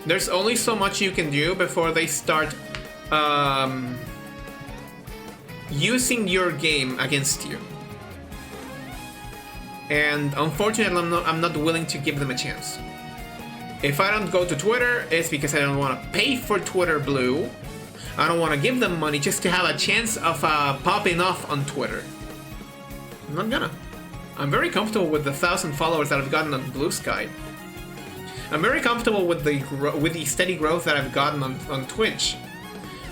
there's only so much you can do before they start using your game against you. And unfortunately, I'm not willing to give them a chance. If I don't go to Twitter, it's because I don't want to pay for Twitter Blue. I don't want to give them money just to have a chance of popping off on Twitter. I'm not gonna. I'm very comfortable with the 1,000 followers that I've gotten on Blue Sky. I'm very comfortable with the steady growth that I've gotten on Twitch.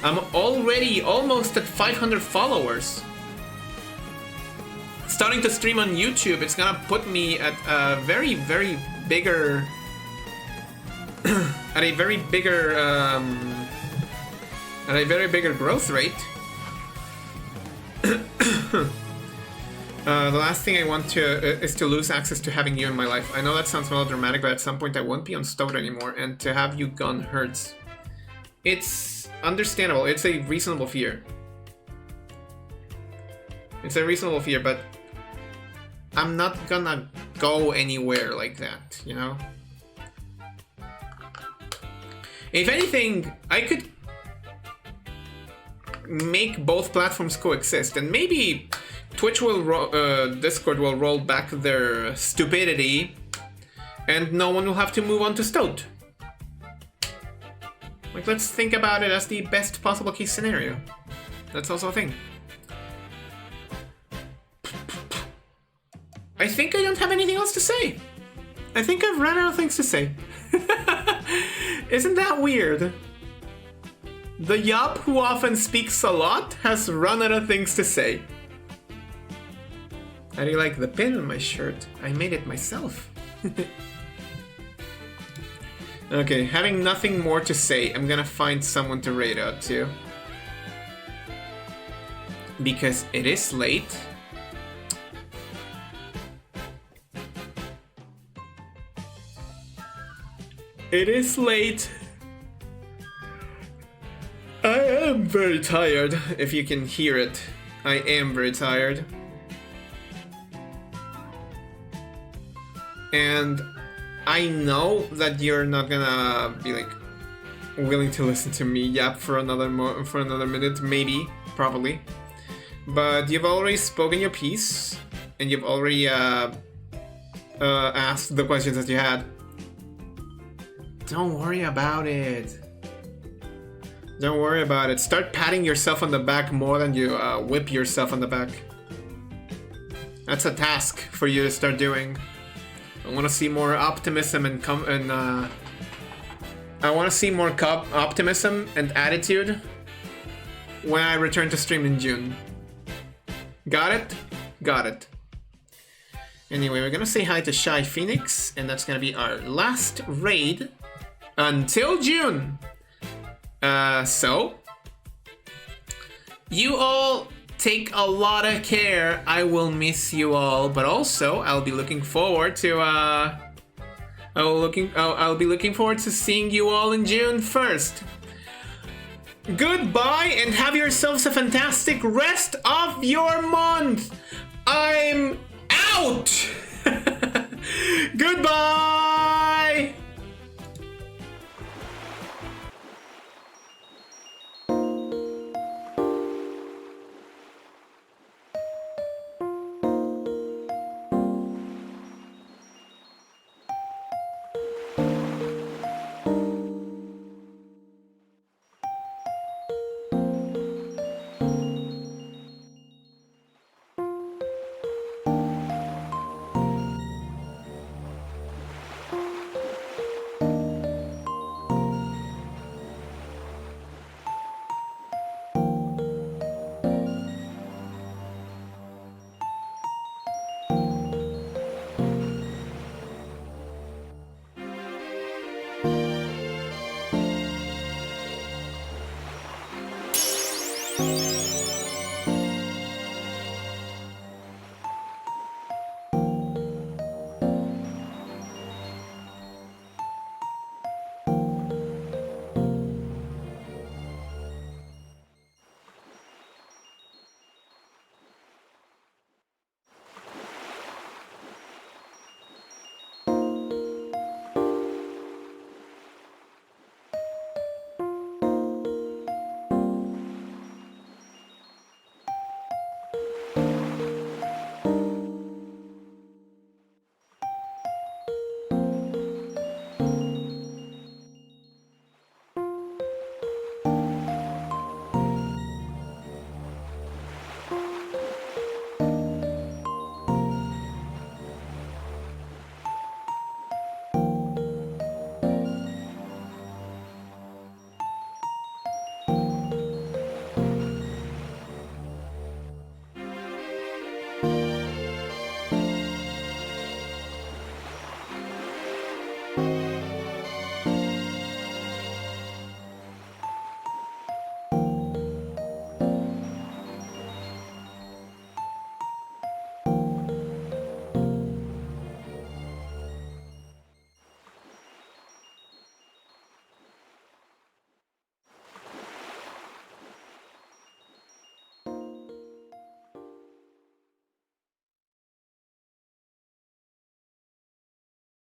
I'm already almost at 500 followers. Starting to stream on YouTube, it's gonna put me at a very, very bigger... at a very bigger growth rate. The last thing I want is to lose access to having you in my life. I know that sounds melodramatic, but at some point I won't be on Stowed anymore, and to have you gone hurts. It's understandable. It's a reasonable fear. It's a reasonable fear, but I'm not gonna go anywhere like that, you know? If anything, I could make both platforms coexist, and maybe Twitch will, Discord will roll back their stupidity, and no one will have to move on to Stowed. Like, let's think about it as the best possible case scenario. That's also a thing. I think I don't have anything else to say. I think I've run out of things to say. Isn't that weird? The Yop who often speaks a lot has run out of things to say. How do you like the pin on my shirt? I made it myself. Okay, having nothing more to say, I'm gonna find someone to raid out to. Because it is late. It is late. I am very tired, if you can hear it. I am very tired. And I know that you're not gonna be like willing to listen to me yap for another minute, maybe, probably. But you've already spoken your piece, and you've already asked the questions that you had. Don't worry about it. Don't worry about it. Start patting yourself on the back more than you whip yourself on the back. That's a task for you to start doing. I want to see more optimism and I want to see more optimism and attitude when I return to stream in June. Got it? Got it. Anyway, we're gonna say hi to Shy Phoenix, and that's gonna be our last raid until June. So you all take a lot of care. I will miss you all, but also I'll be looking forward to I'll be looking forward to seeing you all in June 1st. Goodbye and have yourselves a fantastic rest of your month. I'm out. Goodbye.